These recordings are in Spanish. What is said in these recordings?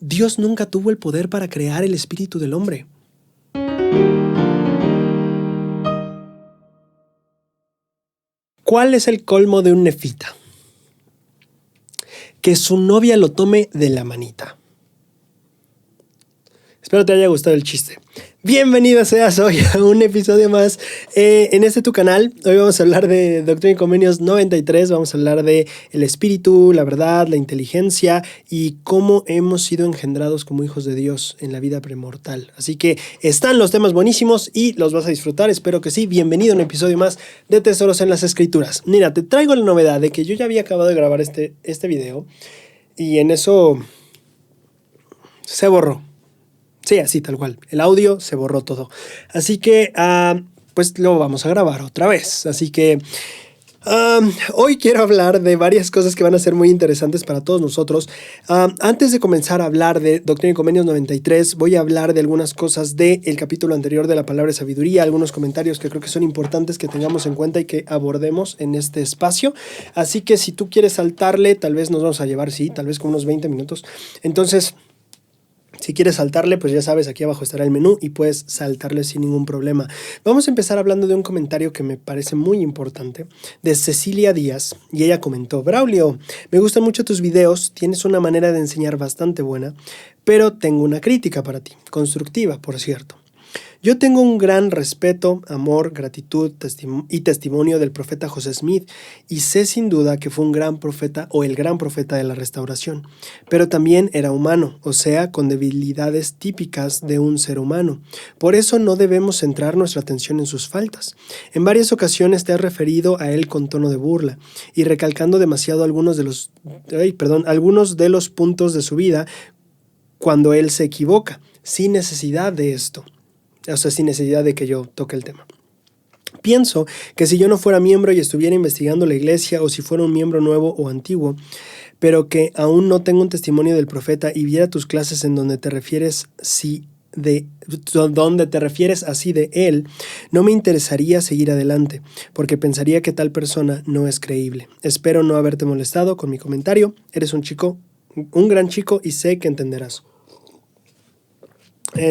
Dios nunca tuvo el poder para crear el espíritu del hombre. ¿Cuál es el colmo de un nefita? Que su novia lo tome de la manita. Espero te haya gustado el chiste. Bienvenido seas hoy a un episodio más en tu canal. Hoy vamos a hablar de Doctrina y Convenios 93. Vamos a hablar de el espíritu, la verdad, la inteligencia y cómo hemos sido engendrados como hijos de Dios en la vida premortal. Así que están los temas buenísimos y los vas a disfrutar. Espero que sí. Bienvenido a un episodio más de Tesoros en las Escrituras. Mira, te traigo la novedad de que yo ya había acabado de grabar este video y en eso se borró. Sí, así tal cual. El audio se borró todo. Así que, pues lo vamos a grabar otra vez. Así que hoy quiero hablar de varias cosas que van a ser muy interesantes para todos nosotros. Antes de comenzar a hablar de Doctrina y Convenios 93, voy a hablar de algunas cosas del capítulo anterior de la palabra de sabiduría, algunos comentarios que creo que son importantes que tengamos en cuenta y que abordemos en este espacio. Así que si tú quieres saltarle, tal vez nos vamos a llevar, sí, tal vez con unos 20 minutos. Entonces, si quieres saltarle, pues ya sabes, aquí abajo estará el menú y puedes saltarle sin ningún problema. Vamos a empezar hablando de un comentario que me parece muy importante, de Cecilia Díaz, y ella comentó: Braulio, me gustan mucho tus videos, tienes una manera de enseñar bastante buena, pero tengo una crítica para ti, constructiva, por cierto. Yo tengo un gran respeto, amor, gratitud y testimonio del profeta José Smith y sé sin duda que fue un gran profeta o el gran profeta de la restauración, pero también era humano, o sea, con debilidades típicas de un ser humano. Por eso no debemos centrar nuestra atención en sus faltas. En varias ocasiones te has referido a él con tono de burla y recalcando demasiado algunos de los puntos de su vida cuando él se equivoca, sin necesidad de esto. O sea, sin necesidad de que yo toque el tema. Pienso que si yo no fuera miembro y estuviera investigando la iglesia, o si fuera un miembro nuevo o antiguo, pero que aún no tengo un testimonio del profeta y viera tus clases en donde te refieres así de él, no me interesaría seguir adelante, porque pensaría que tal persona no es creíble. Espero no haberte molestado con mi comentario. Eres un gran chico y sé que entenderás.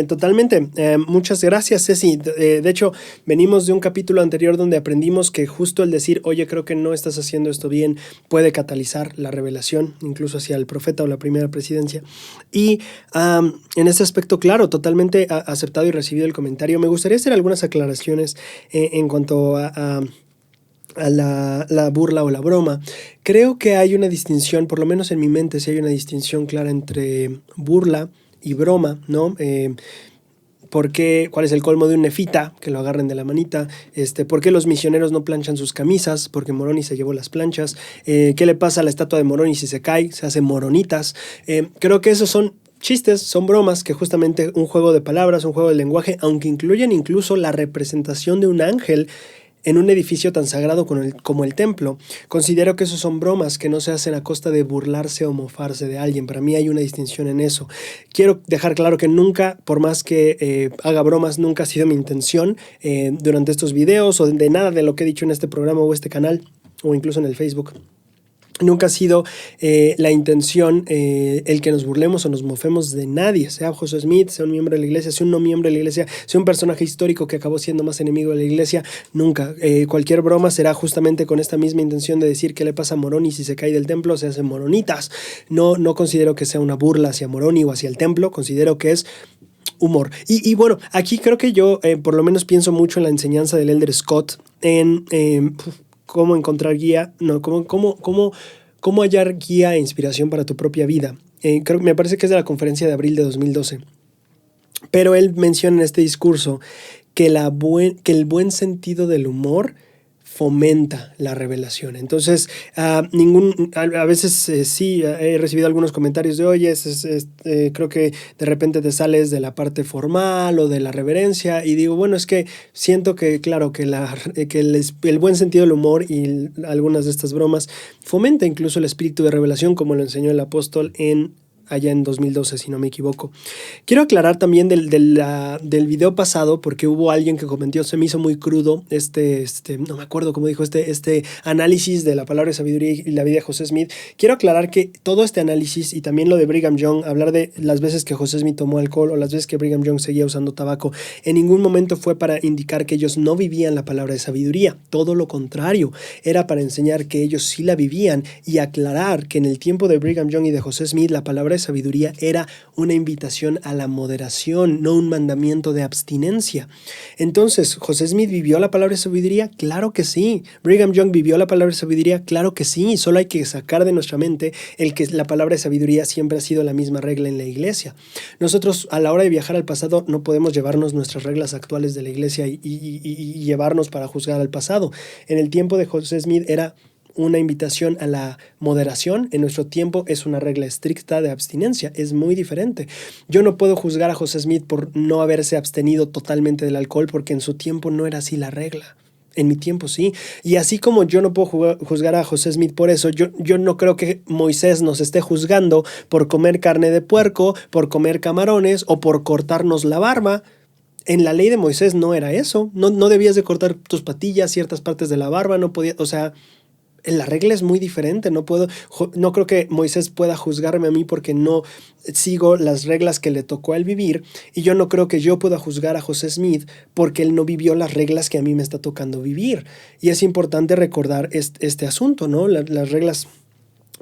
Totalmente. Muchas gracias, Ceci. De hecho, venimos de un capítulo anterior donde aprendimos que justo el decir, oye, creo que no estás haciendo esto bien, puede catalizar la revelación, incluso hacia el profeta o la primera presidencia. Y en ese aspecto, claro, totalmente aceptado y recibido el comentario. Me gustaría hacer algunas aclaraciones en cuanto a la burla o la broma. Creo que hay una distinción, por lo menos en mi mente, sí hay una distinción clara entre burla y broma, ¿no? ¿Cuál es el colmo de un nefita? Que lo agarren de la manita. ¿Por qué los misioneros no planchan sus camisas? Porque Moroni se llevó las planchas. ¿Qué le pasa a la estatua de Moroni si se cae? Se hacen moronitas. Creo que esos son chistes, son bromas, que justamente un juego de palabras, un juego de lenguaje, aunque incluyen incluso la representación de un ángel en un edificio tan sagrado como el templo. Considero que esos son bromas que no se hacen a costa de burlarse o mofarse de alguien. Para mí hay una distinción en eso. Quiero dejar claro que nunca, por más que haga bromas, nunca ha sido mi intención durante estos videos o de nada de lo que he dicho en este programa o este canal o incluso en el Facebook. Nunca ha sido la intención el que nos burlemos o nos mofemos de nadie, sea José Smith, sea un miembro de la iglesia, sea un no miembro de la iglesia, sea un personaje histórico que acabó siendo más enemigo de la iglesia. Nunca. Cualquier broma será justamente con esta misma intención de decir qué le pasa a Moroni si se cae del templo, se hacen moronitas. No considero que sea una burla hacia Moroni o hacia el templo, considero que es humor. Y bueno, aquí creo que yo por lo menos pienso mucho en la enseñanza del Elder Scott en cómo encontrar guía, cómo hallar guía e inspiración para tu propia vida. Me parece que es de la conferencia de abril de 2012. Pero él menciona en este discurso que el buen sentido del humor fomenta la revelación. Entonces, a veces sí he recibido algunos comentarios de, oye, creo que de repente te sales de la parte formal o de la reverencia, y digo, bueno, es que siento que, claro, que el buen sentido del humor y algunas de estas bromas fomenta incluso el espíritu de revelación, como lo enseñó el apóstol en allá en 2012, si no me equivoco. Quiero aclarar también del video pasado, porque hubo alguien que comentó, se me hizo muy crudo, no me acuerdo cómo dijo, este análisis de la palabra de sabiduría y la vida de José Smith. Quiero aclarar que todo este análisis y también lo de Brigham Young, hablar de las veces que José Smith tomó alcohol o las veces que Brigham Young seguía usando tabaco, en ningún momento fue para indicar que ellos no vivían la palabra de sabiduría. Todo lo contrario, era para enseñar que ellos sí la vivían y aclarar que en el tiempo de Brigham Young y de José Smith la palabra de sabiduría era una invitación a la moderación, no un mandamiento de abstinencia. Entonces, ¿José Smith vivió la palabra de sabiduría? Claro que sí. ¿Brigham Young vivió la palabra de sabiduría? Claro que sí. Solo hay que sacar de nuestra mente el que la palabra de sabiduría siempre ha sido la misma regla en la iglesia. Nosotros, a la hora de viajar al pasado, no podemos llevarnos nuestras reglas actuales de la iglesia y llevarnos para juzgar al pasado. En el tiempo de José Smith era una invitación a la moderación. En nuestro tiempo es una regla estricta de abstinencia. Es muy diferente. Yo no puedo juzgar a José Smith por no haberse abstenido totalmente del alcohol porque en su tiempo no era así la regla. En mi tiempo sí. Y así como yo no puedo juzgar a José Smith por eso, yo no creo que Moisés nos esté juzgando por comer carne de puerco, por comer camarones o por cortarnos la barba. En la ley de Moisés no era eso. No debías de cortar tus patillas, ciertas partes de la barba, no podías, o sea, la regla es muy diferente. No creo que Moisés pueda juzgarme a mí porque no sigo las reglas que le tocó a él vivir, y yo no creo que yo pueda juzgar a José Smith porque él no vivió las reglas que a mí me está tocando vivir. Y es importante recordar este asunto, ¿no? Las reglas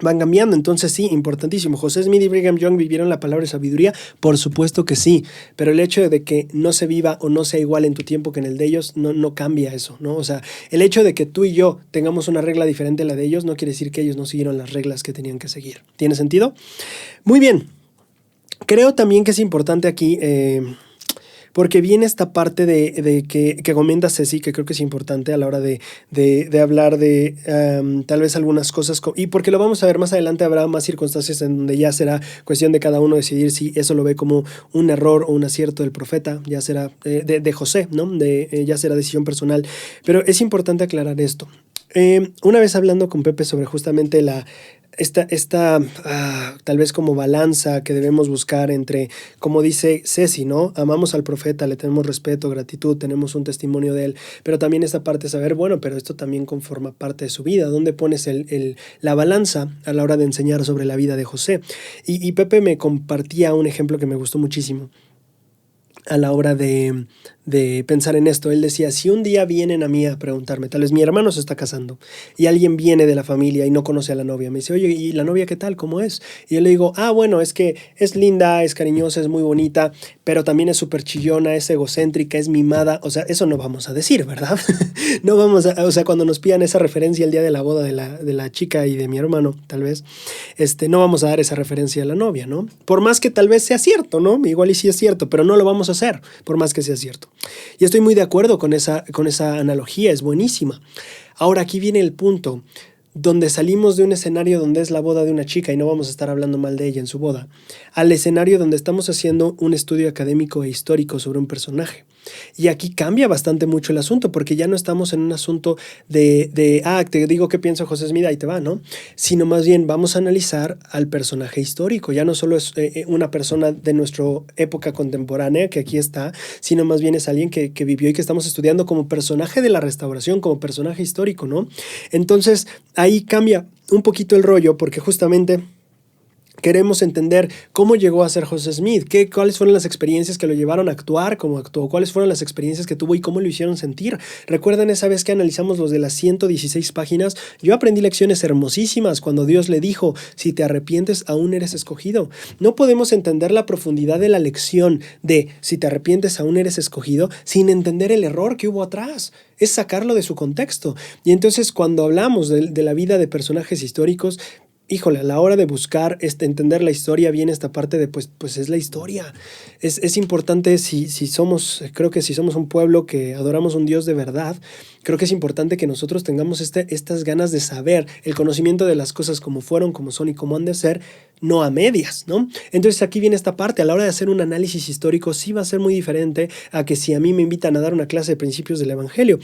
van cambiando. Entonces sí, importantísimo. ¿José Smith y Brigham Young vivieron la palabra de sabiduría? Por supuesto que sí, pero el hecho de que no se viva o no sea igual en tu tiempo que en el de ellos no cambia eso, ¿no? O sea, el hecho de que tú y yo tengamos una regla diferente a la de ellos no quiere decir que ellos no siguieron las reglas que tenían que seguir. ¿Tiene sentido? Muy bien. Creo también que es importante aquí, porque viene esta parte de que comenta Ceci, que creo que es importante a la hora de hablar de tal vez algunas cosas, y porque lo vamos a ver más adelante, habrá más circunstancias en donde ya será cuestión de cada uno decidir si eso lo ve como un error o un acierto del profeta, ya será de José, ¿no? Ya será decisión personal, pero es importante aclarar esto. Una vez hablando con Pepe sobre justamente esta tal vez como balanza que debemos buscar entre, como dice Ceci, ¿no? Amamos al profeta, le tenemos respeto, gratitud, tenemos un testimonio de él, pero también esta parte de saber, bueno, pero esto también conforma parte de su vida. ¿Dónde pones la balanza a la hora de enseñar sobre la vida de José? Y Pepe me compartía un ejemplo que me gustó muchísimo a la hora de pensar en esto. Él decía, si un día vienen a mí a preguntarme, tal vez mi hermano se está casando y alguien viene de la familia y no conoce a la novia, me dice, oye, ¿y la novia qué tal? ¿Cómo es? Y yo le digo, bueno, es que es linda, es cariñosa, es muy bonita, pero también es súper chillona, es egocéntrica, es mimada. O sea, eso no vamos a decir, ¿verdad? No vamos a, o sea, cuando nos pidan esa referencia el día de la boda de la chica y de mi hermano, tal vez, no vamos a dar esa referencia a la novia, ¿no? Por más que tal vez sea cierto, ¿no? Igual y sí es cierto, pero no lo vamos a hacer, por más que sea cierto. Y estoy muy de acuerdo con esa analogía, es buenísima. Ahora aquí viene el punto donde salimos de un escenario donde es la boda de una chica y no vamos a estar hablando mal de ella en su boda, al escenario donde estamos haciendo un estudio académico e histórico sobre un personaje. Y aquí cambia bastante mucho el asunto, porque ya no estamos en un asunto te digo qué piensa José Smith, ahí te va, ¿no? Sino más bien vamos a analizar al personaje histórico. Ya no solo es una persona de nuestra época contemporánea que aquí está, sino más bien es alguien que vivió y que estamos estudiando como personaje de la restauración, como personaje histórico, ¿no? Entonces ahí cambia un poquito el rollo, porque justamente queremos entender cómo llegó a ser José Smith, cuáles fueron las experiencias que lo llevaron a actuar como actuó, cuáles fueron las experiencias que tuvo y cómo lo hicieron sentir. ¿Recuerdan esa vez que analizamos los de las 116 páginas? Yo aprendí lecciones hermosísimas cuando Dios le dijo, si te arrepientes aún eres escogido. No podemos entender la profundidad de la lección de si te arrepientes aún eres escogido sin entender el error que hubo atrás. Es sacarlo de su contexto. Y entonces cuando hablamos de la vida de personajes históricos, híjole, a la hora de buscar entender la historia, viene esta parte de pues es la historia. Es importante creo que si somos un pueblo que adoramos un Dios de verdad, creo que es importante que nosotros tengamos estas ganas de saber, el conocimiento de las cosas como fueron, como son y cómo han de ser, no a medias, ¿no? Entonces aquí viene esta parte, a la hora de hacer un análisis histórico sí va a ser muy diferente a que si a mí me invitan a dar una clase de principios del Evangelio.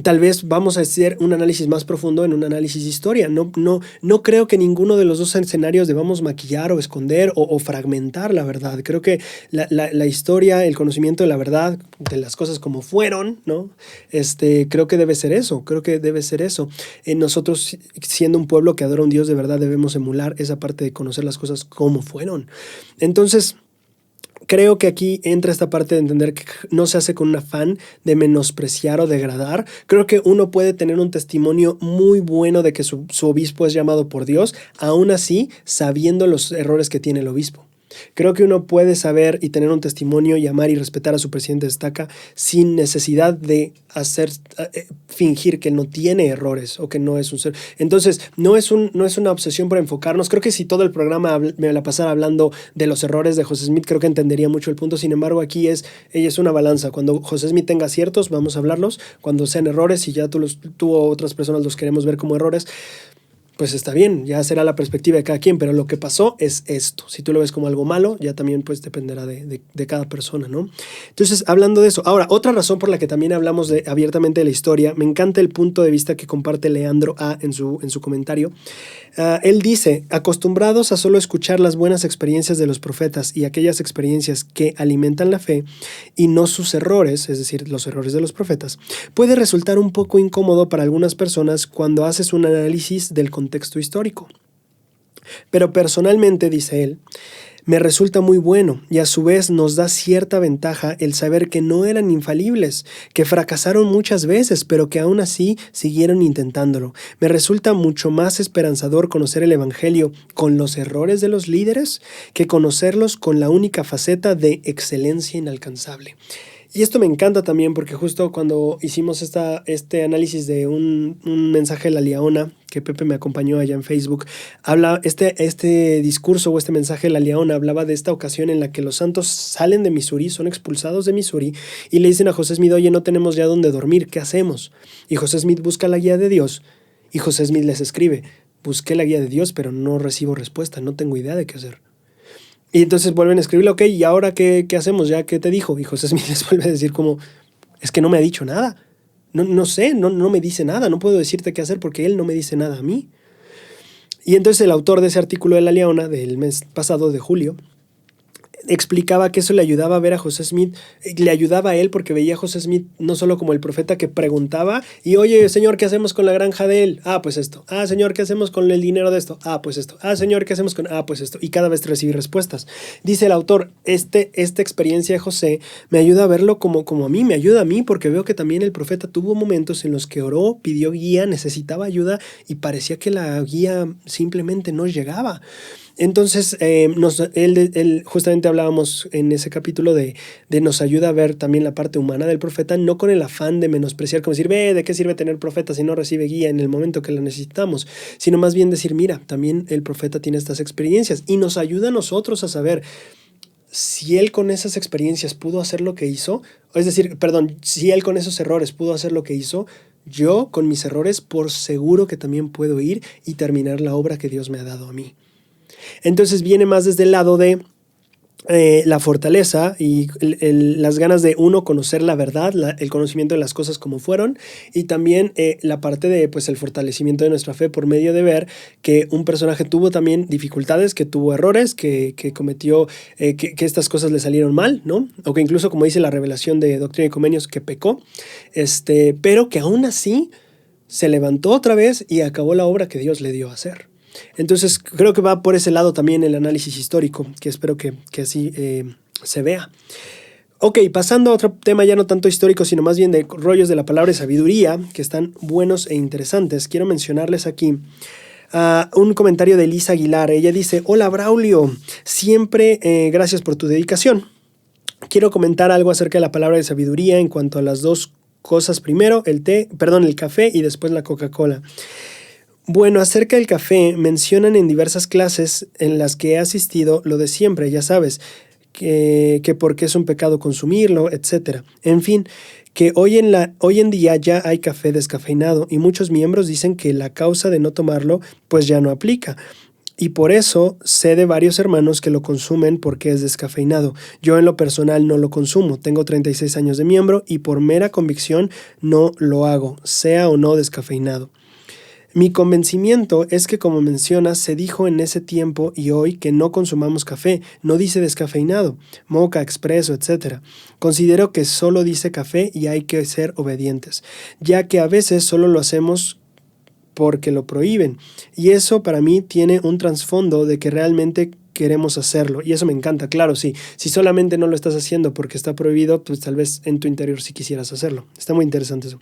tal vez vamos a hacer un análisis más profundo en un análisis de historia. No creo que ninguno de los dos escenarios debamos maquillar o esconder o fragmentar la verdad. Creo que la historia, el conocimiento de la verdad, de las cosas como fueron, ¿no? Creo que debe ser eso. Nosotros, siendo un pueblo que adora a un Dios de verdad, debemos emular esa parte de conocer las cosas como fueron. Entonces, creo que aquí entra esta parte de entender que no se hace con un afán de menospreciar o degradar. Creo que uno puede tener un testimonio muy bueno de que su obispo es llamado por Dios, aún así sabiendo los errores que tiene el obispo. Creo que uno puede saber y tener un testimonio y amar y respetar a su presidente de estaca sin necesidad de fingir que no tiene errores o que no es un ser. Entonces, no es una obsesión por enfocarnos. Creo que si todo el programa me la pasara hablando de los errores de José Smith, creo que entendería mucho el punto. Sin embargo, aquí ella es una balanza. Cuando José Smith tenga aciertos, vamos a hablarlos. Cuando sean errores y ya tú o otras personas los queremos ver como errores, pues está bien, ya será la perspectiva de cada quien, pero lo que pasó es esto. Si tú lo ves como algo malo, ya también pues dependerá de cada persona, ¿no? Entonces, hablando de eso, ahora, otra razón por la que también hablamos abiertamente de la historia, me encanta el punto de vista que comparte Leandro A. en su comentario. Él dice, acostumbrados a solo escuchar las buenas experiencias de los profetas y aquellas experiencias que alimentan la fe y no sus errores, es decir, los errores de los profetas, puede resultar un poco incómodo para algunas personas cuando haces un análisis del contexto histórico. Pero personalmente, dice él, me resulta muy bueno y a su vez nos da cierta ventaja el saber que no eran infalibles, que fracasaron muchas veces, pero que aún así siguieron intentándolo. Me resulta mucho más esperanzador conocer el Evangelio con los errores de los líderes que conocerlos con la única faceta de excelencia inalcanzable. Y esto me encanta también porque justo cuando hicimos este análisis de un mensaje de la Liaona, que Pepe me acompañó allá en Facebook, habla este discurso o este mensaje de la Liaona hablaba de esta ocasión en la que los santos salen de Missouri, son expulsados de Missouri y le dicen a José Smith, oye, no tenemos ya dónde dormir, ¿qué hacemos? Y José Smith busca la guía de Dios y José Smith les escribe, busqué la guía de Dios, pero no recibo respuesta, no tengo idea de qué hacer. Y entonces vuelven a escribirle, ok, ¿y ahora qué hacemos? ¿Ya qué te dijo? Y José Smith les vuelve a decir como, es que no me ha dicho nada. No sé, no me dice nada. No puedo decirte qué hacer porque él no me dice nada a mí. Y entonces el autor de ese artículo de La Liaona del mes pasado, de julio, explicaba que eso le ayudaba a ver a José Smith, le ayudaba a él porque veía a José Smith no solo como el profeta que preguntaba y oye, señor, ¿qué hacemos con la granja de él? Ah, pues esto. Ah, señor, ¿qué hacemos con el dinero de esto? Ah, pues esto. Ah, señor, ¿qué hacemos con? Ah, pues esto. Y cada vez recibí respuestas. Dice el autor, esta experiencia de José me ayuda a verlo como a mí, me ayuda a mí porque veo que también el profeta tuvo momentos en los que oró, pidió guía, necesitaba ayuda y parecía que la guía simplemente no llegaba. Entonces, él justamente hablábamos en ese capítulo de nos ayuda a ver también la parte humana del profeta, no con el afán de menospreciar, como decir, ¿de qué sirve tener profeta si no recibe guía en el momento que la necesitamos? Sino más bien decir, mira, también el profeta tiene estas experiencias y nos ayuda a nosotros a saber si él con esas experiencias pudo hacer lo que hizo, es decir, si él con esos errores pudo hacer lo que hizo, yo con mis errores por seguro que también puedo ir y terminar la obra que Dios me ha dado a mí. Entonces viene más desde el lado de la fortaleza y las ganas de uno conocer la verdad, el conocimiento de las cosas como fueron y también la parte de pues el fortalecimiento de nuestra fe por medio de ver que un personaje tuvo también dificultades, que tuvo errores, que cometió, que estas cosas le salieron mal, ¿no? O que incluso como dice la revelación de Doctrina y Convenios que pecó, pero que aún así se levantó otra vez y acabó la obra que Dios le dio a hacer. Entonces creo que va por ese lado también el análisis histórico, que espero que así se vea. Ok, pasando a otro tema ya no tanto histórico, sino más bien de rollos de la palabra y sabiduría, que están buenos e interesantes. Quiero mencionarles aquí un comentario de Elisa Aguilar. Ella dice, hola Braulio, siempre gracias por tu dedicación. Quiero comentar algo acerca de la palabra de sabiduría en cuanto a las dos cosas. Primero, el café y después la Coca-Cola. Bueno, acerca del café, mencionan en diversas clases en las que he asistido lo de siempre, ya sabes, que porque es un pecado consumirlo, etc. En fin, que hoy en día ya hay café descafeinado y muchos miembros dicen que la causa de no tomarlo pues ya no aplica. Y por eso sé de varios hermanos que lo consumen porque es descafeinado. Yo en lo personal no lo consumo. Tengo 36 años de miembro y por mera convicción no lo hago, sea o no descafeinado. Mi convencimiento es que, como mencionas, se dijo en ese tiempo y hoy que no consumamos café, no dice descafeinado, moca, expreso, etc. Considero que solo dice café y hay que ser obedientes, ya que a veces solo lo hacemos porque lo prohíben. Y eso para mí tiene un trasfondo de que realmente queremos hacerlo. Y eso me encanta, claro, sí. Si solamente no lo estás haciendo porque está prohibido, pues tal vez en tu interior sí quisieras hacerlo. Está muy interesante eso.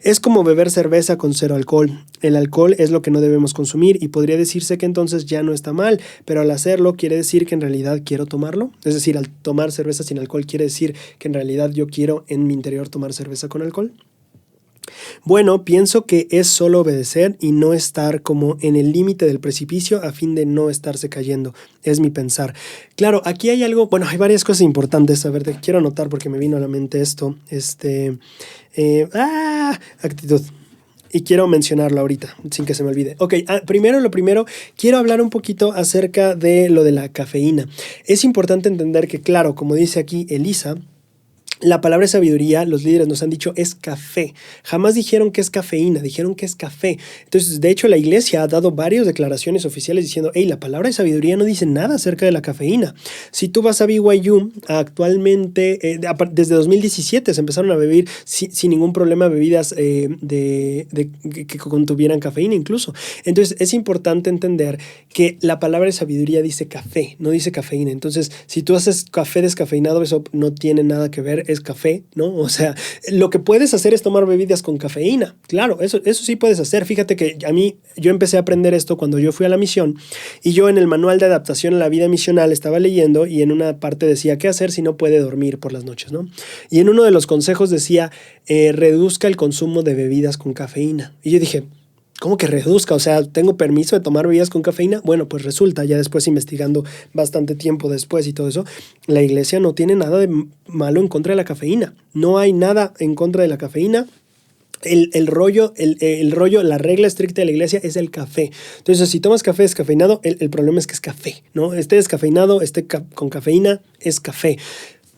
Es como beber cerveza con cero alcohol. El alcohol es lo que no debemos consumir y podría decirse que entonces ya no está mal, pero al hacerlo quiere decir que en realidad quiero tomarlo. Es decir, al tomar cerveza sin alcohol quiere decir que en realidad yo quiero en mi interior tomar cerveza con alcohol. Bueno, pienso que es solo obedecer y no estar como en el límite del precipicio a fin de no estarse cayendo. Es mi pensar. Claro, aquí hay algo, bueno, hay varias cosas importantes. A ver, quiero anotar porque me vino a la mente esto. Actitud. Y quiero mencionarlo ahorita, sin que se me olvide. Ok, lo primero, quiero hablar un poquito acerca de lo de la cafeína. Es importante entender que, claro, como dice aquí Elisa, la palabra sabiduría, los líderes nos han dicho, es café. Jamás dijeron que es cafeína, dijeron que es café. Entonces, de hecho, la iglesia ha dado varias declaraciones oficiales diciendo, hey, la palabra de sabiduría no dice nada acerca de la cafeína. Si tú vas a BYU, actualmente, desde 2017 se empezaron a beber sin ningún problema bebidas que contuvieran cafeína incluso. Entonces, es importante entender que la palabra de sabiduría dice café, no dice cafeína. Entonces, si tú haces café descafeinado, eso no tiene nada que ver, es café, ¿no? O sea, lo que puedes hacer es tomar bebidas con cafeína. Claro, eso sí puedes hacer. Fíjate que yo empecé a aprender esto cuando yo fui a la misión y yo en el manual de adaptación a la vida misional estaba leyendo y en una parte decía, ¿qué hacer si no puede dormir por las noches, ¿no? Y en uno de los consejos decía, reduzca el consumo de bebidas con cafeína. Y yo dije, ¿cómo que reduzca? O sea, ¿tengo permiso de tomar bebidas con cafeína? Bueno, pues resulta, ya después investigando bastante tiempo después y todo eso, la iglesia no tiene nada de malo en contra de la cafeína. No hay nada en contra de la cafeína. El rollo, la regla estricta de la iglesia es el café. Entonces, si tomas café descafeinado, el problema es que es café, ¿no? Esté descafeinado, con cafeína, es café.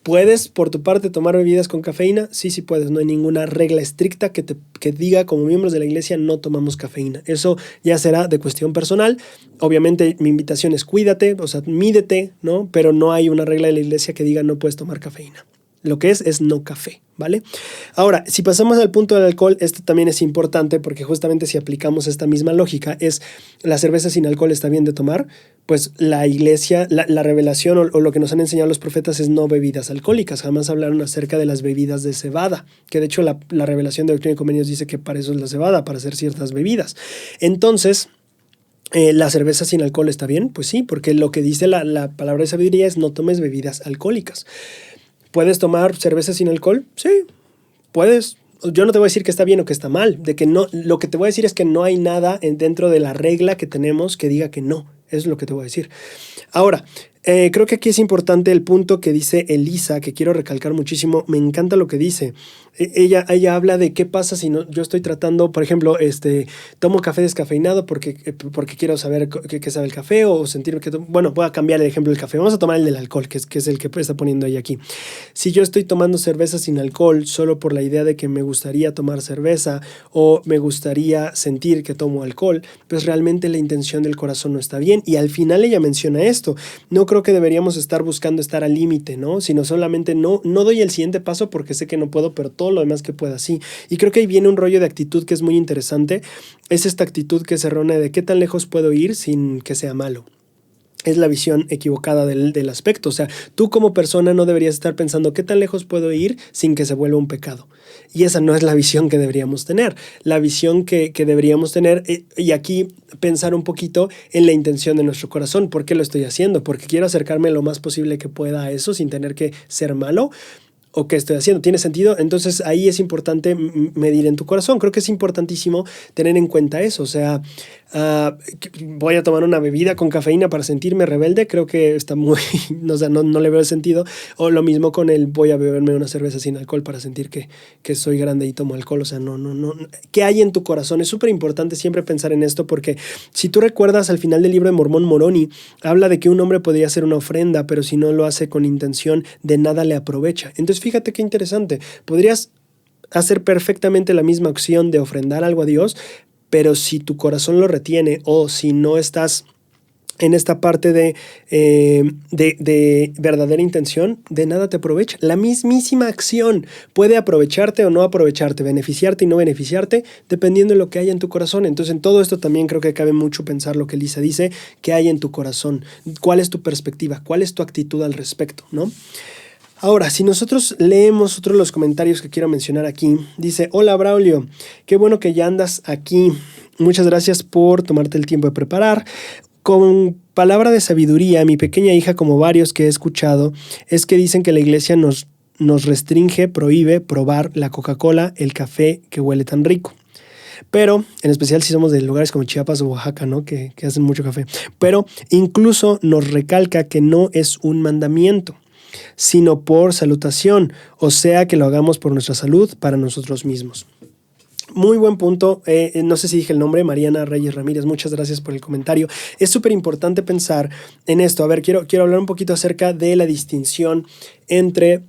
¿Puedes, por tu parte, tomar bebidas con cafeína? Sí puedes. No hay ninguna regla estricta que diga, como miembros de la iglesia, no tomamos cafeína. Eso ya será de cuestión personal. Obviamente, mi invitación es cuídate, o sea, mídete, ¿no? Pero no hay una regla de la iglesia que diga no puedes tomar cafeína. Lo que es no café, ¿vale? Ahora, si pasamos al punto del alcohol, esto también es importante porque justamente si aplicamos esta misma lógica, es la cerveza sin alcohol está bien de tomar, pues la iglesia, la revelación o lo que nos han enseñado los profetas es no bebidas alcohólicas. Jamás hablaron acerca de las bebidas de cebada, que de hecho la revelación de Doctrina y Convenios dice que para eso es la cebada, para hacer ciertas bebidas. Entonces, ¿la cerveza sin alcohol está bien? Pues sí, porque lo que dice la palabra de sabiduría es no tomes bebidas alcohólicas. ¿Puedes tomar cerveza sin alcohol? Sí, puedes. Yo no te voy a decir que está bien o que está mal. De que no, lo que te voy a decir es que no hay nada dentro de la regla que tenemos que diga que no. Eso es lo que te voy a decir. Ahora, creo que aquí es importante el punto que dice Elisa, que quiero recalcar muchísimo. Me encanta lo que dice. Ella habla de qué pasa si no, yo estoy tratando, por ejemplo, tomo café descafeinado porque quiero saber qué sabe el café o sentir que... Bueno, voy a cambiar el ejemplo del café. Vamos a tomar el del alcohol, que es el que está poniendo ella aquí. Si yo estoy tomando cerveza sin alcohol solo por la idea de que me gustaría tomar cerveza o me gustaría sentir que tomo alcohol, pues realmente la intención del corazón no está bien. Y al final ella menciona esto. No creo que deberíamos estar buscando estar al límite, ¿no? Sino solamente no doy el siguiente paso porque sé que no puedo, pero todo lo demás que pueda sí. Y creo que ahí viene un rollo de actitud que es muy interesante. Es esta actitud que se reúne de qué tan lejos puedo ir sin que sea malo. Es la visión equivocada del aspecto. O sea, tú como persona no deberías estar pensando qué tan lejos puedo ir sin que se vuelva un pecado. Y esa no es la visión que deberíamos tener. La visión que deberíamos tener, y aquí pensar un poquito en la intención de nuestro corazón. ¿Por qué lo estoy haciendo? ¿Porque quiero acercarme lo más posible que pueda a eso sin tener que ser malo? ¿O qué estoy haciendo? ¿Tiene sentido? Entonces ahí es importante medir en tu corazón. Creo que es importantísimo tener en cuenta eso. O sea, voy a tomar una bebida con cafeína para sentirme rebelde. Creo que está muy... o sea, no le veo el sentido. O lo mismo con el voy a beberme una cerveza sin alcohol para sentir que soy grande y tomo alcohol. O sea, no. ¿Qué hay en tu corazón? Es súper importante siempre pensar en esto porque si tú recuerdas al final del libro de Mormón Moroni, habla de que un hombre podría hacer una ofrenda, pero si no lo hace con intención, de nada le aprovecha. Entonces, fíjate qué interesante. Podrías hacer perfectamente la misma acción de ofrendar algo a Dios, pero si tu corazón lo retiene o si no estás en esta parte de verdadera intención, de nada te aprovecha. La mismísima acción puede aprovecharte o no aprovecharte, beneficiarte y no beneficiarte, dependiendo de lo que haya en tu corazón. Entonces, en todo esto también creo que cabe mucho pensar lo que Lisa dice, qué hay en tu corazón, cuál es tu perspectiva, cuál es tu actitud al respecto, ¿no? Ahora, si nosotros leemos otro de los comentarios que quiero mencionar aquí, dice, hola Braulio, qué bueno que ya andas aquí. Muchas gracias por tomarte el tiempo de preparar. Con palabra de sabiduría, mi pequeña hija, como varios que he escuchado, es que dicen que la iglesia nos restringe, prohíbe probar la Coca-Cola, el café que huele tan rico. Pero, en especial si somos de lugares como Chiapas o Oaxaca, ¿no? Que hacen mucho café. Pero incluso nos recalca que no es un mandamiento, sino por salutación, o sea que lo hagamos por nuestra salud, para nosotros mismos. Muy buen punto, no sé si dije el nombre, Mariana Reyes Ramírez, muchas gracias por el comentario. Es súper importante pensar en esto. A ver, quiero hablar un poquito acerca de la distinción entre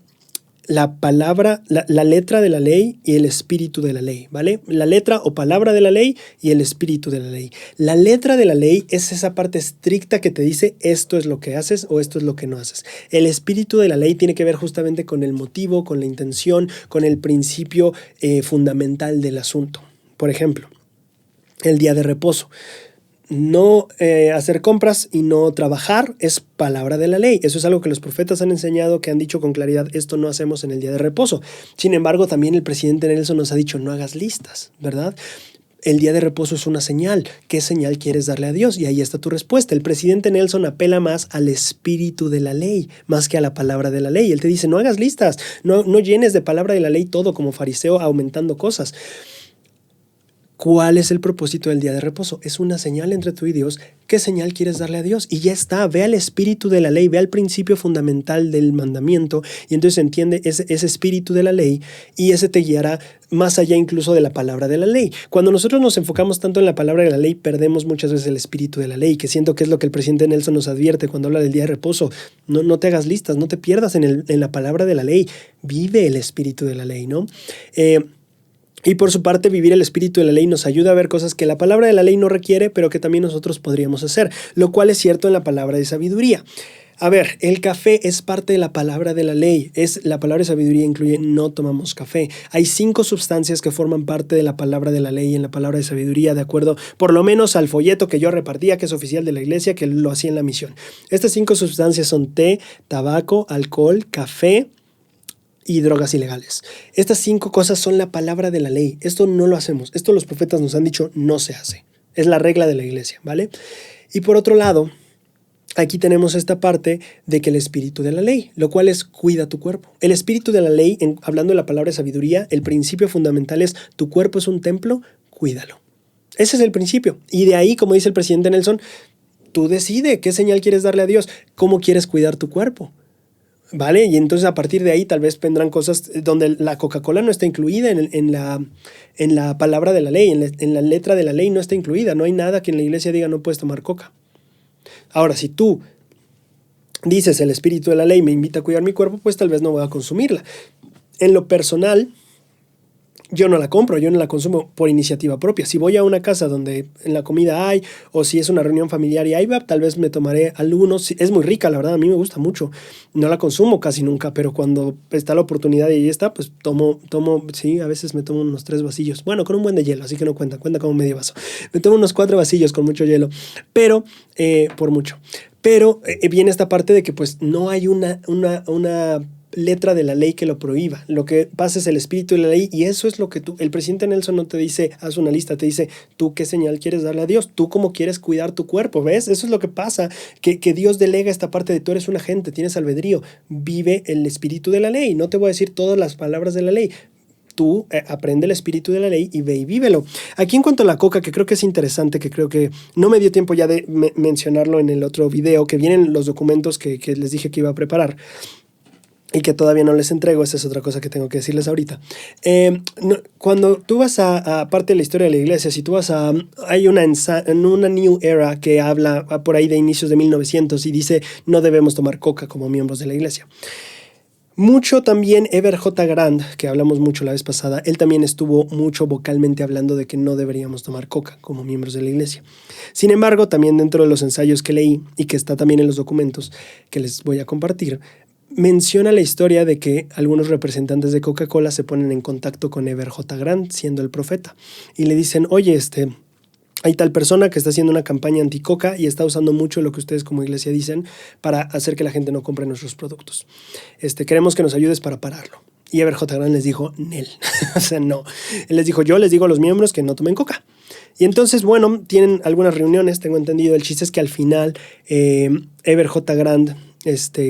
la palabra, la letra de la ley y el espíritu de la ley, ¿vale? La letra o palabra de la ley y el espíritu de la ley. La letra de la ley es esa parte estricta que te dice esto es lo que haces o esto es lo que no haces. El espíritu de la ley tiene que ver justamente con el motivo, con la intención, con el principio fundamental del asunto. Por ejemplo, el día de reposo. No hacer compras y no trabajar es palabra de la ley. Eso es algo que los profetas han enseñado, que han dicho con claridad, esto no hacemos en el día de reposo. Sin embargo, también el presidente Nelson nos ha dicho, no hagas listas, ¿verdad? El día de reposo es una señal. ¿Qué señal quieres darle a Dios? Y ahí está tu respuesta. El presidente Nelson apela más al espíritu de la ley, más que a la palabra de la ley. Él te dice, no hagas listas, no llenes de palabra de la ley todo como fariseo aumentando cosas. ¿Cuál es el propósito del día de reposo? Es una señal entre tú y Dios. ¿Qué señal quieres darle a Dios? Y ya está, ve al espíritu de la ley, ve al principio fundamental del mandamiento y entonces entiende ese espíritu de la ley y ese te guiará más allá incluso de la palabra de la ley. Cuando nosotros nos enfocamos tanto en la palabra de la ley, perdemos muchas veces el espíritu de la ley, que siento que es lo que el presidente Nelson nos advierte cuando habla del día de reposo. No te hagas listas, no te pierdas en la palabra de la ley, vive el espíritu de la ley, ¿no? Y por su parte, vivir el espíritu de la ley nos ayuda a ver cosas que la palabra de la ley no requiere, pero que también nosotros podríamos hacer, lo cual es cierto en la palabra de sabiduría. A ver, el café es parte de la palabra de la ley. La palabra de sabiduría incluye no tomamos café. Hay 5 sustancias que forman parte de la palabra de la ley en la palabra de sabiduría, de acuerdo por lo menos al folleto que yo repartía, que es oficial de la iglesia, que lo hacía en la misión. Estas 5 sustancias son té, tabaco, alcohol, café y drogas ilegales. Estas 5 cosas son la palabra de la ley. Esto no lo hacemos. Esto los profetas nos han dicho no se hace. Es la regla de la iglesia, ¿vale? Y por otro lado, aquí tenemos esta parte de que el espíritu de la ley, lo cual es cuida tu cuerpo. El espíritu de la ley, hablando de la palabra de sabiduría, el principio fundamental es tu cuerpo es un templo, cuídalo. Ese es el principio. Y de ahí, como dice el presidente Nelson, tú decides qué señal quieres darle a Dios, cómo quieres cuidar tu cuerpo. ¿Vale? Y entonces a partir de ahí tal vez vendrán cosas donde la Coca-Cola no está incluida en la palabra de la ley, en la letra de la ley no está incluida. No hay nada que en la iglesia diga no puedes tomar coca. Ahora, si tú dices el espíritu de la ley me invita a cuidar mi cuerpo, pues tal vez no voy a consumirla. En lo personal, yo no la compro, yo no la consumo por iniciativa propia. Si voy a una casa donde en la comida hay, o si es una reunión familiar y hay, tal vez me tomaré algunos. Es muy rica, la verdad, a mí me gusta mucho. No la consumo casi nunca, pero cuando está la oportunidad y ahí está, pues tomo, sí, a veces me tomo unos 3 vasillos. Bueno, con un buen de hielo, así que no cuenta como medio vaso. Me tomo unos 4 vasillos con mucho hielo, pero por mucho. Pero viene esta parte de que pues no hay una letra de la ley que lo prohíba. Lo que pasa es el espíritu de la ley, y eso es lo que el presidente Nelson no te dice, haz una lista, te dice, tú qué señal quieres darle a Dios, tú cómo quieres cuidar tu cuerpo, ¿ves? Eso es lo que pasa, que Dios delega esta parte de tú eres un agente, tienes albedrío, vive el espíritu de la ley. No te voy a decir todas las palabras de la ley. Tú aprende el espíritu de la ley y ve y vívelo. Aquí en cuanto a la coca, que creo que es interesante, que creo que no me dio tiempo ya de mencionarlo en el otro video, que vienen los documentos que les dije que iba a preparar y que todavía no les entrego. Esa es otra cosa que tengo que decirles ahorita. Cuando tú vas aparte de la historia de la iglesia, si tú vas hay una New Era que habla por ahí de inicios de 1900 y dice, no debemos tomar coca como miembros de la iglesia. Mucho también Ever J. Grant, que hablamos mucho la vez pasada, él también estuvo mucho vocalmente hablando de que no deberíamos tomar coca como miembros de la iglesia. Sin embargo, también dentro de los ensayos que leí y que está también en los documentos que les voy a compartir, menciona la historia de que algunos representantes de Coca-Cola se ponen en contacto con Ever J. Grant, siendo el profeta, y le dicen, oye, hay tal persona que está haciendo una campaña anti-coca y está usando mucho lo que ustedes como iglesia dicen para hacer que la gente no compre nuestros productos. Queremos que nos ayudes para pararlo. Y Ever J. Grant les dijo, Nel. O sea, no. Él les dijo, yo les digo a los miembros que no tomen coca. Y entonces, bueno, tienen algunas reuniones, tengo entendido. El chiste es que al final Ever J. Grant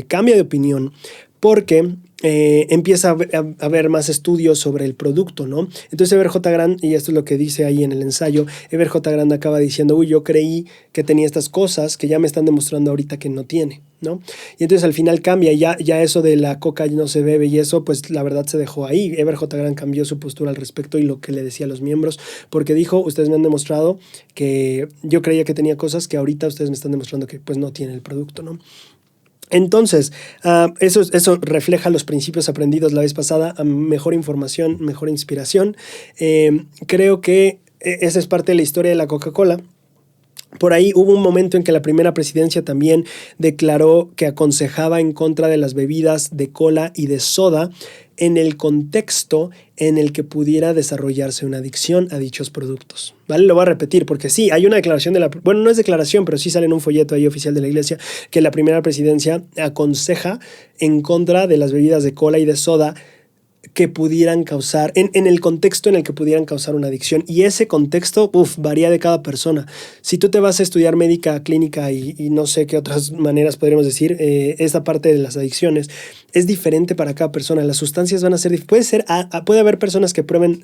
cambia de opinión porque empieza a haber más estudios sobre el producto, ¿no? Entonces Ever J. Grant, y esto es lo que dice ahí en el ensayo, Ever J. Grant acaba diciendo, uy, yo creí que tenía estas cosas que ya me están demostrando ahorita que no tiene, ¿no? Y entonces al final cambia, ya eso de la coca no se bebe y eso, pues la verdad se dejó ahí. Ever J. Grant cambió su postura al respecto y lo que le decía a los miembros, porque dijo, ustedes me han demostrado que yo creía que tenía cosas que ahorita ustedes me están demostrando que pues no tiene el producto, ¿no? Entonces, eso refleja los principios aprendidos la vez pasada, mejor información, mejor inspiración. Creo que esa es parte de la historia de la Coca-Cola. Por ahí hubo un momento en que la primera presidencia también declaró que aconsejaba en contra de las bebidas de cola y de soda en el contexto en el que pudiera desarrollarse una adicción a dichos productos. ¿Vale? Lo voy a repetir porque sí, hay una declaración bueno, no es declaración, pero sí sale en un folleto ahí oficial de la iglesia que la primera presidencia aconseja en contra de las bebidas de cola y de soda que pudieran causar, en el contexto en el que pudieran causar una adicción. Y ese contexto, varía de cada persona. Si tú te vas a estudiar médica clínica y no sé qué otras maneras podríamos decir, esta parte de las adicciones es diferente para cada persona. Las sustancias van a ser, puede haber personas que prueben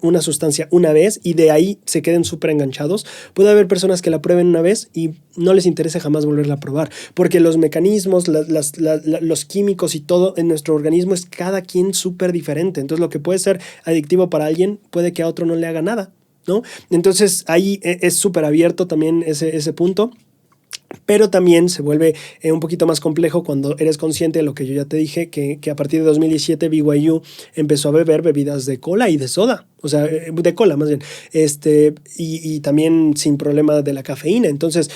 una sustancia una vez y de ahí se queden súper enganchados. Puede haber personas que la prueben una vez y no les interese jamás volverla a probar, porque los mecanismos, los químicos y todo en nuestro organismo es cada quien súper diferente. Entonces lo que puede ser adictivo para alguien puede que a otro no le haga nada, ¿no? Entonces ahí es súper abierto también ese punto. Pero también se vuelve un poquito más complejo cuando eres consciente de lo que yo ya te dije, que a partir de 2017 BYU empezó a beber bebidas de cola y de soda, o sea, de cola más bien, y también sin problema de la cafeína. Entonces,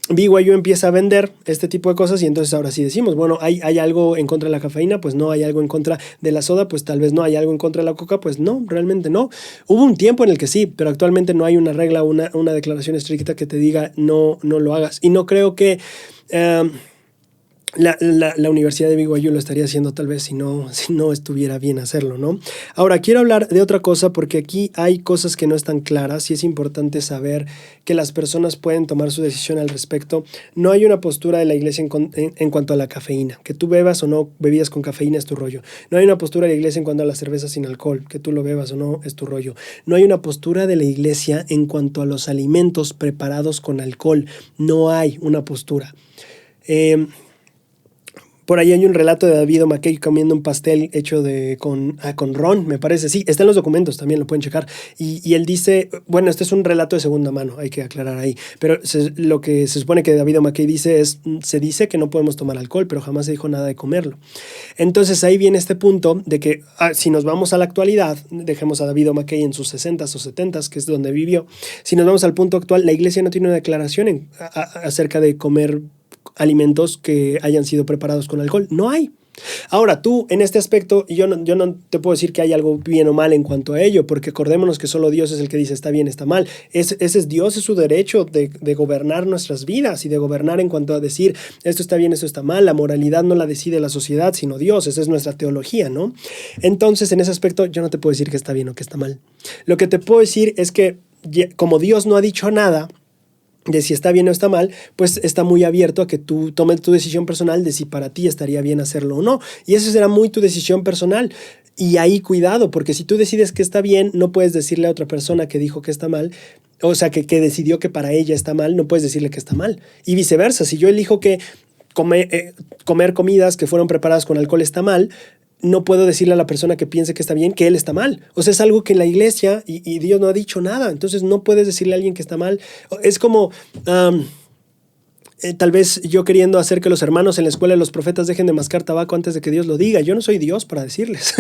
BYU empieza a vender este tipo de cosas y entonces ahora sí decimos, bueno, ¿hay algo en contra de la cafeína? Pues no. ¿Hay algo en contra de la soda? Pues tal vez no. ¿Hay algo en contra de la coca? Pues no, realmente no. Hubo un tiempo en el que sí, pero actualmente no hay una regla, una declaración estricta que te diga no lo hagas. Y no creo que la Universidad de BYU lo estaría haciendo tal vez si no estuviera bien hacerlo, ¿no? Ahora, quiero hablar de otra cosa porque aquí hay cosas que no están claras y es importante saber que las personas pueden tomar su decisión al respecto. No hay una postura de la iglesia en cuanto a la cafeína. Que tú bebas o no bebidas con cafeína es tu rollo. No hay una postura de la iglesia en cuanto a la cerveza sin alcohol. Que tú lo bebas o no es tu rollo. No hay una postura de la iglesia en cuanto a los alimentos preparados con alcohol. No hay una postura. Por ahí hay un relato de David McKay comiendo un pastel hecho con ron, me parece. Sí, está en los documentos, también lo pueden checar. Y él dice, bueno, este es un relato de segunda mano, hay que aclarar ahí. Pero lo que se supone que David McKay dice se dice que no podemos tomar alcohol, pero jamás se dijo nada de comerlo. Entonces ahí viene este punto de que si nos vamos a la actualidad, dejemos a David McKay en sus 60s o 70s, que es donde vivió. Si nos vamos al punto actual, la iglesia no tiene una declaración acerca de comer alimentos que hayan sido preparados con alcohol. No hay. Ahora, tú, en este aspecto, yo no te puedo decir que hay algo bien o mal en cuanto a ello, porque acordémonos que solo Dios es el que dice está bien, está mal. Ese es Dios, es su derecho de gobernar nuestras vidas y de gobernar en cuanto a decir esto está bien, esto está mal. La moralidad no la decide la sociedad, sino Dios. Esa es nuestra teología, ¿no? Entonces, en ese aspecto, yo no te puedo decir que está bien o que está mal. Lo que te puedo decir es que, como Dios no ha dicho nada de si está bien o está mal, pues está muy abierto a que tú tomes tu decisión personal de si para ti estaría bien hacerlo o no. Y eso será muy tu decisión personal. Y ahí cuidado, porque si tú decides que está bien, no puedes decirle a otra persona que dijo que está mal, o sea, que decidió que para ella está mal, no puedes decirle que está mal. Y viceversa, si yo elijo que comer comidas que fueron preparadas con alcohol está mal, no puedo decirle a la persona que piense que está bien que él está mal. O sea, es algo que en la iglesia y Dios no ha dicho nada. Entonces no puedes decirle a alguien que está mal. Es como tal vez yo queriendo hacer que los hermanos en la escuela de los profetas dejen de mascar tabaco antes de que Dios lo diga. Yo no soy Dios para decirles.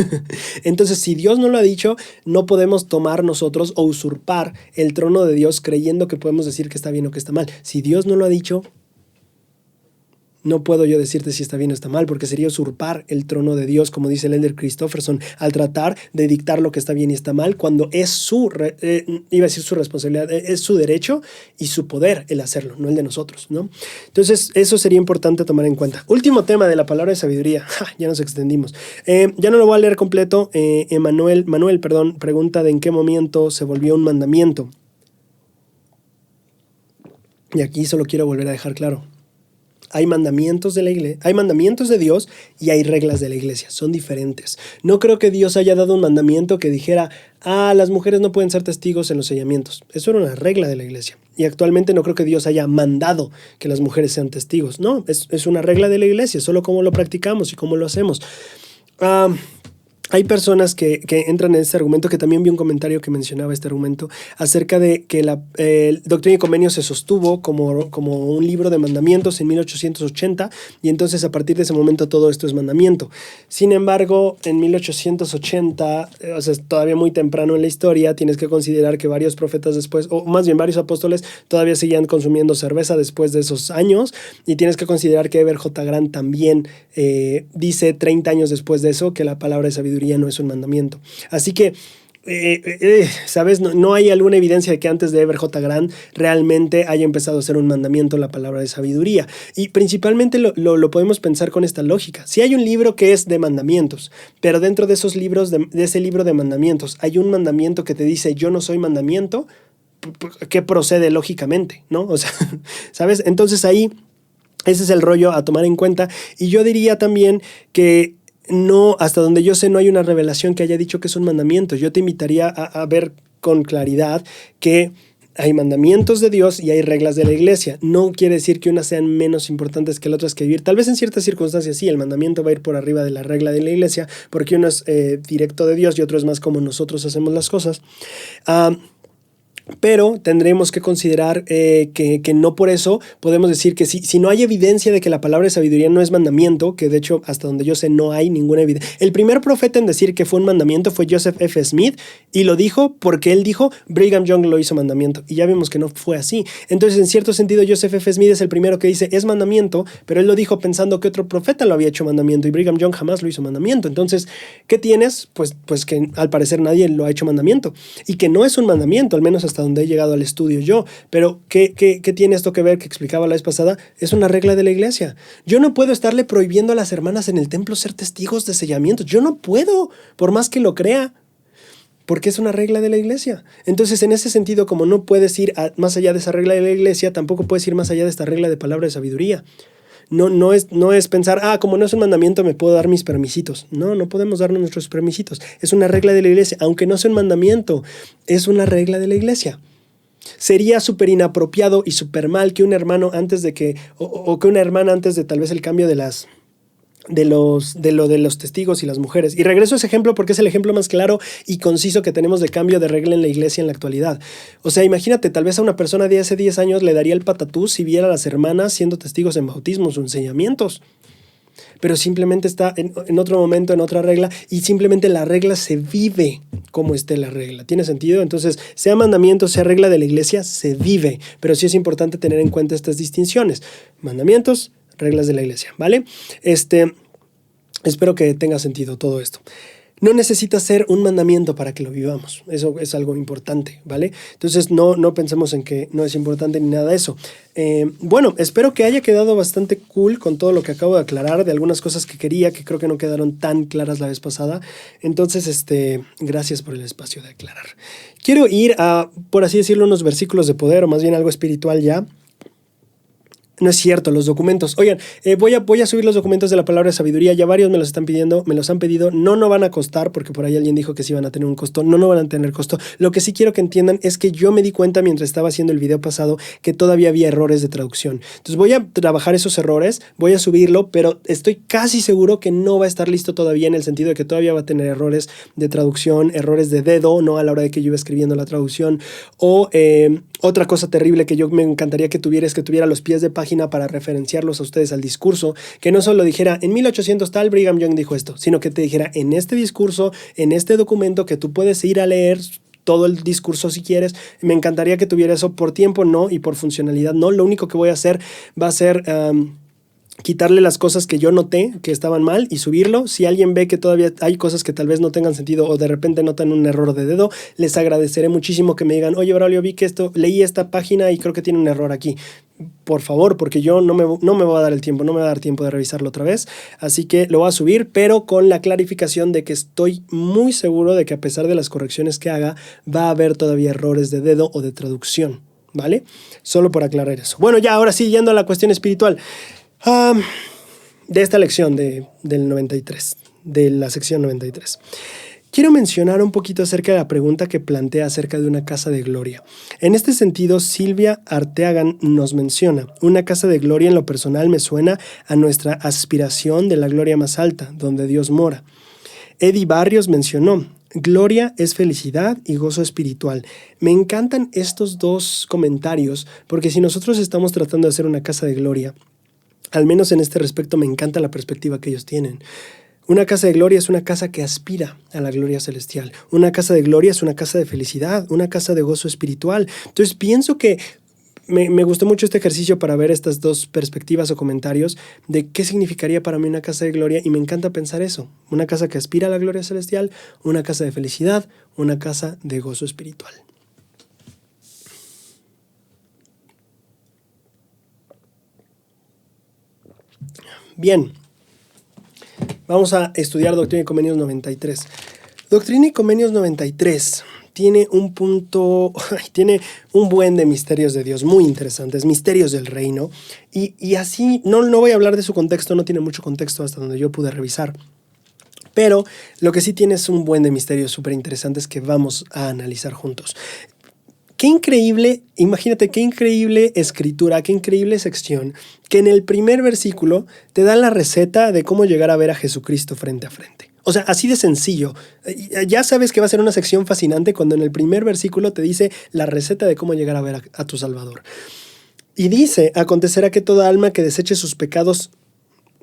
Entonces, si Dios no lo ha dicho, no podemos tomar nosotros o usurpar el trono de Dios creyendo que podemos decir que está bien o que está mal. Si Dios no lo ha dicho, no puedo yo decirte si está bien o está mal, porque sería usurpar el trono de Dios, como dice el Elder Christofferson, al tratar de dictar lo que está bien y está mal, cuando es iba a decir su responsabilidad, es su derecho y su poder el hacerlo, no el de nosotros, ¿no? Entonces, eso sería importante tomar en cuenta. Último tema de la palabra de sabiduría. Ya nos extendimos. Ya no lo voy a leer completo. Manuel, pregunta de en qué momento se volvió un mandamiento. Y aquí solo quiero volver a dejar claro. Hay mandamientos de la iglesia, hay mandamientos de Dios y hay reglas de la iglesia, son diferentes. No creo que Dios haya dado un mandamiento que dijera, las mujeres no pueden ser testigos en los sellamientos. Eso era una regla de la iglesia. Y actualmente no creo que Dios haya mandado que las mujeres sean testigos. No, es una regla de la iglesia, solo cómo lo practicamos y cómo lo hacemos. Hay personas que entran en este argumento, que también vi un comentario que mencionaba este argumento, acerca de que el Doctrina y Convenios se sostuvo como un libro de mandamientos en 1880, y entonces a partir de ese momento todo esto es mandamiento. Sin embargo, en 1880, o sea, es todavía muy temprano en la historia, tienes que considerar que varios profetas después, o más bien varios apóstoles, todavía seguían consumiendo cerveza después de esos años, y tienes que considerar que Eber J. Grant también dice 30 años después de eso que la palabra de sabiduría no es un mandamiento. Así que, ¿sabes? No hay alguna evidencia de que antes de Eber J. Grant realmente haya empezado a ser un mandamiento la palabra de sabiduría. Y principalmente lo podemos pensar con esta lógica. Si hay un libro que es de mandamientos, pero dentro de esos libros, de ese libro de mandamientos, hay un mandamiento que te dice yo no soy mandamiento, ¿qué procede lógicamente? ¿No? O sea, ¿sabes? Entonces ahí, ese es el rollo a tomar en cuenta. Y yo diría también que no, hasta donde yo sé, no hay una revelación que haya dicho que son mandamientos. Yo te invitaría a ver con claridad que hay mandamientos de Dios y hay reglas de la iglesia. No quiere decir que unas sean menos importantes que las otras que vivir. Tal vez en ciertas circunstancias sí, el mandamiento va a ir por arriba de la regla de la iglesia, porque uno es directo de Dios y otro es más como nosotros hacemos las cosas. Pero tendremos que considerar que no por eso podemos decir que si no hay evidencia de que la palabra de sabiduría no es mandamiento, que de hecho hasta donde yo sé no hay ninguna evidencia. El primer profeta en decir que fue un mandamiento fue Joseph F. Smith, y lo dijo porque él dijo Brigham Young lo hizo mandamiento, y ya vimos que no fue así. Entonces, en cierto sentido, Joseph F. Smith es el primero que dice es mandamiento, pero él lo dijo pensando que otro profeta lo había hecho mandamiento, y Brigham Young jamás lo hizo mandamiento. Entonces, ¿qué tienes? Pues que al parecer nadie lo ha hecho mandamiento, y que no es un mandamiento, al menos hasta donde he llegado al estudio yo. Pero ¿qué tiene esto que ver, que explicaba la vez pasada? Es una regla de la iglesia. Yo no puedo estarle prohibiendo a las hermanas en el templo ser testigos de sellamientos. Yo no puedo, por más que lo crea, porque es una regla de la iglesia. Entonces, en ese sentido, como no puedes ir más allá de esa regla de la iglesia, tampoco puedes ir más allá de esta regla de palabra de sabiduría. No es pensar, como no es un mandamiento, me puedo dar mis permisitos. No podemos darnos nuestros permisitos. Es una regla de la iglesia, aunque no sea un mandamiento, es una regla de la iglesia. Sería súper inapropiado y súper mal que un hermano antes de que, o que una hermana antes de tal vez el cambio de los testigos y las mujeres. Y regreso a ese ejemplo porque es el ejemplo más claro y conciso que tenemos de cambio de regla en la iglesia en la actualidad. O sea, imagínate, tal vez a una persona de hace 10 años le daría el patatús si viera a las hermanas siendo testigos en bautismos o enseñamientos. Pero simplemente está en otro momento, en otra regla, y simplemente la regla se vive como esté la regla. ¿Tiene sentido? Entonces, sea mandamiento, sea regla de la iglesia, se vive. Pero sí es importante tener en cuenta estas distinciones. Mandamientos, reglas de la iglesia, ¿vale? Espero que tenga sentido todo esto. No necesita ser un mandamiento para que lo vivamos. Eso es algo importante, ¿vale? Entonces no pensemos en que no es importante ni nada de eso. Bueno, espero que haya quedado bastante cool con todo lo que acabo de aclarar, de algunas cosas que quería, que creo que no quedaron tan claras la vez pasada. Entonces, gracias por el espacio de aclarar. Quiero ir a, por así decirlo, unos versículos de poder, o más bien algo espiritual ya. No es cierto, los documentos. Oigan, voy a subir los documentos de la palabra de sabiduría. Ya varios me los están pidiendo, me los han pedido. No van a costar, porque por ahí alguien dijo que sí van a tener un costo. No van a tener costo. Lo que sí quiero que entiendan es que yo me di cuenta mientras estaba haciendo el video pasado que todavía había errores de traducción. Entonces voy a trabajar esos errores, voy a subirlo, pero estoy casi seguro que no va a estar listo todavía, en el sentido de que todavía va a tener errores de traducción, errores de dedo, no a la hora de que yo iba escribiendo la traducción, o otra cosa terrible que yo me encantaría que tuviera es que tuviera los pies de página para referenciarlos a ustedes al discurso, que no solo dijera en 1800 tal Brigham Young dijo esto, sino que te dijera en este discurso, en este documento que tú puedes ir a leer todo el discurso si quieres. Me encantaría que tuviera eso. Por tiempo no, y por funcionalidad no. Lo único que voy a hacer va a ser quitarle las cosas que yo noté que estaban mal y subirlo. Si alguien ve que todavía hay cosas que tal vez no tengan sentido o de repente notan un error de dedo, les agradeceré muchísimo que me digan, oye Braulio, vi que leí esta página y creo que tiene un error aquí. Por favor, porque yo no me voy a dar el tiempo, no me va a dar tiempo de revisarlo otra vez. Así que lo voy a subir, pero con la clarificación de que estoy muy seguro de que a pesar de las correcciones que haga, va a haber todavía errores de dedo o de traducción, ¿vale? Solo por aclarar eso. Bueno, ya ahora sí, yendo a la cuestión espiritual. De esta lección del 93, de la sección 93. Quiero mencionar un poquito acerca de la pregunta que plantea acerca de una casa de gloria. En este sentido, Silvia Arteaga nos menciona, una casa de gloria en lo personal me suena a nuestra aspiración de la gloria más alta, donde Dios mora. Eddie Barrios mencionó, gloria es felicidad y gozo espiritual. Me encantan estos dos comentarios porque si nosotros estamos tratando de hacer una casa de gloria, al menos en este respecto me encanta la perspectiva que ellos tienen. Una casa de gloria es una casa que aspira a la gloria celestial. Una casa de gloria es una casa de felicidad, una casa de gozo espiritual. Entonces pienso que me gustó mucho este ejercicio para ver estas dos perspectivas o comentarios de qué significaría para mí una casa de gloria, y me encanta pensar eso. Una casa que aspira a la gloria celestial, una casa de felicidad, una casa de gozo espiritual. Bien, vamos a estudiar Doctrina y Convenios 93. Doctrina y Convenios 93 tiene un punto, tiene un buen de misterios de Dios muy interesantes, misterios del reino, y así, no voy a hablar de su contexto, no tiene mucho contexto hasta donde yo pude revisar, pero lo que sí tiene es un buen de misterios súper interesantes que vamos a analizar juntos. Qué increíble, imagínate qué increíble escritura, qué increíble sección, que en el primer versículo te da la receta de cómo llegar a ver a Jesucristo frente a frente. O sea, así de sencillo. Ya sabes que va a ser una sección fascinante cuando en el primer versículo te dice la receta de cómo llegar a ver a tu Salvador. Y dice, acontecerá que toda alma que deseche sus pecados,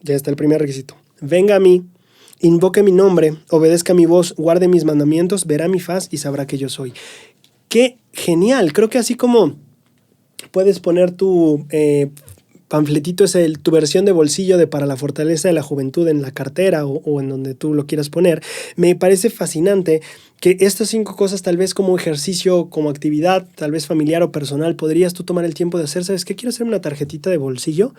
ya está el primer requisito, venga a mí, invoque mi nombre, obedezca mi voz, guarde mis mandamientos, verá mi faz y sabrá que yo soy. ¡Qué genial! Creo que así como puedes poner tu panfletito, tu versión de bolsillo para la fortaleza de la juventud en la cartera o en donde tú lo quieras poner, me parece fascinante que estas 5 cosas, tal vez como ejercicio, como actividad, tal vez familiar o personal, podrías tú tomar el tiempo de hacer. ¿Sabes qué? Quiero hacerme una tarjetita de bolsillo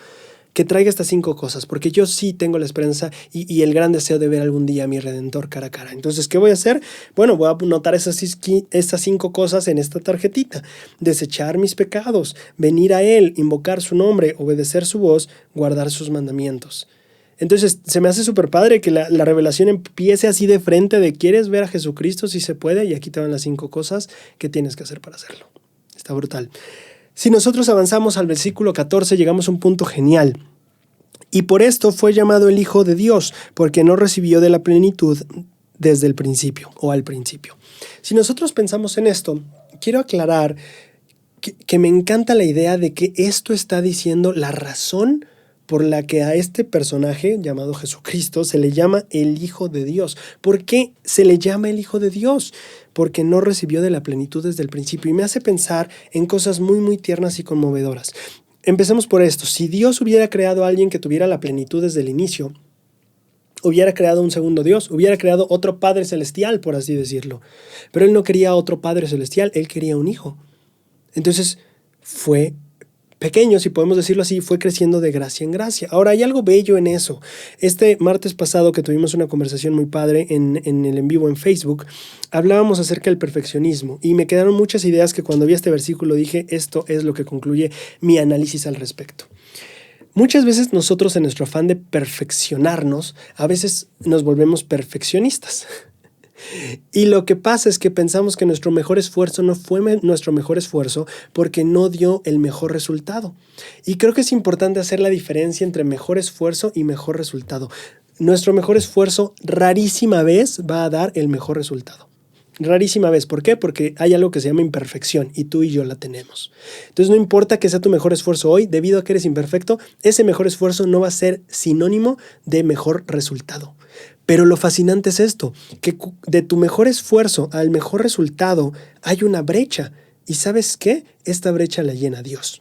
que traiga estas 5 cosas, porque yo sí tengo la esperanza y el gran deseo de ver algún día a mi Redentor cara a cara. Entonces, ¿qué voy a hacer? Bueno, voy a anotar esas 5 cosas en esta tarjetita. Desechar mis pecados, venir a Él, invocar su nombre, obedecer su voz, guardar sus mandamientos. Entonces, se me hace súper padre que la revelación empiece así de frente de ¿quieres ver a Jesucristo? Si se puede, y aquí te van las 5 cosas que tienes que hacer para hacerlo. Está brutal. Si nosotros avanzamos al versículo 14, llegamos a un punto genial. Y por esto fue llamado el Hijo de Dios, porque no recibió de la plenitud desde el principio o al principio. Si nosotros pensamos en esto, quiero aclarar que me encanta la idea de que esto está diciendo la razón por la que a este personaje llamado Jesucristo se le llama el Hijo de Dios. ¿Por qué se le llama el Hijo de Dios? Porque no recibió de la plenitud desde el principio. Y me hace pensar en cosas muy, muy tiernas y conmovedoras. Empecemos por esto. Si Dios hubiera creado a alguien que tuviera la plenitud desde el inicio, hubiera creado un segundo Dios, hubiera creado otro Padre Celestial, por así decirlo. Pero Él no quería otro Padre Celestial, Él quería un hijo. Entonces fue pequeño, si podemos decirlo así, fue creciendo de gracia en gracia. Ahora, hay algo bello en eso. Este martes pasado que tuvimos una conversación muy padre en el en vivo en Facebook, hablábamos acerca del perfeccionismo y me quedaron muchas ideas que cuando vi este versículo dije, esto es lo que concluye mi análisis al respecto. Muchas veces nosotros en nuestro afán de perfeccionarnos, a veces nos volvemos perfeccionistas. Y lo que pasa es que pensamos que nuestro mejor esfuerzo no fue nuestro mejor esfuerzo porque no dio el mejor resultado. Y creo que es importante hacer la diferencia entre mejor esfuerzo y mejor resultado. Nuestro mejor esfuerzo rarísima vez va a dar el mejor resultado. Rarísima vez. ¿Por qué? Porque hay algo que se llama imperfección y tú y yo la tenemos. Entonces no importa que sea tu mejor esfuerzo hoy, debido a que eres imperfecto, ese mejor esfuerzo no va a ser sinónimo de mejor resultado. Pero lo fascinante es esto, que de tu mejor esfuerzo al mejor resultado hay una brecha. ¿Y sabes qué? Esta brecha la llena Dios.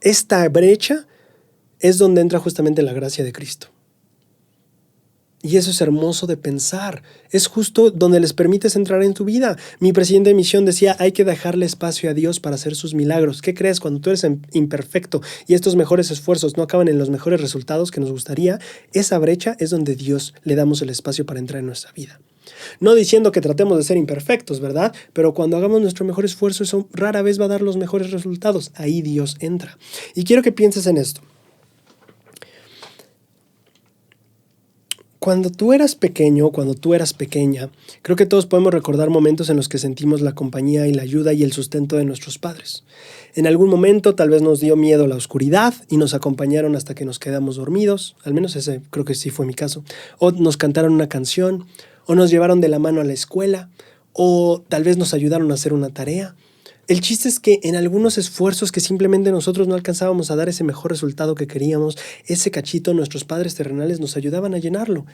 Esta brecha es donde entra justamente la gracia de Cristo. Y eso es hermoso de pensar. Es justo donde les permites entrar en tu vida. Mi presidente de misión decía, hay que dejarle espacio a Dios para hacer sus milagros. ¿Qué crees? Cuando tú eres imperfecto y estos mejores esfuerzos no acaban en los mejores resultados que nos gustaría, esa brecha es donde Dios le damos el espacio para entrar en nuestra vida. No diciendo que tratemos de ser imperfectos, ¿verdad? Pero cuando hagamos nuestro mejor esfuerzo, eso rara vez va a dar los mejores resultados. Ahí Dios entra. Y quiero que pienses en esto. Cuando tú eras pequeño, cuando tú eras pequeña, creo que todos podemos recordar momentos en los que sentimos la compañía y la ayuda y el sustento de nuestros padres. En algún momento tal vez nos dio miedo la oscuridad y nos acompañaron hasta que nos quedamos dormidos, al menos ese creo que sí fue mi caso, o nos cantaron una canción, o nos llevaron de la mano a la escuela, o tal vez nos ayudaron a hacer una tarea. El chiste es que en algunos esfuerzos que simplemente nosotros no alcanzábamos a dar ese mejor resultado que queríamos, ese cachito nuestros padres terrenales nos ayudaban a llenarlo.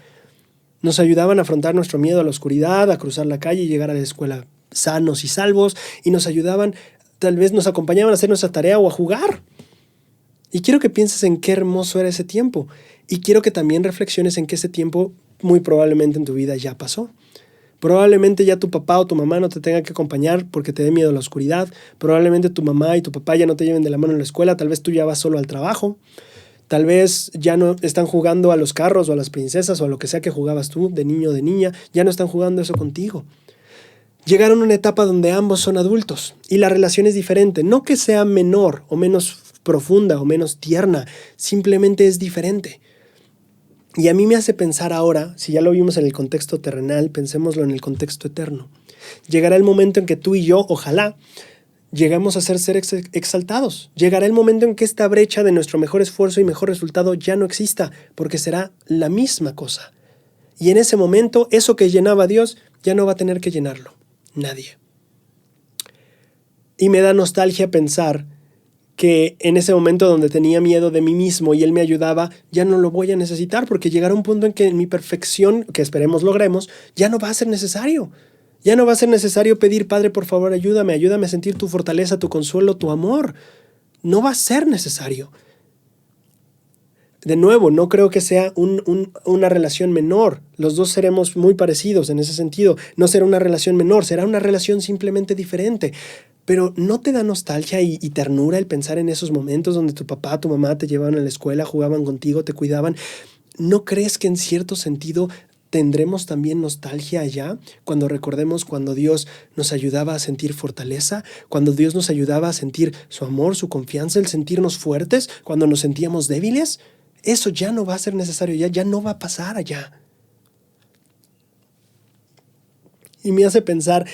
Nos ayudaban a afrontar nuestro miedo a la oscuridad, a cruzar la calle y llegar a la escuela sanos y salvos, y nos ayudaban, tal vez nos acompañaban a hacer nuestra tarea o a jugar. Y quiero que pienses en qué hermoso era ese tiempo. Y quiero que también reflexiones en que ese tiempo muy probablemente en tu vida ya pasó. Probablemente ya tu papá o tu mamá no te tenga que acompañar porque te dé miedo a la oscuridad. Probablemente tu mamá y tu papá ya no te lleven de la mano en la escuela. Tal vez tú ya vas solo al trabajo. Tal vez ya no están jugando a los carros o a las princesas o a lo que sea que jugabas tú de niño o de niña. Ya no están jugando eso contigo. Llegaron a una etapa donde ambos son adultos y la relación es diferente. No que sea menor o menos profunda o menos tierna. Simplemente es diferente. Y a mí me hace pensar ahora, si ya lo vimos en el contexto terrenal, pensémoslo en el contexto eterno. Llegará el momento en que tú y yo, ojalá, lleguemos a ser seres exaltados. Llegará el momento en que esta brecha de nuestro mejor esfuerzo y mejor resultado ya no exista, porque será la misma cosa. Y en ese momento, eso que llenaba a Dios ya no va a tener que llenarlo nadie. Y me da nostalgia pensar que en ese momento donde tenía miedo de mí mismo y Él me ayudaba, ya no lo voy a necesitar porque llegará un punto en que mi perfección, que esperemos logremos, ya no va a ser necesario. Ya no va a ser necesario pedir, Padre, por favor, ayúdame a sentir tu fortaleza, tu consuelo, tu amor. No va a ser necesario. De nuevo, no creo que sea una relación menor. Los dos seremos muy parecidos en ese sentido. No será una relación menor, será una relación simplemente diferente. Pero ¿no te da nostalgia y ternura el pensar en esos momentos donde tu papá, tu mamá te llevaban a la escuela, jugaban contigo, te cuidaban? ¿No crees que en cierto sentido tendremos también nostalgia allá cuando recordemos cuando Dios nos ayudaba a sentir fortaleza, cuando Dios nos ayudaba a sentir su amor, su confianza, el sentirnos fuertes, cuando nos sentíamos débiles? Eso ya no va a ser necesario, ya no va a pasar allá. Y me hace pensar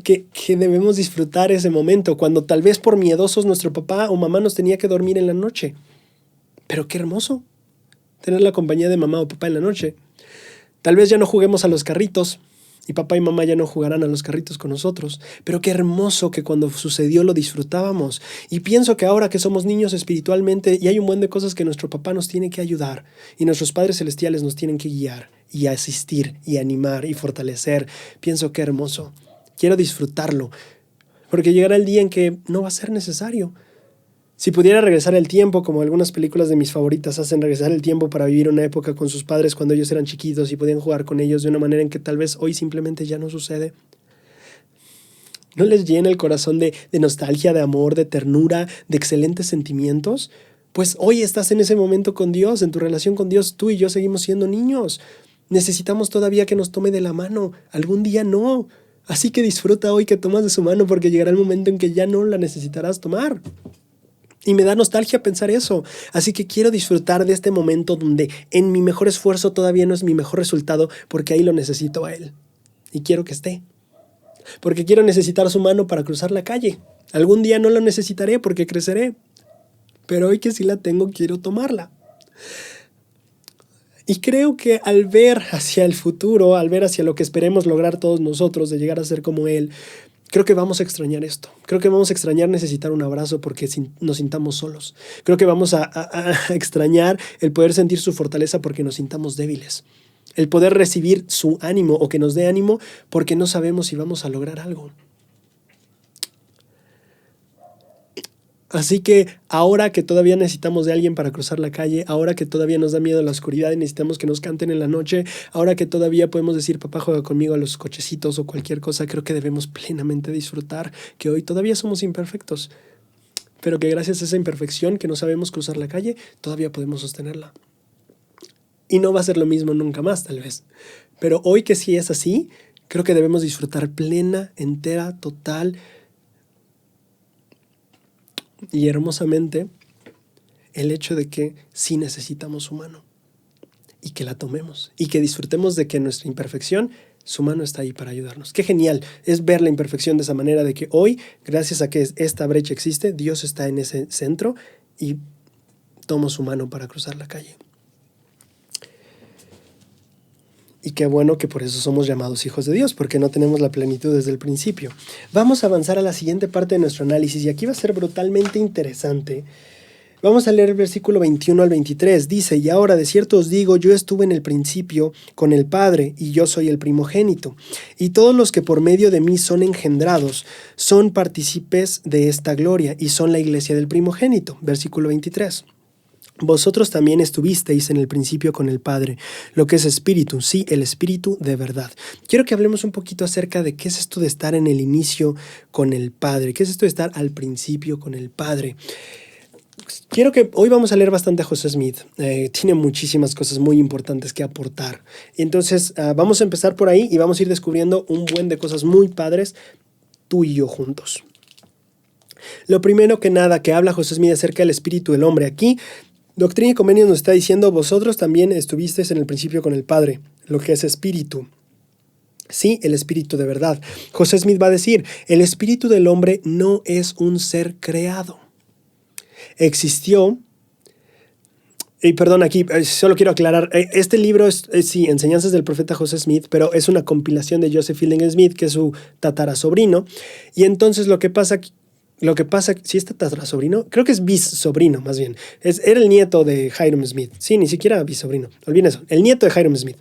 que debemos disfrutar ese momento, cuando tal vez por miedosos nuestro papá o mamá nos tenía que dormir en la noche. Pero qué hermoso tener la compañía de mamá o papá en la noche. Tal vez ya no juguemos a los carritos y papá y mamá ya no jugarán a los carritos con nosotros. Pero qué hermoso que cuando sucedió lo disfrutábamos. Y pienso que ahora que somos niños espiritualmente y hay un buen de cosas que nuestro papá nos tiene que ayudar y nuestros padres celestiales nos tienen que guiar y asistir y animar y fortalecer, pienso que hermoso. Quiero disfrutarlo, porque llegará el día en que no va a ser necesario. Si pudiera regresar el tiempo, como algunas películas de mis favoritas hacen regresar el tiempo para vivir una época con sus padres cuando ellos eran chiquitos y podían jugar con ellos de una manera en que tal vez hoy simplemente ya no sucede. ¿No les llena el corazón de nostalgia, de amor, de ternura, de excelentes sentimientos? Pues hoy estás en ese momento con Dios, en tu relación con Dios. Tú y yo seguimos siendo niños. Necesitamos todavía que nos tome de la mano. Algún día no. Así que disfruta hoy que tomas de su mano, porque llegará el momento en que ya no la necesitarás tomar. Y me da nostalgia pensar eso. Así que quiero disfrutar de este momento donde en mi mejor esfuerzo todavía no es mi mejor resultado, porque ahí lo necesito a Él. Y quiero que esté. Porque quiero necesitar su mano para cruzar la calle. Algún día no lo necesitaré porque creceré. Pero hoy que sí la tengo, quiero tomarla. Y creo que al ver hacia el futuro, al ver hacia lo que esperemos lograr todos nosotros, de llegar a ser como Él, creo que vamos a extrañar esto. Creo que vamos a extrañar necesitar un abrazo porque nos sintamos solos. Creo que vamos a extrañar el poder sentir su fortaleza porque nos sintamos débiles. El poder recibir su ánimo o que nos dé ánimo porque no sabemos si vamos a lograr algo. Así que ahora que todavía necesitamos de alguien para cruzar la calle, ahora que todavía nos da miedo la oscuridad y necesitamos que nos canten en la noche, ahora que todavía podemos decir papá juega conmigo a los cochecitos o cualquier cosa, creo que debemos plenamente disfrutar que hoy todavía somos imperfectos, pero que gracias a esa imperfección que no sabemos cruzar la calle, todavía podemos sostenerla. Y no va a ser lo mismo nunca más, tal vez. Pero hoy que sí es así, creo que debemos disfrutar plena, entera, total y hermosamente el hecho de que sí necesitamos su mano y que la tomemos y que disfrutemos de que nuestra imperfección, su mano está ahí para ayudarnos. Qué genial es ver la imperfección de esa manera, de que hoy, gracias a que esta brecha existe, Dios está en ese centro y toma su mano para cruzar la calle. Y qué bueno que por eso somos llamados hijos de Dios, porque no tenemos la plenitud desde el principio. Vamos a avanzar a la siguiente parte de nuestro análisis y aquí va a ser brutalmente interesante. Vamos a leer el versículo 21 al 23. Dice, y ahora de cierto os digo, yo estuve en el principio con el Padre y yo soy el primogénito. Y todos los que por medio de mí son engendrados son partícipes de esta gloria y son la iglesia del primogénito. Versículo 23. Vosotros también estuvisteis en el principio con el Padre, lo que es espíritu, sí, el espíritu de verdad. Quiero que hablemos un poquito acerca de qué es esto de estar en el inicio con el Padre, qué es esto de estar al principio con el Padre. Quiero que hoy vamos a leer bastante a José Smith. Tiene muchísimas cosas muy importantes que aportar. Y entonces vamos a empezar por ahí y vamos a ir descubriendo un buen de cosas muy padres, tú y yo juntos. Lo primero que nada que habla José Smith acerca del espíritu del hombre aquí, Doctrina y Convenios nos está diciendo, vosotros también estuvisteis en el principio con el Padre, lo que es espíritu. Sí, el espíritu de verdad. José Smith va a decir, el espíritu del hombre no es un ser creado. Existió, y perdón, aquí solo quiero aclarar, este libro es sí, Enseñanzas del profeta José Smith, pero es una compilación de Joseph Fielding Smith, que es su tatarasobrino, y entonces lo que pasa, ¿sí es tatarasobrino? Creo que es bisobrino, más bien. Era el nieto de Hyrum Smith. Sí, ni siquiera bisobrino. Olviden eso. El nieto de Hyrum Smith.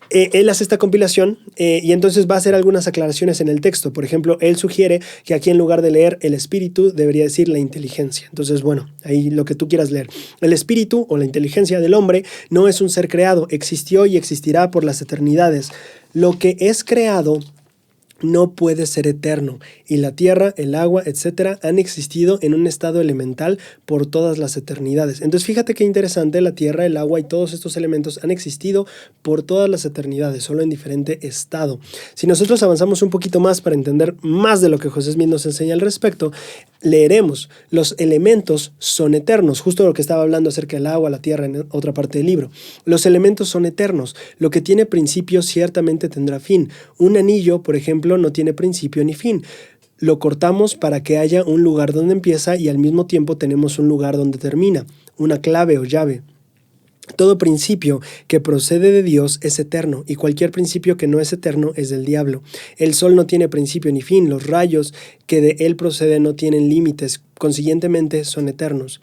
Él hace esta compilación y entonces va a hacer algunas aclaraciones en el texto. Por ejemplo, él sugiere que aquí en lugar de leer el espíritu, debería decir la inteligencia. Entonces, bueno, ahí lo que tú quieras leer. El espíritu o la inteligencia del hombre no es un ser creado. Existió y existirá por las eternidades. Lo que es creado no puede ser eterno, y la tierra, el agua, etcétera, han existido en un estado elemental por todas las eternidades. Entonces, fíjate qué interesante, la tierra, el agua y todos estos elementos han existido por todas las eternidades, solo en diferente estado. Si nosotros avanzamos un poquito más para entender más de lo que José Smith nos enseña al respecto, leeremos, los elementos son eternos, justo lo que estaba hablando acerca del agua, la tierra en otra parte del libro. Los elementos son eternos, lo que tiene principio ciertamente tendrá fin. Un anillo, por ejemplo, no tiene principio ni fin. Lo cortamos para que haya un lugar donde empieza y al mismo tiempo tenemos un lugar donde termina, una clave o llave. Todo principio que procede de Dios es eterno y cualquier principio que no es eterno es del diablo. El sol no tiene principio ni fin, los rayos que de él proceden no tienen límites, consiguientemente son eternos.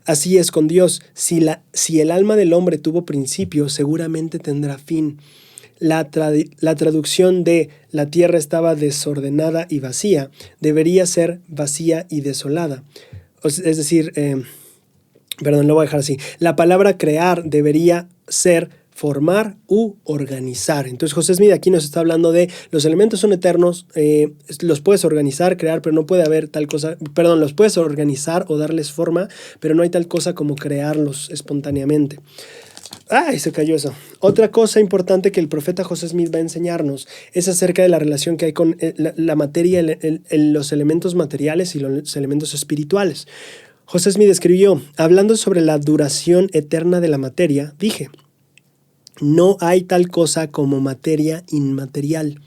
Así es con Dios, si el alma del hombre tuvo principio, seguramente tendrá fin. La traducción de la tierra estaba desordenada y vacía debería ser vacía y desolada. es decir, perdón, lo voy a dejar así. La palabra crear debería ser formar u organizar. Entonces José Smith aquí nos está hablando de los elementos son eternos, los puedes organizar, crear, pero no puede haber tal cosa, perdón, los puedes organizar o darles forma, pero no hay tal cosa como crearlos espontáneamente. ¡Ay, se cayó eso! Otra cosa importante que el profeta José Smith va a enseñarnos es acerca de la relación que hay con la materia, los elementos materiales y los elementos espirituales. José Smith escribió, hablando sobre la duración eterna de la materia, dije, no hay tal cosa como materia inmaterial.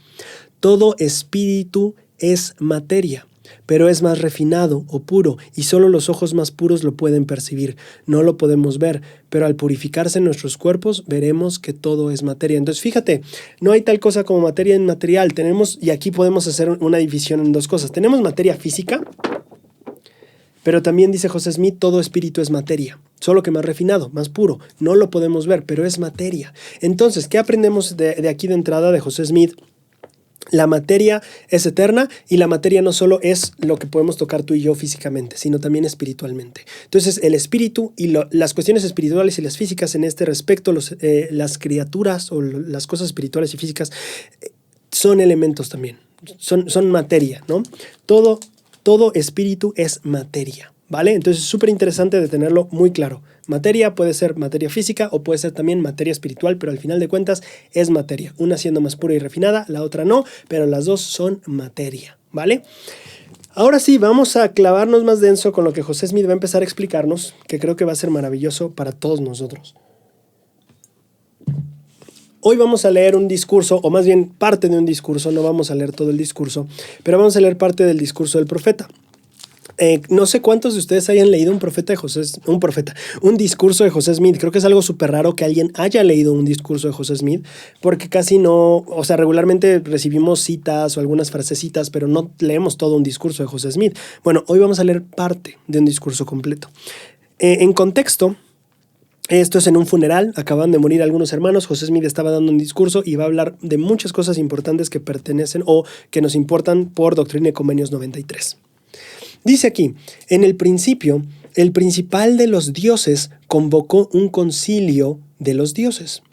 Todo espíritu es materia, pero es más refinado o puro, y solo los ojos más puros lo pueden percibir. No lo podemos ver, pero al purificarse nuestros cuerpos, veremos que todo es materia. Entonces, fíjate, no hay tal cosa como materia inmaterial. Tenemos, y aquí podemos hacer una división en dos cosas. Tenemos materia física, pero también dice José Smith, todo espíritu es materia, solo que más refinado, más puro. No lo podemos ver, pero es materia. Entonces, ¿qué aprendemos de aquí de entrada de José Smith? La materia es eterna y la materia no solo es lo que podemos tocar tú y yo físicamente, sino también espiritualmente. Entonces, el espíritu y las cuestiones espirituales y las físicas en este respecto, las criaturas o las cosas espirituales y físicas son elementos también, son materia, ¿no? Todo espíritu es materia, ¿vale? Entonces es súper interesante de tenerlo muy claro. Materia puede ser materia física o puede ser también materia espiritual, pero al final de cuentas es materia. Una siendo más pura y refinada, la otra no, pero las dos son materia, ¿vale? Ahora sí, vamos a clavarnos más denso con lo que José Smith va a empezar a explicarnos, que creo que va a ser maravilloso para todos nosotros. Hoy vamos a leer un discurso, o más bien parte de un discurso, no vamos a leer todo el discurso, pero vamos a leer parte del discurso del profeta. No sé cuántos de ustedes hayan leído un discurso de José Smith. Creo que es algo súper raro que alguien haya leído un discurso de José Smith, porque casi no, o sea, regularmente recibimos citas o algunas frasecitas, pero no leemos todo un discurso de José Smith. Bueno, hoy vamos a leer parte de un discurso completo. En contexto, esto es en un funeral, acaban de morir algunos hermanos, José Smith estaba dando un discurso y va a hablar de muchas cosas importantes que pertenecen o que nos importan por Doctrina y Convenios 93. Dice aquí, en el principio, el principal de los dioses convocó un concilio de los dioses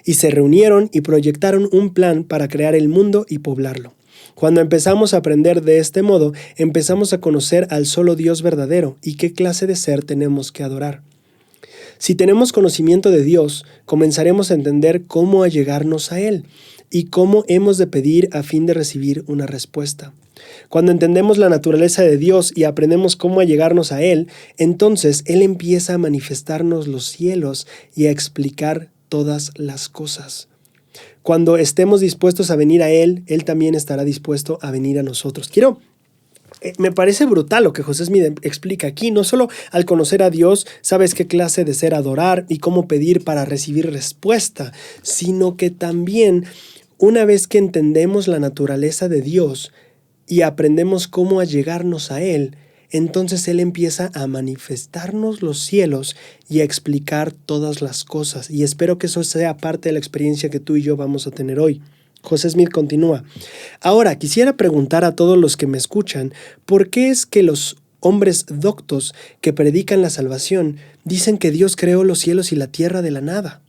y se reunieron y proyectaron un plan para crear el mundo y poblarlo. Cuando empezamos a aprender de este modo, empezamos a conocer al solo Dios verdadero y qué clase de ser tenemos que adorar. Si tenemos conocimiento de Dios, comenzaremos a entender cómo allegarnos a Él y cómo hemos de pedir a fin de recibir una respuesta. Cuando entendemos la naturaleza de Dios y aprendemos cómo allegarnos a Él, entonces Él empieza a manifestarnos los cielos y a explicar todas las cosas. Cuando estemos dispuestos a venir a Él, Él también estará dispuesto a venir a nosotros. Me parece brutal lo que José Smith explica aquí. No solo al conocer a Dios sabes qué clase de ser adorar y cómo pedir para recibir respuesta, sino que también una vez que entendemos la naturaleza de Dios y aprendemos cómo allegarnos a Él, entonces Él empieza a manifestarnos los cielos y a explicar todas las cosas. Y espero que eso sea parte de la experiencia que tú y yo vamos a tener hoy. José Smith continúa. Ahora, quisiera preguntar a todos los que me escuchan, ¿por qué es que los hombres doctos que predican la salvación dicen que Dios creó los cielos y la tierra de la nada?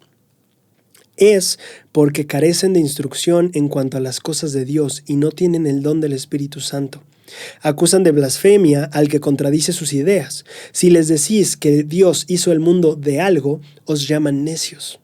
Es porque carecen de instrucción en cuanto a las cosas de Dios y no tienen el don del Espíritu Santo. Acusan de blasfemia al que contradice sus ideas. Si les decís que Dios hizo el mundo de algo, os llaman necios.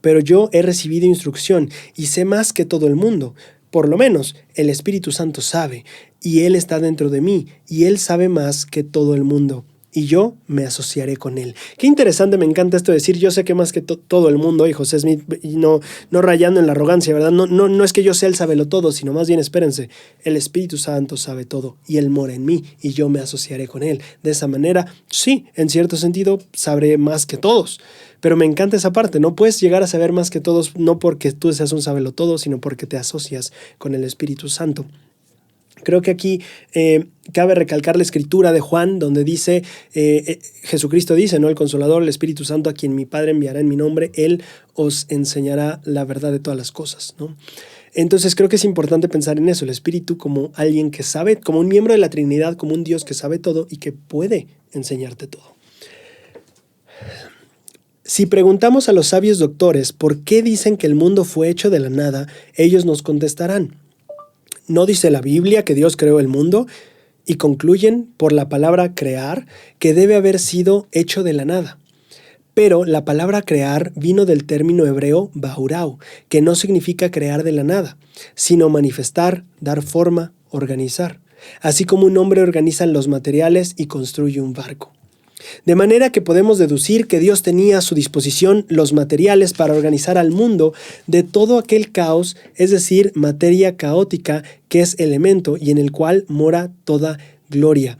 Pero yo he recibido instrucción y sé más que todo el mundo. Por lo menos el Espíritu Santo sabe, y Él está dentro de mí, y Él sabe más que todo el mundo. Y yo me asociaré con Él. Qué interesante, me encanta esto de decir, yo sé que más que todo el mundo, y José Smith, y no rayando en la arrogancia, ¿verdad? No es que yo sea el sabelotodo, sino más bien, espérense, el Espíritu Santo sabe todo, y Él mora en mí, y yo me asociaré con Él. De esa manera, sí, en cierto sentido, sabré más que todos. Pero me encanta esa parte, no puedes llegar a saber más que todos, no porque tú seas un sabelotodo, sino porque te asocias con el Espíritu Santo. Creo que aquí cabe recalcar la escritura de Juan, donde dice, Jesucristo dice, ¿no? El Consolador, el Espíritu Santo, a quien mi Padre enviará en mi nombre, Él os enseñará la verdad de todas las cosas, ¿no? Entonces creo que es importante pensar en eso, el espíritu como alguien que sabe, como un miembro de la Trinidad, como un Dios que sabe todo y que puede enseñarte todo. Si preguntamos a los sabios doctores por qué dicen que el mundo fue hecho de la nada, ellos nos contestarán: ¿no dice la Biblia que Dios creó el mundo? Y concluyen por la palabra crear que debe haber sido hecho de la nada. Pero la palabra crear vino del término hebreo baurau, que no significa crear de la nada, sino manifestar, dar forma, organizar. Así como un hombre organiza los materiales y construye un barco. De manera que podemos deducir que Dios tenía a su disposición los materiales para organizar al mundo de todo aquel caos, es decir, materia caótica que es elemento y en el cual mora toda gloria.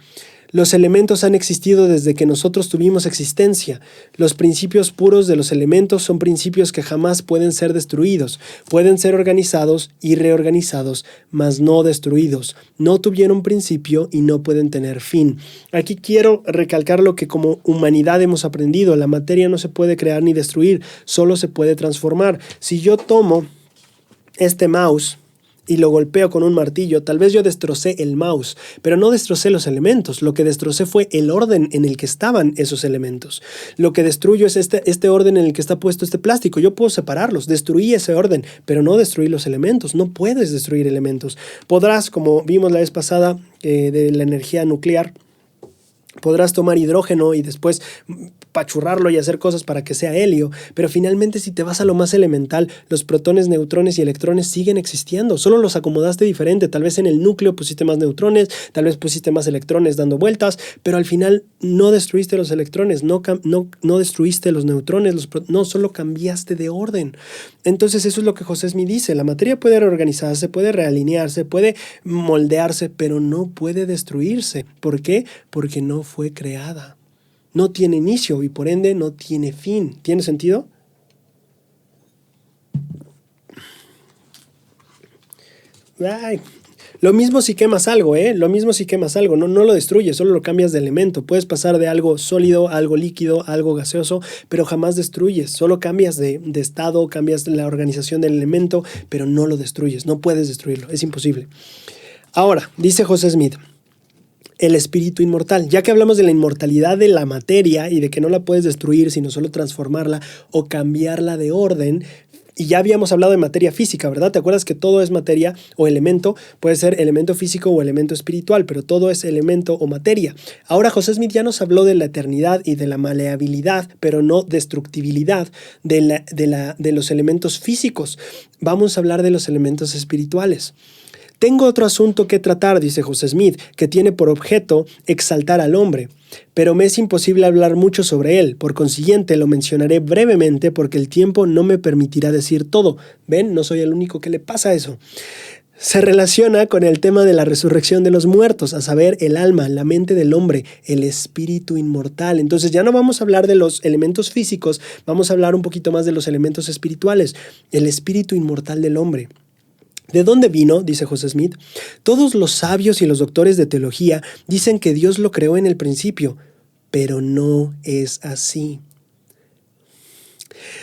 Los elementos han existido desde que nosotros tuvimos existencia. Los principios puros de los elementos son principios que jamás pueden ser destruidos. Pueden ser organizados y reorganizados, mas no destruidos. No tuvieron principio y no pueden tener fin. Aquí quiero recalcar lo que como humanidad hemos aprendido. La materia no se puede crear ni destruir, solo se puede transformar. Si yo tomo este mouse y lo golpeo con un martillo, tal vez yo destrocé el mouse, pero no destrocé los elementos. Lo que destrocé fue el orden en el que estaban esos elementos. Lo que destruyo es este orden en el que está puesto este plástico. Yo puedo separarlos, destruí ese orden, pero no destruí los elementos. No puedes destruir elementos. Podrás, como vimos la vez pasada de la energía nuclear, podrás tomar hidrógeno y después pachurrarlo y hacer cosas para que sea helio, pero finalmente si te vas a lo más elemental, los protones, neutrones y electrones siguen existiendo, solo los acomodaste diferente. Tal vez en el núcleo pusiste más neutrones, tal vez pusiste más electrones dando vueltas, pero al final no destruiste los electrones, no destruiste los neutrones, no, solo cambiaste de orden. Entonces eso es lo que José Smith dice: la materia puede reorganizarse, puede realinearse, puede moldearse, pero no puede destruirse. ¿Por qué? Porque no fue creada. No tiene inicio y por ende no tiene fin. ¿Tiene sentido? Ay, lo mismo si quemas algo, Lo mismo si quemas algo. No lo destruyes, solo lo cambias de elemento. Puedes pasar de algo sólido a algo líquido, a algo gaseoso, pero jamás destruyes. Solo cambias de estado, cambias la organización del elemento, pero no lo destruyes. No puedes destruirlo, es imposible. Ahora, dice José Smith, el espíritu inmortal. Ya que hablamos de la inmortalidad de la materia y de que no la puedes destruir, sino solo transformarla o cambiarla de orden. Y ya habíamos hablado de materia física, ¿verdad? ¿Te acuerdas que todo es materia o elemento? Puede ser elemento físico o elemento espiritual, pero todo es elemento o materia. Ahora José Smith ya nos habló de la eternidad y de la maleabilidad, pero no destructibilidad de los elementos físicos. Vamos a hablar de los elementos espirituales. Tengo otro asunto que tratar, dice José Smith, que tiene por objeto exaltar al hombre, pero me es imposible hablar mucho sobre él. Por consiguiente, lo mencionaré brevemente porque el tiempo no me permitirá decir todo. ¿Ven? No soy el único que le pasa eso. Se relaciona con el tema de la resurrección de los muertos, a saber, el alma, la mente del hombre, el espíritu inmortal. Entonces ya no vamos a hablar de los elementos físicos, vamos a hablar un poquito más de los elementos espirituales, el espíritu inmortal del hombre. ¿De dónde vino?, dice José Smith. Todos los sabios y los doctores de teología dicen que Dios lo creó en el principio, pero no es así.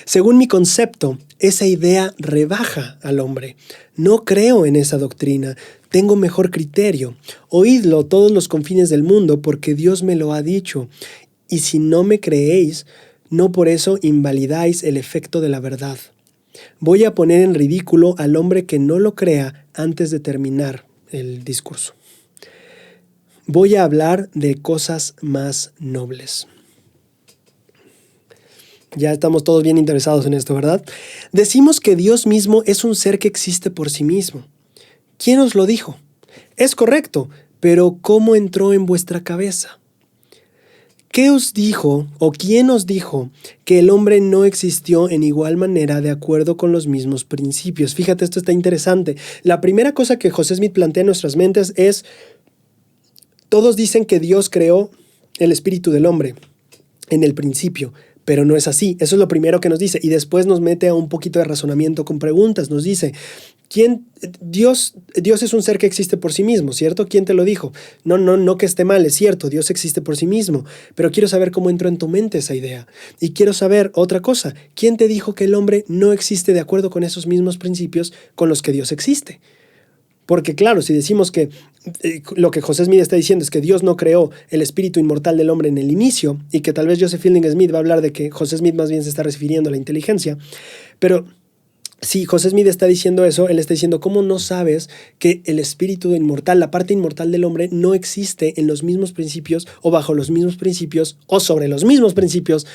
Según mi concepto, esa idea rebaja al hombre. No creo en esa doctrina. Tengo mejor criterio. Oídlo todos los confines del mundo, porque Dios me lo ha dicho. Y si no me creéis, no por eso invalidáis el efecto de la verdad. Voy a poner en ridículo al hombre que no lo crea antes de terminar el discurso. Voy a hablar de cosas más nobles. Ya estamos todos bien interesados en esto, ¿verdad? Decimos que Dios mismo es un ser que existe por sí mismo. ¿Quién os lo dijo? Es correcto, pero ¿cómo entró en vuestra cabeza? ¿Qué os dijo o quién os dijo que el hombre no existió en igual manera de acuerdo con los mismos principios? Fíjate, esto está interesante. La primera cosa que José Smith plantea en nuestras mentes es: todos dicen que Dios creó el espíritu del hombre en el principio, pero no es así. Eso es lo primero que nos dice. Y después nos mete a un poquito de razonamiento con preguntas. Nos dice, Dios es un ser que existe por sí mismo, ¿cierto? ¿Quién te lo dijo? No que esté mal, es cierto, Dios existe por sí mismo, pero quiero saber cómo entró en tu mente esa idea. Y quiero saber otra cosa, ¿quién te dijo que el hombre no existe de acuerdo con esos mismos principios con los que Dios existe? Porque claro, si decimos que lo que José Smith está diciendo es que Dios no creó el espíritu inmortal del hombre en el inicio, y que tal vez Joseph Fielding Smith va a hablar de que José Smith más bien se está refiriendo a la inteligencia, pero si José Smith está diciendo eso, él está diciendo, ¿cómo no sabes que el espíritu inmortal, la parte inmortal del hombre, no existe en los mismos principios o bajo los mismos principios o sobre los mismos principios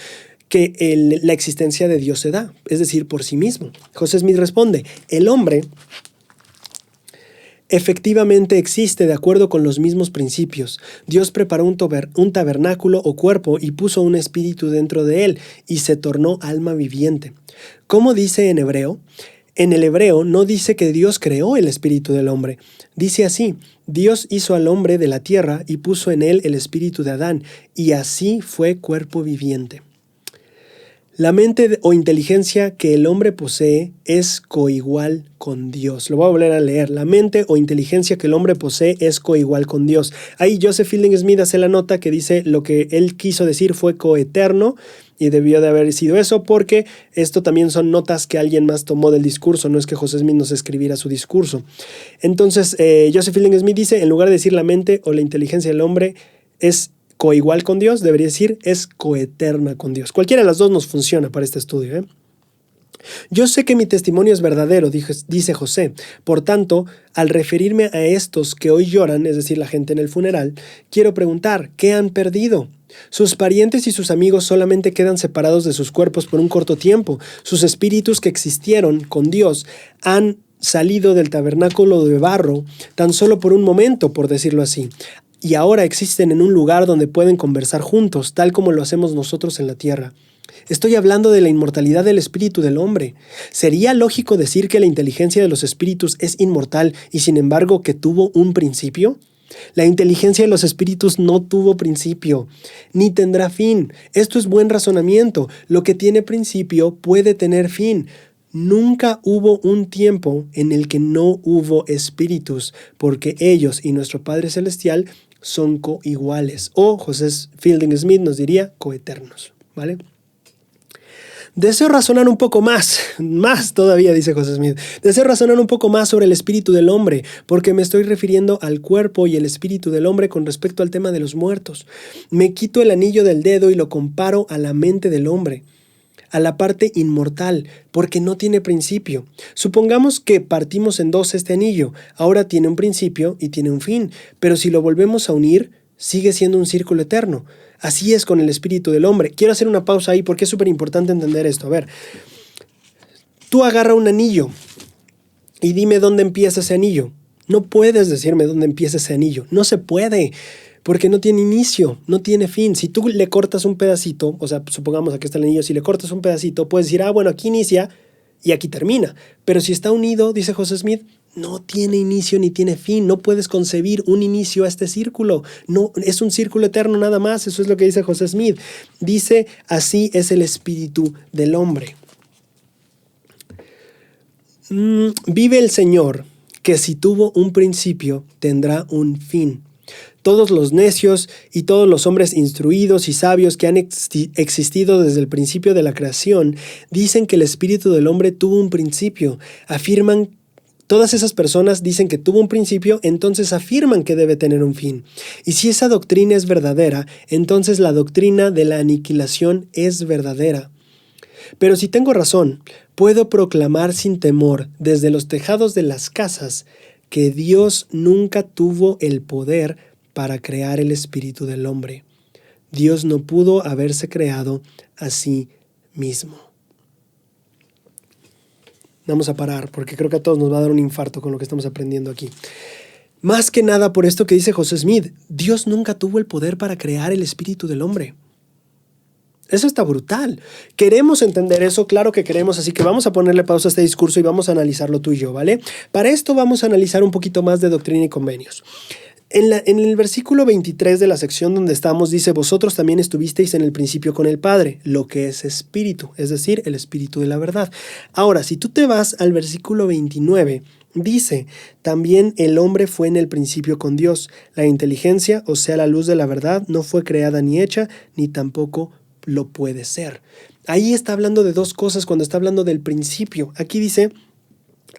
que la existencia de Dios se da? Es decir, por sí mismo. José Smith responde, el hombre efectivamente existe de acuerdo con los mismos principios. Dios preparó un tabernáculo o cuerpo y puso un espíritu dentro de él y se tornó alma viviente. ¿Cómo dice en hebreo? En el hebreo no dice que Dios creó el espíritu del hombre. Dice así, Dios hizo al hombre de la tierra y puso en él el espíritu de Adán, y así fue cuerpo viviente. La mente o inteligencia que el hombre posee es coigual con Dios. Lo voy a volver a leer. La mente o inteligencia que el hombre posee es coigual con Dios. Ahí Joseph Fielding Smith hace la nota que dice lo que él quiso decir fue coeterno, y debió de haber sido eso porque esto también son notas que alguien más tomó del discurso, no es que José Smith nos escribiera su discurso. Entonces, Joseph Fielding Smith dice, en lugar de decir la mente o la inteligencia del hombre es coigual con Dios, debería decir es coeterna con Dios. Cualquiera de las dos nos funciona para este estudio, ¿eh? Yo sé que mi testimonio es verdadero, dice José. Por tanto, al referirme a estos que hoy lloran, es decir, la gente en el funeral, quiero preguntar, ¿qué han perdido? Sus parientes y sus amigos solamente quedan separados de sus cuerpos por un corto tiempo. Sus espíritus que existieron con Dios han salido del tabernáculo de barro tan solo por un momento, por decirlo así. Y ahora existen en un lugar donde pueden conversar juntos, tal como lo hacemos nosotros en la tierra. Estoy hablando de la inmortalidad del espíritu del hombre. ¿Sería lógico decir que la inteligencia de los espíritus es inmortal y sin embargo que tuvo un principio? La inteligencia de los espíritus no tuvo principio, ni tendrá fin. Esto es buen razonamiento. Lo que tiene principio puede tener fin. Nunca hubo un tiempo en el que no hubo espíritus, porque ellos y nuestro Padre Celestial son coiguales, o José Fielding Smith nos diría coeternos, ¿vale? Deseo razonar un poco más todavía, dice José Smith. Deseo razonar un poco más sobre el espíritu del hombre, porque me estoy refiriendo al cuerpo y el espíritu del hombre con respecto al tema de los muertos. Me quito el anillo del dedo y lo comparo a la mente del hombre, a la parte inmortal, porque no tiene principio. Supongamos que partimos en dos este anillo. Ahora tiene un principio y tiene un fin, pero si lo volvemos a unir, sigue siendo un círculo eterno. Así es con el espíritu del hombre. Quiero hacer una pausa ahí porque es súper importante entender esto. A ver, tú agarra un anillo y dime dónde empieza ese anillo. No puedes decirme dónde empieza ese anillo. No se puede, porque no tiene inicio, no tiene fin. Si tú le cortas un pedacito, o sea, supongamos aquí está el anillo, si le cortas un pedacito, puedes decir, bueno, aquí inicia y aquí termina. Pero si está unido, dice José Smith, no tiene inicio ni tiene fin. No puedes concebir un inicio a este círculo. No, es un círculo eterno nada más. Eso es lo que dice José Smith. Dice, así es el espíritu del hombre. Vive el Señor, que si tuvo un principio, tendrá un fin. Todos los necios y todos los hombres instruidos y sabios que han existido desde el principio de la creación dicen que el espíritu del hombre tuvo un principio. Todas esas personas dicen que tuvo un principio, entonces afirman que debe tener un fin. Y si esa doctrina es verdadera, entonces la doctrina de la aniquilación es verdadera. Pero si tengo razón, puedo proclamar sin temor desde los tejados de las casas que Dios nunca tuvo el poder para crear el espíritu del hombre. Dios no pudo haberse creado a sí mismo. Vamos a parar porque creo que a todos nos va a dar un infarto con lo que estamos aprendiendo aquí. Más que nada por esto que dice José Smith, Dios nunca tuvo el poder para crear el espíritu del hombre. Eso está brutal. ¿Queremos entender eso? Claro que queremos, así que vamos a ponerle pausa a este discurso y vamos a analizarlo tú y yo, ¿vale? Para esto vamos a analizar un poquito más de Doctrina y Convenios. En el versículo 23 de la sección donde estamos dice, vosotros también estuvisteis en el principio con el Padre, lo que es espíritu, es decir, el espíritu de la verdad. Ahora, si tú te vas al versículo 29, dice, también el hombre fue en el principio con Dios. La inteligencia, o sea, la luz de la verdad, no fue creada ni hecha, ni tampoco lo puede ser. Ahí está hablando de dos cosas cuando está hablando del principio. Aquí dice,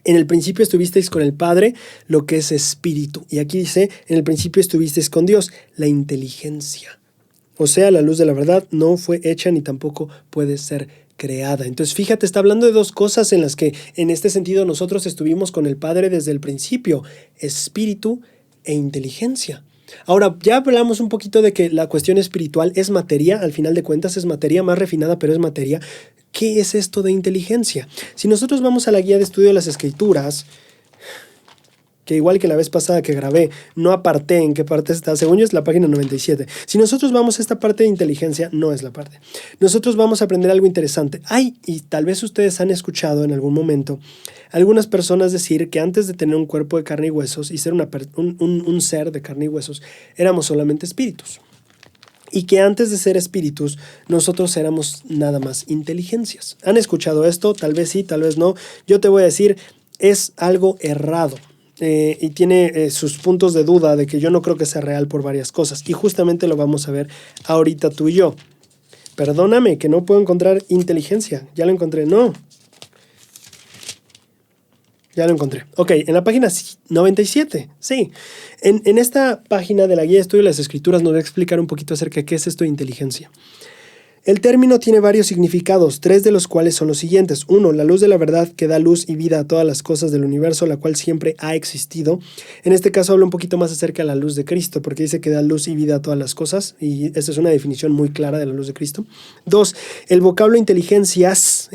en el principio estuvisteis con el Padre, lo que es espíritu. Y aquí dice, en el principio estuvisteis con Dios, la inteligencia. O sea, la luz de la verdad no fue hecha ni tampoco puede ser creada. Entonces, fíjate, está hablando de dos cosas en las que, en este sentido, nosotros estuvimos con el Padre desde el principio, espíritu e inteligencia. Ahora, ya hablamos un poquito de que la cuestión espiritual es materia, al final de cuentas es materia más refinada, pero es materia. ¿Qué es esto de inteligencia? Si nosotros vamos a la guía de estudio de las Escrituras, que igual que la vez pasada que grabé, no aparté en qué parte está, según yo es la página 97. Si nosotros vamos a esta parte de inteligencia, no es la parte. Nosotros vamos a aprender algo interesante. Y tal vez ustedes han escuchado en algún momento algunas personas decir que antes de tener un cuerpo de carne y huesos y ser un ser de carne y huesos, éramos solamente espíritus. Y que antes de ser espíritus, nosotros éramos nada más inteligencias. ¿Han escuchado esto? Tal vez sí, tal vez no. Yo te voy a decir, es algo errado. Y tiene sus puntos de duda de que yo no creo que sea real por varias cosas. Y justamente lo vamos a ver ahorita tú y yo. Perdóname que no puedo encontrar inteligencia. Ya lo encontré. No. Ya lo encontré. Ok, en la página 97. Sí. En esta página de la guía de estudio de las Escrituras nos va a explicar un poquito acerca de qué es esto de inteligencia. El término tiene varios significados, 3 de los cuales son los siguientes. 1. La luz de la verdad que da luz y vida a todas las cosas del universo, la cual siempre ha existido. En este caso habla un poquito más acerca de la luz de Cristo, porque dice que da luz y vida a todas las cosas, y esta es una definición muy clara de la luz de Cristo. 2. El vocablo inteligencias,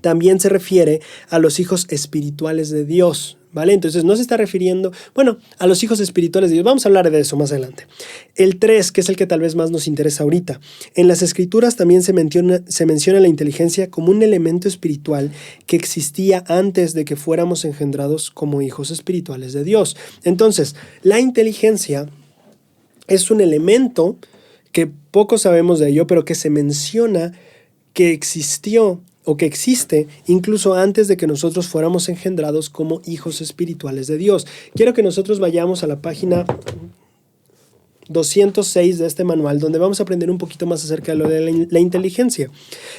también se refiere a los hijos espirituales de Dios, ¿vale? Entonces no se está refiriendo, a los hijos espirituales de Dios. Vamos a hablar de eso más adelante. El 3, que es el que tal vez más nos interesa ahorita. En las Escrituras también se menciona la inteligencia como un elemento espiritual que existía antes de que fuéramos engendrados como hijos espirituales de Dios. Entonces, la inteligencia es un elemento que poco sabemos de ello, pero que se menciona que existió o que existe incluso antes de que nosotros fuéramos engendrados como hijos espirituales de Dios. Quiero que nosotros vayamos a la página 206 de este manual, donde vamos a aprender un poquito más acerca de lo de la inteligencia.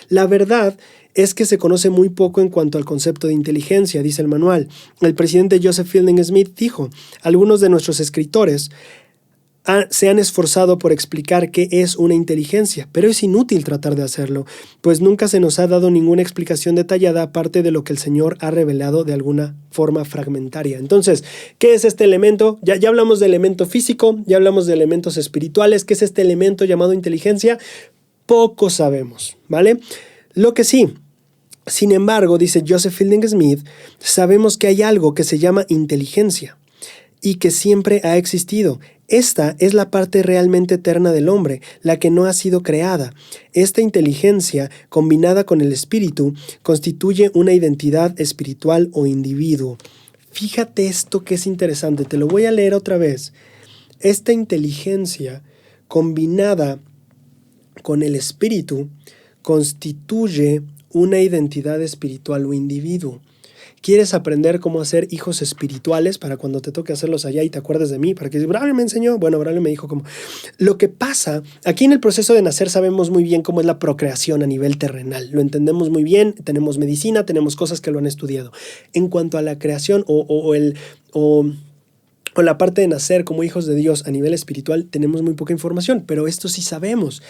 La verdad es que se conoce muy poco en cuanto al concepto de inteligencia, dice el manual. El presidente Joseph Fielding Smith dijo, algunos de nuestros escritores se han esforzado por explicar qué es una inteligencia, pero es inútil tratar de hacerlo, pues nunca se nos ha dado ninguna explicación detallada aparte de lo que el Señor ha revelado de alguna forma fragmentaria. Entonces, ¿qué es este elemento? Ya hablamos de elemento físico, ya hablamos de elementos espirituales. ¿Qué es este elemento llamado inteligencia? Poco sabemos, ¿vale? Lo que sí, sin embargo, dice Joseph Fielding Smith, sabemos que hay algo que se llama inteligencia y que siempre ha existido. Esta es la parte realmente eterna del hombre, la que no ha sido creada. Esta inteligencia, combinada con el espíritu, constituye una identidad espiritual o individuo. Fíjate esto que es interesante, te lo voy a leer otra vez. Esta inteligencia, combinada con el espíritu, constituye una identidad espiritual o individuo. ¿Quieres aprender cómo hacer hijos espirituales para cuando te toque hacerlos allá y te acuerdes de mí? Para que Braulio me enseñó. Bueno, Braulio me dijo cómo. Lo que pasa, aquí en el proceso de nacer sabemos muy bien cómo es la procreación a nivel terrenal. Lo entendemos muy bien, tenemos medicina, tenemos cosas que lo han estudiado. En cuanto a la creación o la parte de nacer como hijos de Dios a nivel espiritual, tenemos muy poca información, pero esto sí sabemos.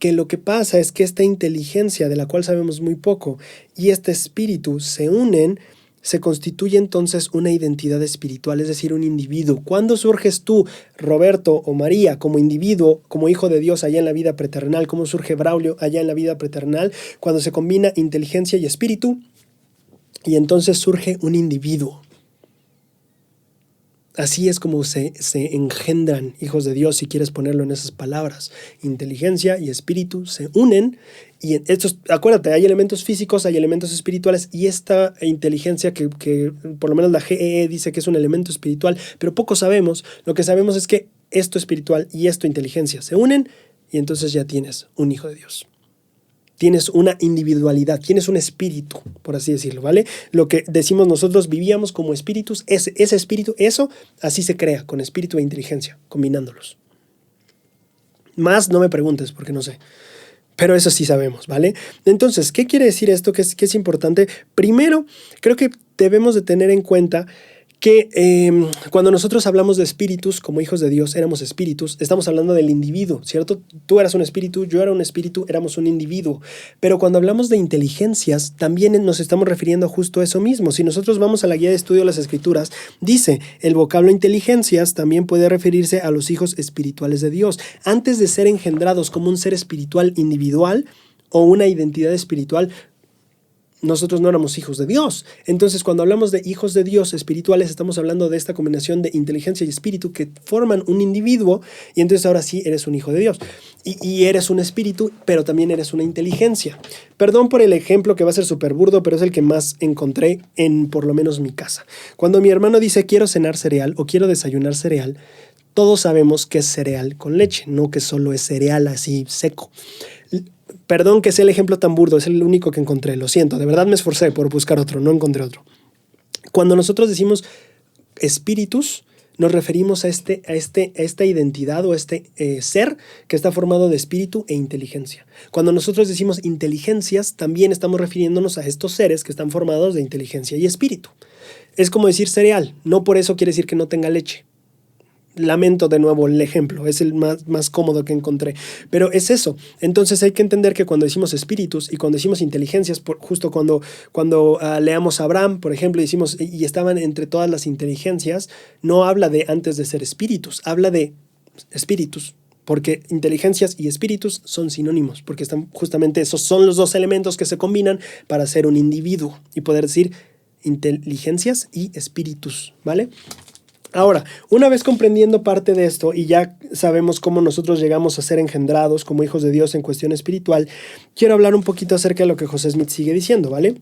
Que lo que pasa es que esta inteligencia, de la cual sabemos muy poco, y este espíritu se unen, se constituye entonces una identidad espiritual, es decir, un individuo. ¿Cuándo surges tú, Roberto o María, como individuo, como hijo de Dios allá en la vida preterrenal? ¿Cómo surge Braulio allá en la vida preterrenal? Cuando se combina inteligencia y espíritu, y entonces surge un individuo. Así es como se engendran hijos de Dios, si quieres ponerlo en esas palabras. Inteligencia y espíritu se unen y estos, acuérdate, hay elementos físicos, hay elementos espirituales y esta inteligencia que por lo menos la GEE dice que es un elemento espiritual, pero poco sabemos. Lo que sabemos es que esto espiritual y esto inteligencia se unen y entonces ya tienes un hijo de Dios. Tienes una individualidad, tienes un espíritu, por así decirlo, ¿vale? Lo que decimos nosotros, vivíamos como espíritus, ese espíritu, eso así se crea, con espíritu e inteligencia, combinándolos. Más no me preguntes, porque no sé. Pero eso sí sabemos, ¿vale? Entonces, ¿qué quiere decir esto? ¿Qué es importante? Primero, creo que debemos de tener en cuenta que cuando nosotros hablamos de espíritus, como hijos de Dios, éramos espíritus, estamos hablando del individuo, ¿cierto? Tú eras un espíritu, yo era un espíritu, éramos un individuo. Pero cuando hablamos de inteligencias, también nos estamos refiriendo justo a eso mismo. Si nosotros vamos a la guía de estudio de las Escrituras, dice, el vocablo inteligencias también puede referirse a los hijos espirituales de Dios. Antes de ser engendrados como un ser espiritual individual o una identidad espiritual, nosotros no éramos hijos de Dios. Entonces, cuando hablamos de hijos de Dios espirituales, estamos hablando de esta combinación de inteligencia y espíritu que forman un individuo, y entonces ahora sí eres un hijo de Dios. Y eres un espíritu, pero también eres una inteligencia. Perdón por el ejemplo que va a ser súper burdo, pero es el que más encontré en por lo menos mi casa. Cuando mi hermano dice quiero cenar cereal o quiero desayunar cereal, todos sabemos que es cereal con leche, no que solo es cereal así seco. Perdón que sea el ejemplo tan burdo, es el único que encontré, lo siento, de verdad me esforcé por buscar otro, no encontré otro. Cuando nosotros decimos espíritus, nos referimos a esta identidad o ser que está formado de espíritu e inteligencia. Cuando nosotros decimos inteligencias, también estamos refiriéndonos a estos seres que están formados de inteligencia y espíritu. Es como decir cereal, no por eso quiere decir que no tenga leche. Lamento de nuevo el ejemplo, es el más cómodo que encontré, pero es eso. Entonces hay que entender que cuando decimos espíritus y cuando decimos inteligencias, justo cuando leamos a Abraham, por ejemplo, y decimos y estaban entre todas las inteligencias, no habla de antes de ser espíritus, habla de espíritus, porque inteligencias y espíritus son sinónimos, porque están justamente esos son los dos elementos que se combinan para ser un individuo y poder decir inteligencias y espíritus, ¿vale? Ahora, una vez comprendiendo parte de esto y ya sabemos cómo nosotros llegamos a ser engendrados como hijos de Dios en cuestión espiritual, quiero hablar un poquito acerca de lo que José Smith sigue diciendo, ¿vale?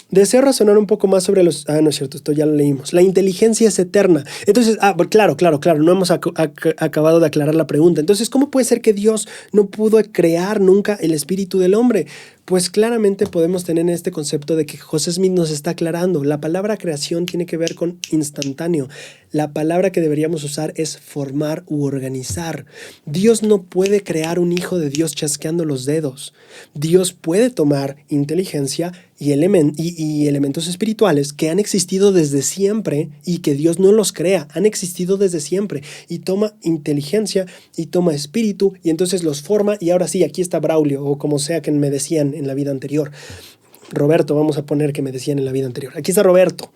Deseo razonar un poco más sobre los... no es cierto, esto ya lo leímos. La inteligencia es eterna. Entonces, claro, no hemos acabado de aclarar la pregunta. Entonces, ¿cómo puede ser que Dios no pudo crear nunca el espíritu del hombre? Pues claramente podemos tener este concepto de que José Smith nos está aclarando. La palabra creación tiene que ver con instantáneo. La palabra que deberíamos usar es formar u organizar. Dios no puede crear un hijo de Dios chasqueando los dedos. Dios puede tomar inteligencia y elementos espirituales que han existido desde siempre y que Dios no los crea, han existido desde siempre y toma inteligencia y toma espíritu y entonces los forma y ahora sí, aquí está Braulio o como sea que me decían en la vida anterior. Roberto, vamos a poner que me decían en la vida anterior. Aquí está Roberto.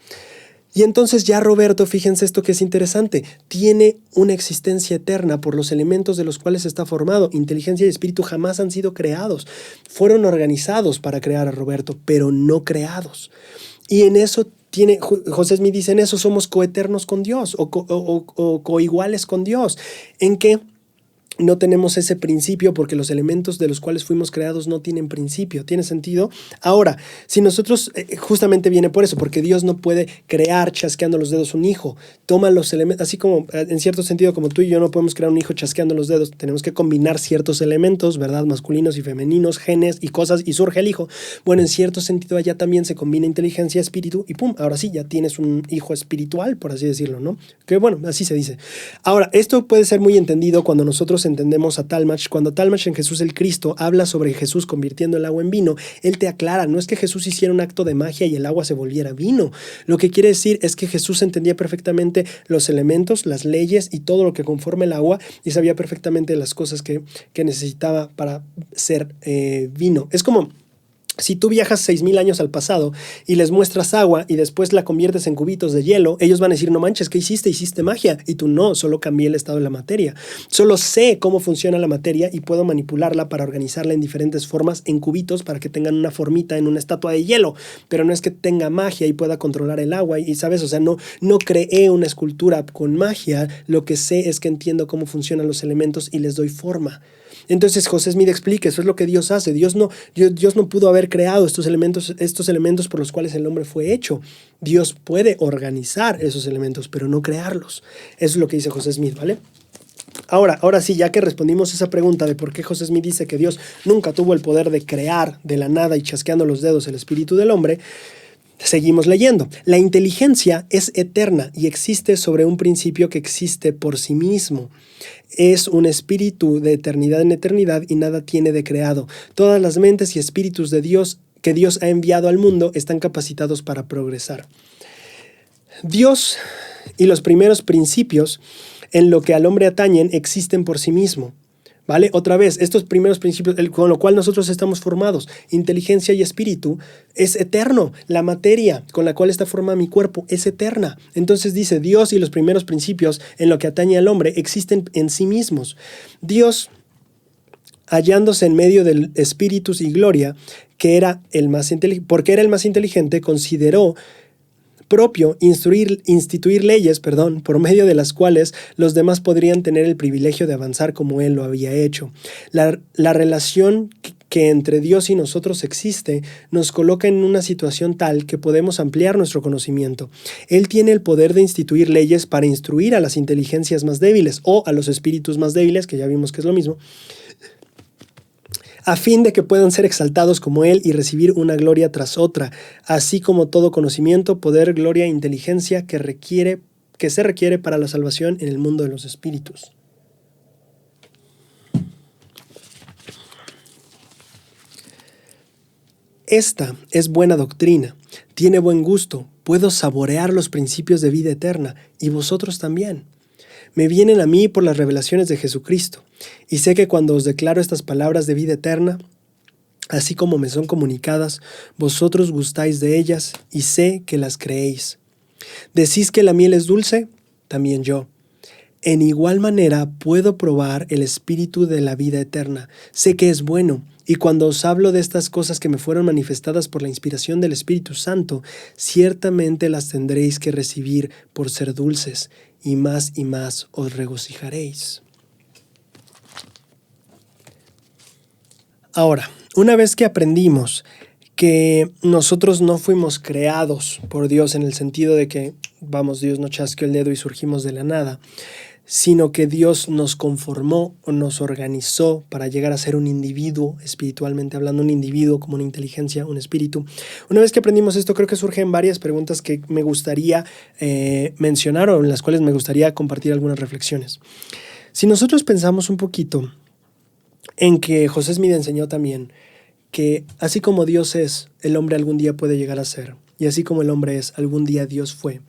Y entonces ya Roberto, fíjense esto que es interesante, tiene una existencia eterna por los elementos de los cuales está formado. Inteligencia y espíritu jamás han sido creados. Fueron organizados para crear a Roberto, pero no creados. Y en eso José Smith dice, en eso somos coeternos con Dios o coiguales con Dios. ¿En qué? No tenemos ese principio porque los elementos de los cuales fuimos creados no tienen principio. ¿Tiene sentido? Ahora, si nosotros, justamente viene por eso, porque Dios no puede crear chasqueando los dedos un hijo. Toma los elementos, así como en cierto sentido, como tú y yo no podemos crear un hijo chasqueando los dedos, tenemos que combinar ciertos elementos, ¿verdad? Masculinos y femeninos, genes y cosas, y surge el hijo. Bueno, en cierto sentido allá también se combina inteligencia, espíritu, y pum, ahora sí, ya tienes un hijo espiritual, por así decirlo, ¿no? Que bueno, así se dice. Ahora, esto puede ser muy entendido cuando nosotros entendemos a Talmage. Cuando Talmage en Jesús el Cristo habla sobre Jesús convirtiendo el agua en vino, él te aclara, no es que Jesús hiciera un acto de magia y el agua se volviera vino. Lo que quiere decir es que Jesús entendía perfectamente los elementos, las leyes y todo lo que conforma el agua y sabía perfectamente las cosas que necesitaba para ser vino. Es como Si tú viajas 6,000 años al pasado y les muestras agua y después la conviertes en cubitos de hielo, ellos van a decir, no manches, ¿qué hiciste? Hiciste magia. Y tú no, solo cambié el estado de la materia. Solo sé cómo funciona la materia y puedo manipularla para organizarla en diferentes formas, en cubitos, para que tengan una formita en una estatua de hielo. Pero no es que tenga magia y pueda controlar el agua. Y sabes, o sea, no creé una escultura con magia. Lo que sé es que entiendo cómo funcionan los elementos y les doy forma. Entonces José Smith explica, eso es lo que Dios hace. Dios no pudo haber creado estos elementos por los cuales el hombre fue hecho. Dios puede organizar esos elementos, pero no crearlos. Eso es lo que dice José Smith, ¿vale? Ahora sí, ya que respondimos esa pregunta de por qué José Smith dice que Dios nunca tuvo el poder de crear de la nada y chasqueando los dedos el espíritu del hombre, seguimos leyendo. La inteligencia es eterna y existe sobre un principio que existe por sí mismo. Es un espíritu de eternidad en eternidad y nada tiene de creado. Todas las mentes y espíritus de Dios que Dios ha enviado al mundo están capacitados para progresar. Dios y los primeros principios en lo que al hombre atañen existen por sí mismo. ¿Vale? Otra vez, estos primeros principios con lo cual nosotros estamos formados, inteligencia y espíritu, es eterno. La materia con la cual está formada mi cuerpo es eterna. Entonces dice, Dios y los primeros principios en lo que atañe al hombre existen en sí mismos. Dios, hallándose en medio del espíritus y gloria, porque era el más inteligente, consideró propio instituir leyes, por medio de las cuales los demás podrían tener el privilegio de avanzar como él lo había hecho. La relación que entre Dios y nosotros existe nos coloca en una situación tal que podemos ampliar nuestro conocimiento. Él tiene el poder de instituir leyes para instruir a las inteligencias más débiles o a los espíritus más débiles, que ya vimos que es lo mismo, a fin de que puedan ser exaltados como Él y recibir una gloria tras otra, así como todo conocimiento, poder, gloria e inteligencia que se requiere para la salvación en el mundo de los espíritus. Esta es buena doctrina, tiene buen gusto, puedo saborear los principios de vida eterna, y vosotros también. Me vienen a mí por las revelaciones de Jesucristo, y sé que cuando os declaro estas palabras de vida eterna, así como me son comunicadas, vosotros gustáis de ellas, y sé que las creéis. ¿Decís que la miel es dulce? También yo. En igual manera puedo probar el espíritu de la vida eterna. Sé que es bueno, y cuando os hablo de estas cosas que me fueron manifestadas por la inspiración del Espíritu Santo, ciertamente las tendréis que recibir por ser dulces, y más os regocijaréis. Ahora, una vez que aprendimos que nosotros no fuimos creados por Dios en el sentido de que, Dios no chasqueó el dedo y surgimos de la nada, sino que Dios nos conformó o nos organizó para llegar a ser un individuo, espiritualmente hablando, un individuo como una inteligencia, un espíritu. Una vez que aprendimos esto, creo que surgen varias preguntas que me gustaría mencionar o en las cuales me gustaría compartir algunas reflexiones. Si nosotros pensamos un poquito en que José Smith enseñó también que así como Dios es, el hombre algún día puede llegar a ser, y así como el hombre es, algún día Dios fue.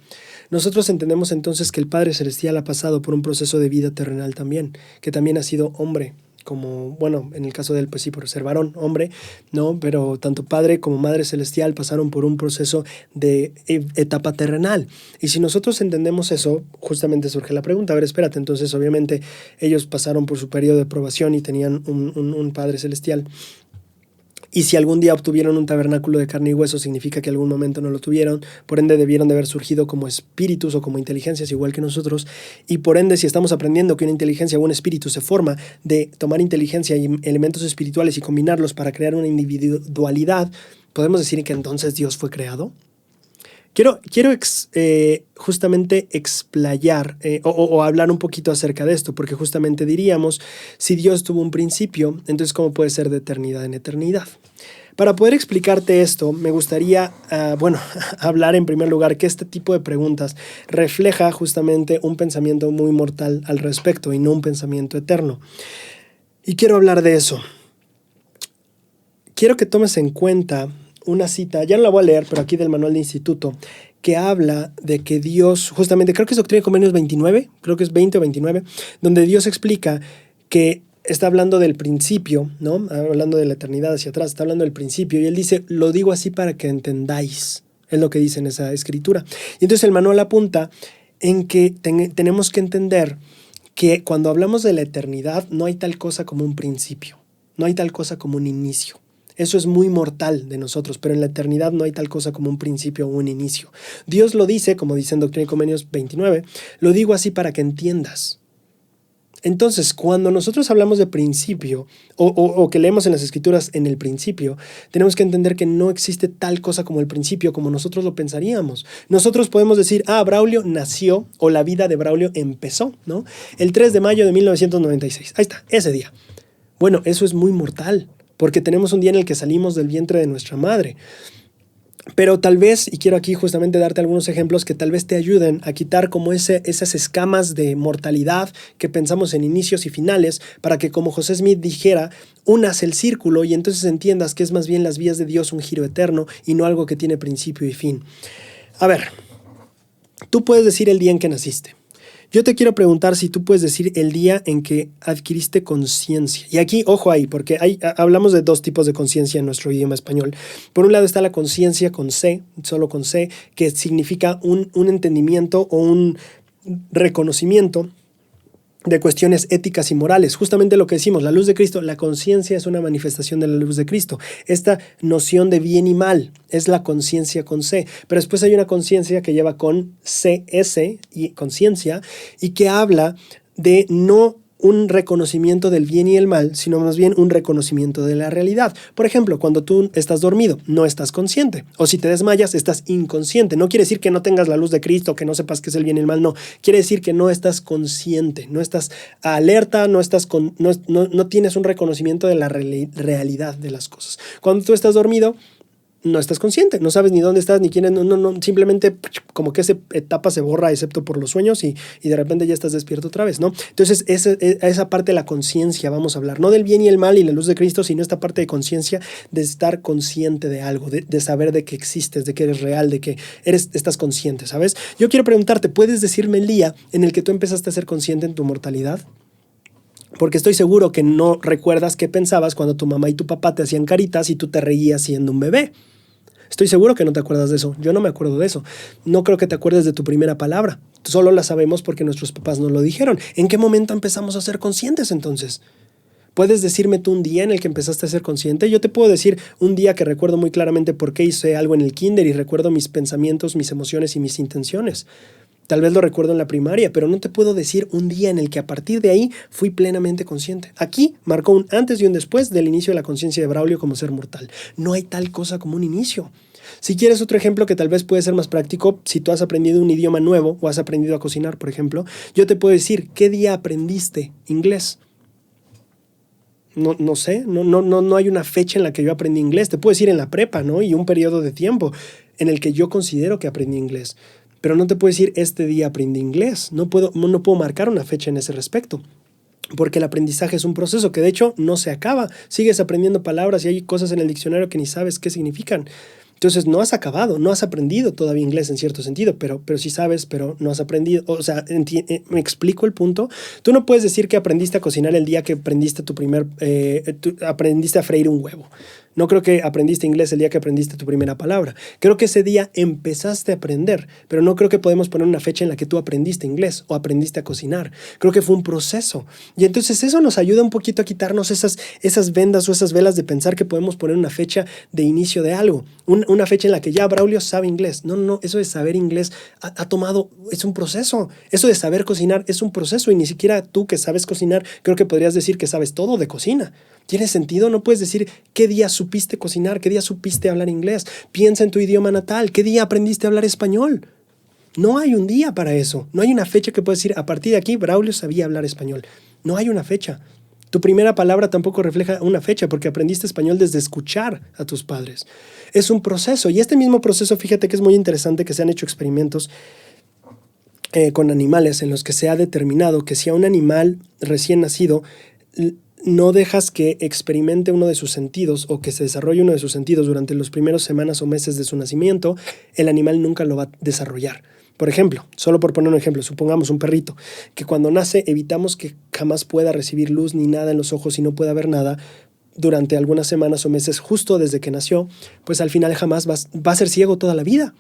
Nosotros entendemos entonces que el Padre Celestial ha pasado por un proceso de vida terrenal también, que también ha sido hombre, como, en el caso de él, pues sí, por ser varón, hombre, ¿no? Pero tanto Padre como Madre Celestial pasaron por un proceso de etapa terrenal. Y si nosotros entendemos eso, justamente surge la pregunta, a ver, espérate, entonces obviamente ellos pasaron por su periodo de probación y tenían un Padre Celestial. Y si algún día obtuvieron un tabernáculo de carne y hueso, significa que algún momento no lo tuvieron. Por ende, debieron de haber surgido como espíritus o como inteligencias igual que nosotros. Y por ende, si estamos aprendiendo que una inteligencia o un espíritu se forma de tomar inteligencia y elementos espirituales y combinarlos para crear una individualidad, ¿podemos decir que entonces Dios fue creado? Quiero justamente explayar o hablar un poquito acerca de esto, porque justamente diríamos, si Dios tuvo un principio, entonces ¿cómo puede ser de eternidad en eternidad? Para poder explicarte esto, me gustaría, hablar en primer lugar que este tipo de preguntas refleja justamente un pensamiento muy mortal al respecto y no un pensamiento eterno. Y quiero hablar de eso. Quiero que tomes en cuenta una cita, ya no la voy a leer, pero aquí del manual de instituto, que habla de que Dios, justamente, creo que es Doctrina y Convenios 29, creo que es 20 o 29, donde Dios explica que está hablando del principio, ¿no? Hablando de la eternidad hacia atrás, está hablando del principio. Y él dice, lo digo así para que entendáis. Es lo que dice en esa escritura. Y entonces el manual apunta en que tenemos que entender que cuando hablamos de la eternidad no hay tal cosa como un principio, no hay tal cosa como un inicio. Eso es muy mortal de nosotros, pero en la eternidad no hay tal cosa como un principio o un inicio. Dios lo dice, como dice en Doctrina y Convenios 29, lo digo así para que entiendas. Entonces, cuando nosotros hablamos de principio o que leemos en las escrituras en el principio, tenemos que entender que no existe tal cosa como el principio como nosotros lo pensaríamos. Nosotros podemos decir, Braulio nació o la vida de Braulio empezó, ¿no? El 3 de mayo de 1996. Ahí está, ese día. Bueno, eso es muy mortal, porque tenemos un día en el que salimos del vientre de nuestra madre. Pero tal vez, y quiero aquí justamente darte algunos ejemplos que tal vez te ayuden a quitar como esas escamas de mortalidad que pensamos en inicios y finales, para que, como José Smith dijera, unas el círculo y entonces entiendas que es más bien las vías de Dios un giro eterno y no algo que tiene principio y fin. A ver, tú puedes decir el día en que naciste. Yo te quiero preguntar si tú puedes decir el día en que adquiriste conciencia. Y aquí, ojo ahí, porque hablamos de dos tipos de conciencia en nuestro idioma español. Por un lado está la conciencia con C, solo con C, que significa un entendimiento o un reconocimiento de cuestiones éticas y morales. Justamente lo que decimos, la luz de Cristo, la conciencia es una manifestación de la luz de Cristo. Esta noción de bien y mal es la conciencia con C. Pero después hay una conciencia que lleva con CS y conciencia y que habla de no un reconocimiento del bien y el mal, sino más bien un reconocimiento de la realidad. Por ejemplo, cuando tú estás dormido, no estás consciente. O si te desmayas, estás inconsciente. No quiere decir que no tengas la luz de Cristo, que no sepas qué es el bien y el mal, no. Quiere decir que no estás consciente, no estás alerta, no tienes un reconocimiento de la realidad de las cosas. Cuando tú estás dormido, no estás consciente, no sabes ni dónde estás, ni quién es, no, simplemente como que esa etapa se borra excepto por los sueños y de repente ya estás despierto otra vez, ¿no? Entonces esa parte de la conciencia vamos a hablar, no del bien y el mal y la luz de Cristo, sino esta parte de conciencia de estar consciente de algo, de saber de que existes, de que eres real, de que estás consciente, ¿sabes? Yo quiero preguntarte, ¿puedes decirme el día en el que tú empezaste a ser consciente en tu mortalidad? Porque estoy seguro que no recuerdas qué pensabas cuando tu mamá y tu papá te hacían caritas y tú te reías siendo un bebé. Estoy seguro que no te acuerdas de eso. Yo no me acuerdo de eso. No creo que te acuerdes de tu primera palabra. Solo la sabemos porque nuestros papás nos lo dijeron. ¿En qué momento empezamos a ser conscientes entonces? ¿Puedes decirme tú un día en el que empezaste a ser consciente? Yo te puedo decir un día que recuerdo muy claramente por qué hice algo en el kinder y recuerdo mis pensamientos, mis emociones y mis intenciones. Tal vez lo recuerdo en la primaria, pero no te puedo decir un día en el que a partir de ahí fui plenamente consciente. Aquí marcó un antes y un después del inicio de la conciencia de Braulio como ser mortal. No hay tal cosa como un inicio. Si quieres otro ejemplo que tal vez puede ser más práctico, si tú has aprendido un idioma nuevo o has aprendido a cocinar, por ejemplo, yo te puedo decir, ¿qué día aprendiste inglés? No sé, no hay una fecha en la que yo aprendí inglés. Te puedo decir en la prepa, ¿no? Y un periodo de tiempo en el que yo considero que aprendí inglés. Pero no te puedo decir, este día aprendí inglés. No puedo marcar una fecha en ese respecto. Porque el aprendizaje es un proceso que de hecho no se acaba. Sigues aprendiendo palabras y hay cosas en el diccionario que ni sabes qué significan. Entonces no has acabado, no has aprendido todavía inglés en cierto sentido, pero sí sabes, pero no has aprendido. O sea, ¿me explico el punto? Tú no puedes decir que aprendiste a cocinar el día que aprendiste aprendiste a freír un huevo. No creo que aprendiste inglés el día que aprendiste tu primera palabra. Creo que ese día empezaste a aprender, pero no creo que podemos poner una fecha en la que tú aprendiste inglés o aprendiste a cocinar. Creo que fue un proceso. Y entonces eso nos ayuda un poquito a quitarnos esas vendas o esas velas de pensar que podemos poner una fecha de inicio de algo. Una fecha en la que ya Braulio sabe inglés. No, eso de saber inglés es un proceso. Eso de saber cocinar es un proceso y ni siquiera tú que sabes cocinar creo que podrías decir que sabes todo de cocina. ¿Tiene sentido? No puedes decir qué día supiste cocinar, qué día supiste hablar inglés. Piensa en tu idioma natal, qué día aprendiste a hablar español. No hay un día para eso. No hay una fecha que puedes decir, a partir de aquí Braulio sabía hablar español. No hay una fecha. Tu primera palabra tampoco refleja una fecha porque aprendiste español desde escuchar a tus padres. Es un proceso y este mismo proceso, fíjate que es muy interesante que se han hecho experimentos con animales en los que se ha determinado que si a un animal recién nacido no dejas que experimente uno de sus sentidos o que se desarrolle uno de sus sentidos durante las primeras semanas o meses de su nacimiento, el animal nunca lo va a desarrollar. Por ejemplo, solo por poner un ejemplo, supongamos un perrito, que cuando nace evitamos que jamás pueda recibir luz ni nada en los ojos y no pueda ver nada durante algunas semanas o meses justo desde que nació, pues al final jamás va a ser ciego toda la vida.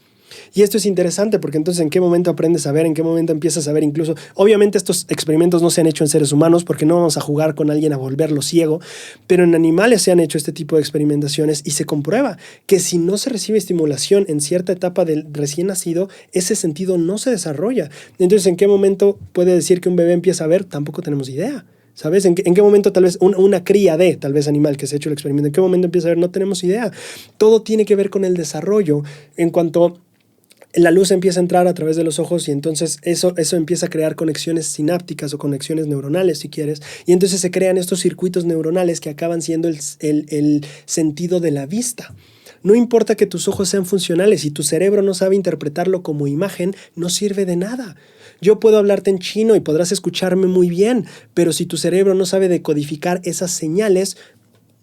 Y esto es interesante porque entonces ¿en qué momento aprendes a ver? ¿En qué momento empiezas a ver? Incluso, obviamente estos experimentos no se han hecho en seres humanos porque no vamos a jugar con alguien a volverlo ciego, pero en animales se han hecho este tipo de experimentaciones y se comprueba que si no se recibe estimulación en cierta etapa del recién nacido, ese sentido no se desarrolla. Entonces, ¿en qué momento puede decir que un bebé empieza a ver? Tampoco tenemos idea. ¿Sabes? ¿En qué momento tal vez una cría de tal vez animal que se ha hecho el experimento? ¿En qué momento empieza a ver? No tenemos idea. Todo tiene que ver con el desarrollo en cuanto la luz empieza a entrar a través de los ojos y entonces eso empieza a crear conexiones sinápticas o conexiones neuronales, si quieres. Y entonces se crean estos circuitos neuronales que acaban siendo el sentido de la vista. No importa que tus ojos sean funcionales, si tu cerebro no sabe interpretarlo como imagen, no sirve de nada. Yo puedo hablarte en chino y podrás escucharme muy bien, pero si tu cerebro no sabe decodificar esas señales,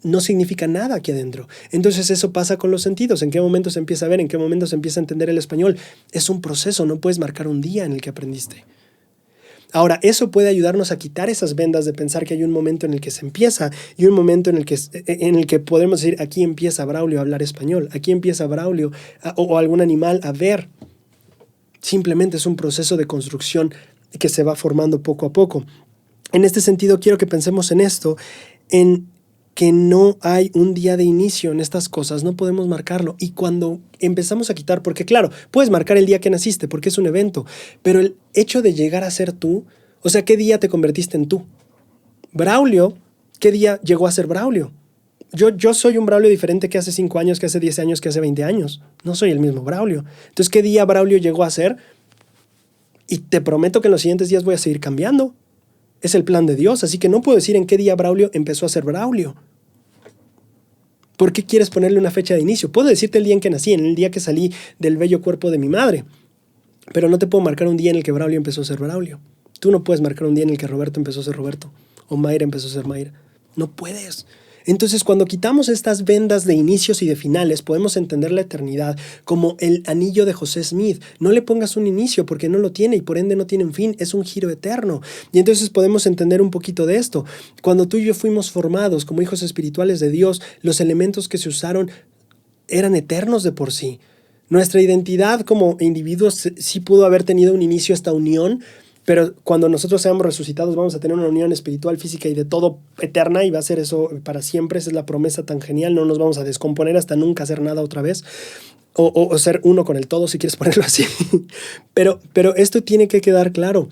no significa nada aquí adentro. Entonces eso pasa con los sentidos. ¿En qué momento se empieza a ver? ¿En qué momento se empieza a entender el español? Es un proceso, no puedes marcar un día en el que aprendiste. Ahora, eso puede ayudarnos a quitar esas vendas de pensar que hay un momento en el que se empieza y un momento en el que podemos decir, aquí empieza Braulio a hablar español, aquí empieza Braulio o algún animal a ver. Simplemente es un proceso de construcción que se va formando poco a poco. En este sentido, quiero que pensemos en esto, en que no hay un día de inicio en estas cosas, no podemos marcarlo. Y cuando empezamos a quitar, porque claro, puedes marcar el día que naciste porque es un evento, pero el hecho de llegar a ser tú, o sea, ¿qué día te convertiste en tú? Braulio, ¿qué día llegó a ser Braulio? Yo soy un Braulio diferente que hace 5 años, que hace 10 años, que hace 20 años. No soy el mismo Braulio. Entonces, ¿qué día Braulio llegó a ser? Y te prometo que en los siguientes días voy a seguir cambiando. Es el plan de Dios, así que no puedo decir en qué día Braulio empezó a ser Braulio. ¿Por qué quieres ponerle una fecha de inicio? Puedo decirte el día en que nací, en el día que salí del bello cuerpo de mi madre, pero no te puedo marcar un día en el que Braulio empezó a ser Braulio. Tú no puedes marcar un día en el que Roberto empezó a ser Roberto o Mayra empezó a ser Mayra. No puedes. Entonces, cuando quitamos estas vendas de inicios y de finales, podemos entender la eternidad como el anillo de José Smith. No le pongas un inicio porque no lo tiene y por ende no tiene un fin, es un giro eterno. Y entonces podemos entender un poquito de esto. Cuando tú y yo fuimos formados como hijos espirituales de Dios, los elementos que se usaron eran eternos de por sí. Nuestra identidad como individuos sí pudo haber tenido un inicio, esta unión, pero cuando nosotros seamos resucitados vamos a tener una unión espiritual, física y de todo eterna y va a ser eso para siempre. Esa es la promesa tan genial. No nos vamos a descomponer hasta nunca hacer nada otra vez o ser uno con el todo, si quieres ponerlo así. Pero esto tiene que quedar claro.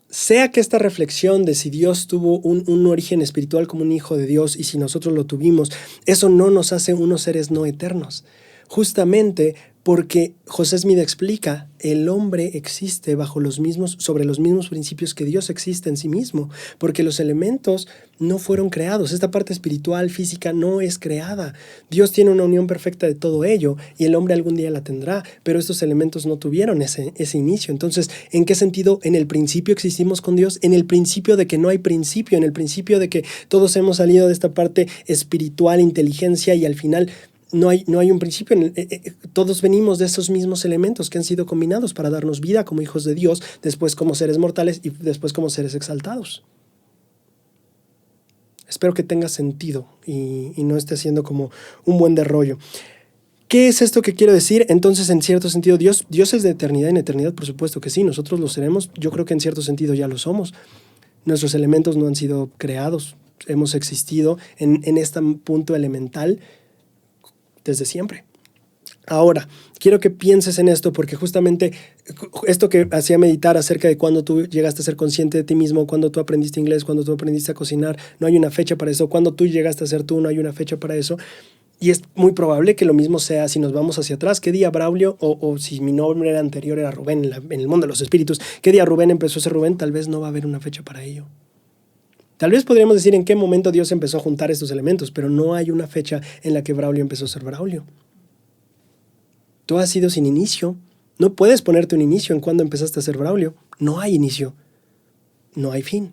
Sea que esta reflexión de si Dios tuvo un origen espiritual como un hijo de Dios y si nosotros lo tuvimos, eso no nos hace unos seres no eternos. Justamente porque José Smith explica, el hombre existe sobre los mismos principios que Dios existe en sí mismo, porque los elementos no fueron creados. Esta parte espiritual, física, no es creada. Dios tiene una unión perfecta de todo ello y el hombre algún día la tendrá, pero estos elementos no tuvieron ese inicio. Entonces, ¿en qué sentido? En el principio existimos con Dios, en el principio de que no hay principio, en el principio de que todos hemos salido de esta parte espiritual, inteligencia y al final no hay un principio. Todos venimos de esos mismos elementos que han sido combinados para darnos vida como hijos de Dios, después como seres mortales y después como seres exaltados. Espero que tenga sentido y no esté siendo como un buen rollo. ¿Qué es esto que quiero decir? Entonces, en cierto sentido, Dios es de eternidad en eternidad, por supuesto que sí, nosotros lo seremos. Yo creo que en cierto sentido ya lo somos. Nuestros elementos no han sido creados, hemos existido en este punto elemental desde siempre. Ahora, quiero que pienses en esto porque justamente esto que hacía meditar acerca de cuando tú llegaste a ser consciente de ti mismo, cuando tú aprendiste inglés, cuando tú aprendiste a cocinar, no hay una fecha para eso. Cuando tú llegaste a ser tú, no hay una fecha para eso. Y es muy probable que lo mismo sea si nos vamos hacia atrás. ¿Qué día Braulio, o si mi nombre era anterior, era Rubén en el mundo de los espíritus, qué día Rubén empezó a ser Rubén? Tal vez no va a haber una fecha para ello. Tal vez podríamos decir en qué momento Dios empezó a juntar estos elementos, pero no hay una fecha en la que Braulio empezó a ser Braulio. Tú has sido sin inicio. No puedes ponerte un inicio en cuando empezaste a ser Braulio. No hay inicio. No hay fin.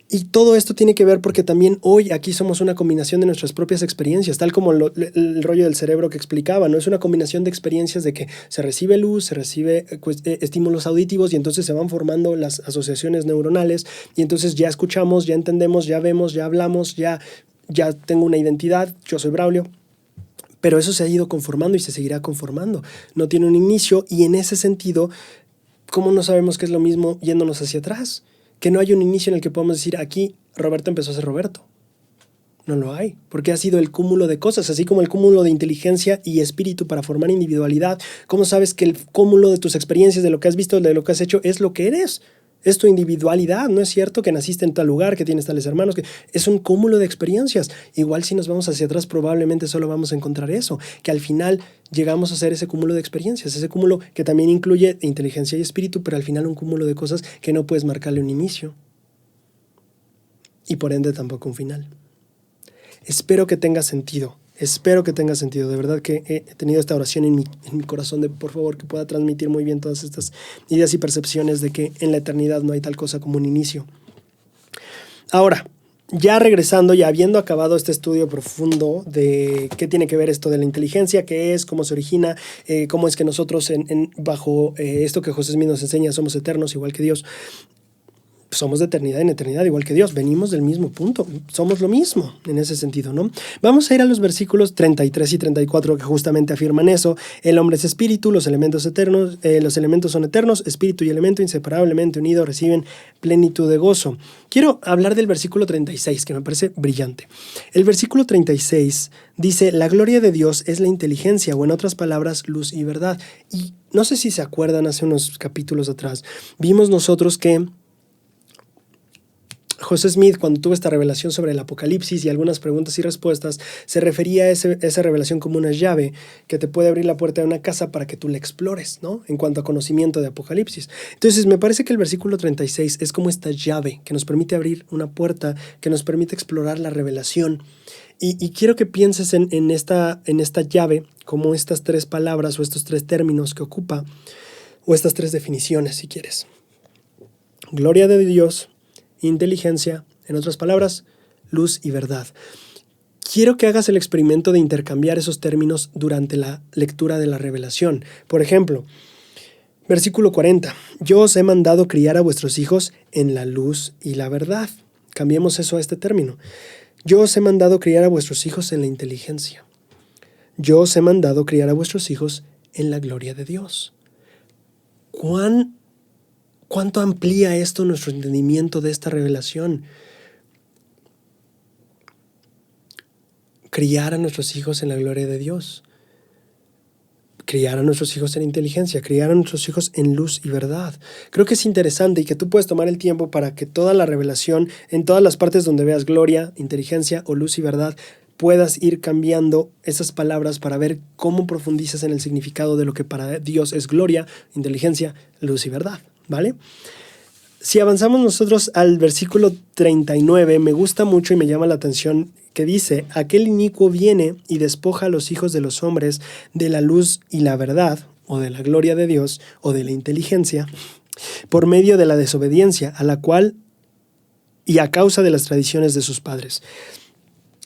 Y todo esto tiene que ver porque también hoy aquí somos una combinación de nuestras propias experiencias, tal como el rollo del cerebro que explicaba, ¿no? Es una combinación de experiencias de que se recibe luz, se recibe estímulos auditivos y entonces se van formando las asociaciones neuronales y entonces ya escuchamos, ya entendemos, ya vemos, ya hablamos, ya tengo una identidad, yo soy Braulio. Pero eso se ha ido conformando y se seguirá conformando. No tiene un inicio y en ese sentido, ¿cómo no sabemos que es lo mismo yéndonos hacia atrás? Que no hay un inicio en el que podamos decir, aquí Roberto empezó a ser Roberto. No lo hay, porque ha sido el cúmulo de cosas, así como el cúmulo de inteligencia y espíritu para formar individualidad. ¿Cómo sabes que el cúmulo de tus experiencias, de lo que has visto, de lo que has hecho, es lo que eres? Es tu individualidad, ¿no es cierto? Que naciste en tal lugar, que tienes tales hermanos, que es un cúmulo de experiencias. Igual si nos vamos hacia atrás, probablemente solo vamos a encontrar eso, que al final llegamos a ser ese cúmulo de experiencias, ese cúmulo que también incluye inteligencia y espíritu, pero al final un cúmulo de cosas que no puedes marcarle un inicio. Y por ende tampoco un final. Espero que tenga sentido. Espero que tenga sentido. De verdad que he tenido esta oración en mi corazón de, por favor, que pueda transmitir muy bien todas estas ideas y percepciones de que en la eternidad no hay tal cosa como un inicio. Ahora, ya regresando, ya habiendo acabado este estudio profundo de qué tiene que ver esto de la inteligencia, qué es, cómo se origina, cómo es que nosotros bajo esto que José Smith nos enseña somos eternos igual que Dios. Somos de eternidad en eternidad, igual que Dios. Venimos del mismo punto. Somos lo mismo en ese sentido, ¿no? Vamos a ir a los versículos 33 y 34 que justamente afirman eso. El hombre es espíritu, los elementos eternos, los elementos son eternos, espíritu y elemento inseparablemente unidos reciben plenitud de gozo. Quiero hablar del versículo 36, que me parece brillante. El versículo 36 dice, la gloria de Dios es la inteligencia, o en otras palabras, luz y verdad. Y no sé si se acuerdan, hace unos capítulos atrás, vimos nosotros que José Smith, cuando tuvo esta revelación sobre el Apocalipsis y algunas preguntas y respuestas, se refería a esa revelación como una llave que te puede abrir la puerta de una casa para que tú la explores, ¿no? En cuanto a conocimiento de Apocalipsis. Entonces, me parece que el versículo 36 es como esta llave que nos permite abrir una puerta, que nos permite explorar la revelación. Y quiero que pienses en esta llave como estas tres palabras o estos tres términos que ocupa, o estas tres definiciones, si quieres. Gloria de Dios, inteligencia, en otras palabras, luz y verdad. Quiero que hagas el experimento de intercambiar esos términos durante la lectura de la revelación. Por ejemplo, versículo 40. Yo os he mandado criar a vuestros hijos en la luz y la verdad. Cambiemos eso a este término. Yo os he mandado criar a vuestros hijos en la inteligencia. Yo os he mandado criar a vuestros hijos en la gloria de Dios. ¿Cuánto amplía esto nuestro entendimiento de esta revelación? Criar a nuestros hijos en la gloria de Dios. Criar a nuestros hijos en inteligencia. Criar a nuestros hijos en luz y verdad. Creo que es interesante y que tú puedes tomar el tiempo para que toda la revelación, en todas las partes donde veas gloria, inteligencia o luz y verdad, puedas ir cambiando esas palabras para ver cómo profundizas en el significado de lo que para Dios es gloria, inteligencia, luz y verdad. ¿Vale? Si avanzamos nosotros al versículo 39, me gusta mucho y me llama la atención que dice, aquel inicuo viene y despoja a los hijos de los hombres de la luz y la verdad, o de la gloria de Dios, o de la inteligencia, por medio de la desobediencia, a la cual y a causa de las tradiciones de sus padres.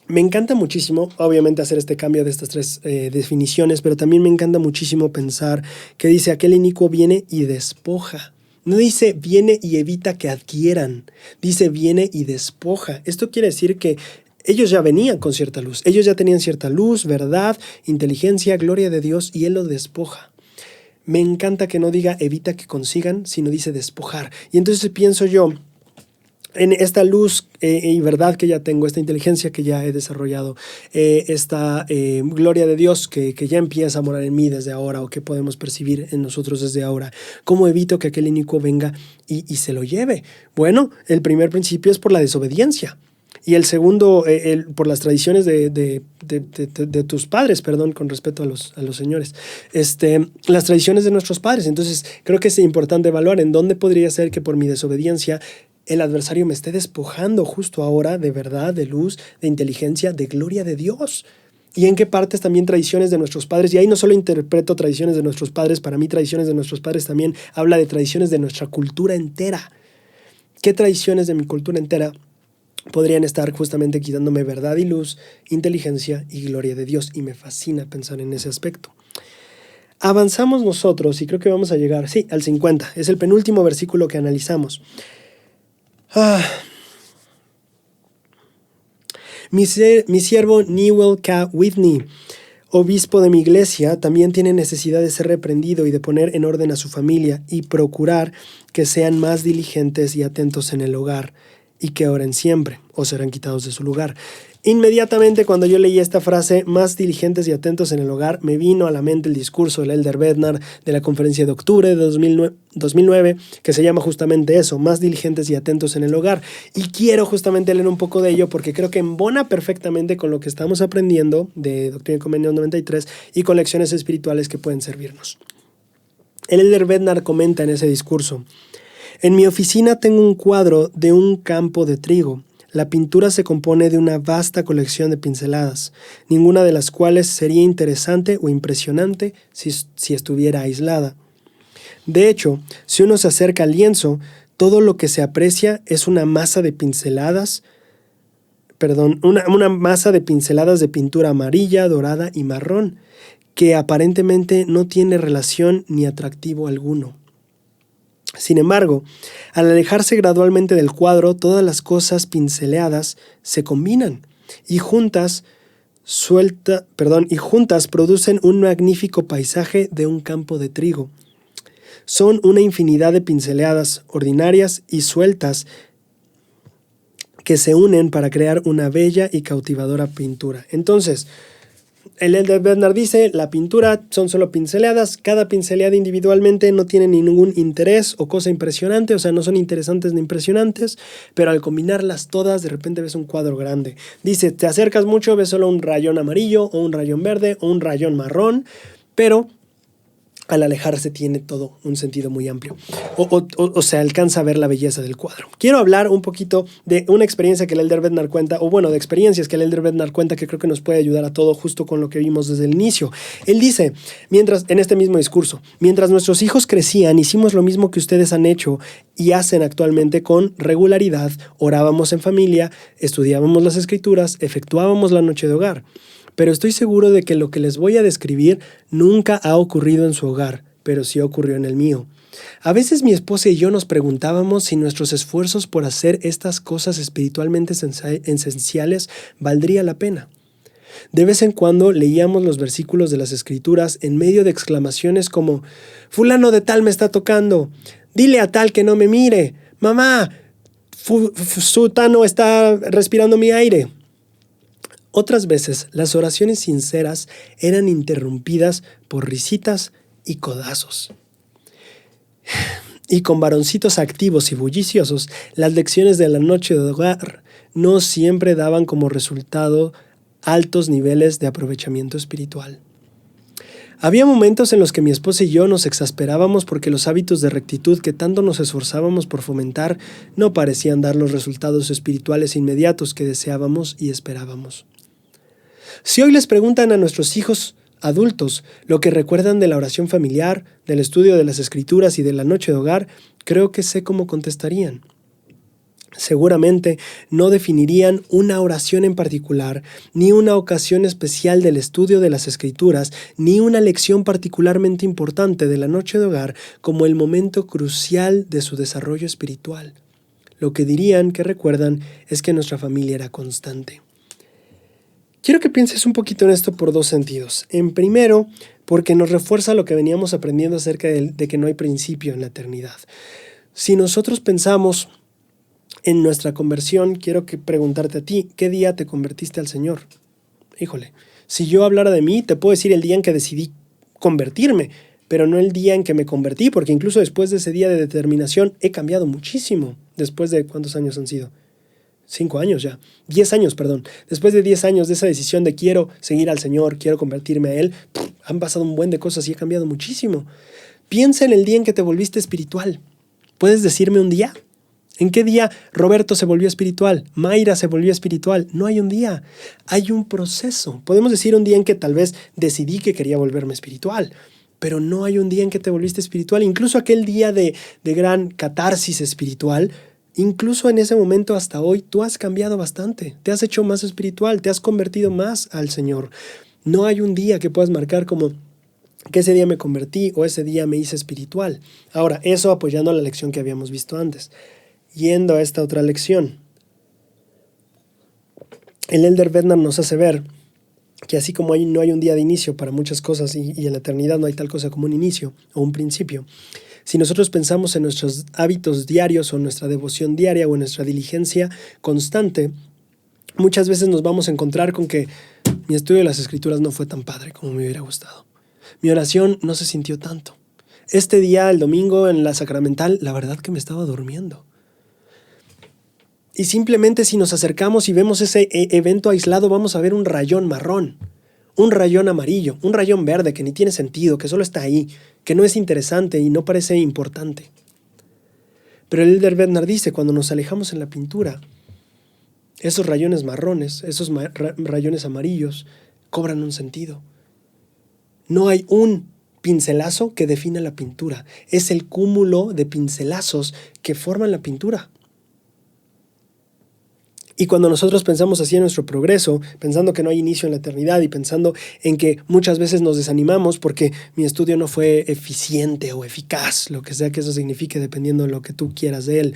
Me encanta muchísimo, obviamente, hacer este cambio de estas tres definiciones, pero también me encanta muchísimo pensar que dice, aquel inicuo viene y despoja. No dice viene y evita que adquieran, dice viene y despoja. Esto quiere decir que ellos ya venían con cierta luz, ellos ya tenían cierta luz, verdad, inteligencia, gloria de Dios, y Él lo despoja. Me encanta que no diga evita que consigan, sino dice despojar. Y entonces pienso yo, en esta luz y verdad que ya tengo, esta inteligencia que ya he desarrollado, esta gloria de Dios que ya empieza a morar en mí desde ahora o que podemos percibir en nosotros desde ahora, ¿cómo evito que aquel inicuo venga y se lo lleve? Bueno, el primer principio es por la desobediencia. Y el segundo, por las tradiciones de tus padres, perdón, con respecto a los señores. Las tradiciones de nuestros padres. Entonces, creo que es importante evaluar en dónde podría ser que por mi desobediencia el adversario me esté despojando justo ahora de verdad, de luz, de inteligencia, de gloria de Dios. Y en qué partes también tradiciones de nuestros padres. Y ahí no solo interpreto tradiciones de nuestros padres, para mí tradiciones de nuestros padres también habla de tradiciones de nuestra cultura entera. ¿Qué tradiciones de mi cultura entera podrían estar justamente quitándome verdad y luz, inteligencia y gloria de Dios. Y me fascina pensar en ese aspecto. Avanzamos nosotros y creo que vamos a llegar, sí, al 50. Es el penúltimo versículo que analizamos. Mi siervo Newell K. Whitney, obispo de mi iglesia, también tiene necesidad de ser reprendido y de poner en orden a su familia y procurar que sean más diligentes y atentos en el hogar y que oren siempre o serán quitados de su lugar. Inmediatamente cuando yo leí esta frase, más diligentes y atentos en el hogar, me vino a la mente el discurso del Elder Bednar de la conferencia de octubre de 2009, que se llama justamente eso, más diligentes y atentos en el hogar. Y quiero justamente leer un poco de ello porque creo que embona perfectamente con lo que estamos aprendiendo de Doctrina y Convenios 93 y con lecciones espirituales que pueden servirnos. El Elder Bednar comenta en ese discurso: en mi oficina tengo un cuadro de un campo de trigo. La pintura se compone de una vasta colección de pinceladas, ninguna de las cuales sería interesante o impresionante si estuviera aislada. De hecho, si uno se acerca al lienzo, todo lo que se aprecia es una masa de pinceladas, una masa de pinceladas de pintura amarilla, dorada y marrón, que aparentemente no tiene relación ni atractivo alguno. Sin embargo, al alejarse gradualmente del cuadro, todas las cosas pinceladas se combinan y juntas producen un magnífico paisaje de un campo de trigo. Son una infinidad de pinceladas ordinarias y sueltas que se unen para crear una bella y cautivadora pintura. Entonces, el Elder Bednar dice, la pintura son solo pinceladas, cada pincelada individualmente no tiene ningún interés o cosa impresionante, o sea, no son interesantes ni impresionantes, pero al combinarlas todas, de repente ves un cuadro grande. Dice, te acercas mucho, ves solo un rayón amarillo, o un rayón verde, o un rayón marrón, pero al alejarse tiene todo un sentido muy amplio. O se alcanza a ver la belleza del cuadro. Quiero hablar un poquito de una experiencia que el Elder Bednar cuenta, de experiencias que el Elder Bednar cuenta que creo que nos puede ayudar a todo justo con lo que vimos desde el inicio. Él dice, en este mismo discurso, mientras nuestros hijos crecían, hicimos lo mismo que ustedes han hecho y hacen actualmente con regularidad, orábamos en familia, estudiábamos las escrituras, efectuábamos la noche de hogar. Pero estoy seguro de que lo que les voy a describir nunca ha ocurrido en su hogar, pero sí ocurrió en el mío. A veces mi esposa y yo nos preguntábamos si nuestros esfuerzos por hacer estas cosas espiritualmente esenciales valdría la pena. De vez en cuando leíamos los versículos de las Escrituras en medio de exclamaciones como «Fulano de tal me está tocando», «Dile a tal que no me mire», «Mamá, Sutano está respirando mi aire». Otras veces, las oraciones sinceras eran interrumpidas por risitas y codazos. Y con varoncitos activos y bulliciosos, las lecciones de la noche de hogar no siempre daban como resultado altos niveles de aprovechamiento espiritual. Había momentos en los que mi esposa y yo nos exasperábamos porque los hábitos de rectitud que tanto nos esforzábamos por fomentar no parecían dar los resultados espirituales inmediatos que deseábamos y esperábamos. Si hoy les preguntan a nuestros hijos adultos lo que recuerdan de la oración familiar, del estudio de las Escrituras y de la noche de hogar, creo que sé cómo contestarían. Seguramente no definirían una oración en particular, ni una ocasión especial del estudio de las Escrituras, ni una lección particularmente importante de la noche de hogar como el momento crucial de su desarrollo espiritual. Lo que dirían que recuerdan es que nuestra familia era constante. Quiero que pienses un poquito en esto por dos sentidos. En primero, porque nos refuerza lo que veníamos aprendiendo acerca de que no hay principio en la eternidad. Si nosotros pensamos en nuestra conversión, quiero preguntarte a ti, ¿qué día te convertiste al Señor? Híjole, si yo hablara de mí, te puedo decir el día en que decidí convertirme, pero no el día en que me convertí, porque incluso después de ese día de determinación he cambiado muchísimo. Después de, ¿cuántos años han sido? 5 años ya, 10 años, perdón. Después de 10 años de esa decisión de quiero seguir al Señor, quiero convertirme a Él, han pasado un buen de cosas y he cambiado muchísimo. Piensa en el día en que te volviste espiritual. ¿Puedes decirme un día? ¿En qué día Roberto se volvió espiritual? Mayra se volvió espiritual. No hay un día, hay un proceso. Podemos decir un día en que tal vez decidí que quería volverme espiritual, pero no hay un día en que te volviste espiritual. Incluso aquel día de gran catarsis espiritual, incluso en ese momento hasta hoy, tú has cambiado bastante, te has hecho más espiritual, te has convertido más al Señor. No hay un día que puedas marcar como que ese día me convertí o ese día me hice espiritual. Ahora, eso apoyando la lección que habíamos visto antes. Yendo a esta otra lección, el Elder Bednar nos hace ver que así como no hay un día de inicio para muchas cosas y en la eternidad no hay tal cosa como un inicio o un principio, si nosotros pensamos en nuestros hábitos diarios o en nuestra devoción diaria o en nuestra diligencia constante, muchas veces nos vamos a encontrar con que mi estudio de las Escrituras no fue tan padre como me hubiera gustado. Mi oración no se sintió tanto. Este día, el domingo, en la sacramental, la verdad que me estaba durmiendo. Y simplemente si nos acercamos y vemos ese evento aislado, vamos a ver un rayón marrón, un rayón amarillo, un rayón verde que ni tiene sentido, que solo está ahí, que no es interesante y no parece importante. Pero el Elder Bednar dice, cuando nos alejamos en la pintura, esos rayones marrones, esos rayones amarillos, cobran un sentido. No hay un pincelazo que defina la pintura, es el cúmulo de pincelazos que forman la pintura. Y cuando nosotros pensamos así en nuestro progreso, pensando que no hay inicio en la eternidad y pensando en que muchas veces nos desanimamos porque mi estudio no fue eficiente o eficaz, lo que sea que eso signifique dependiendo de lo que tú quieras de él.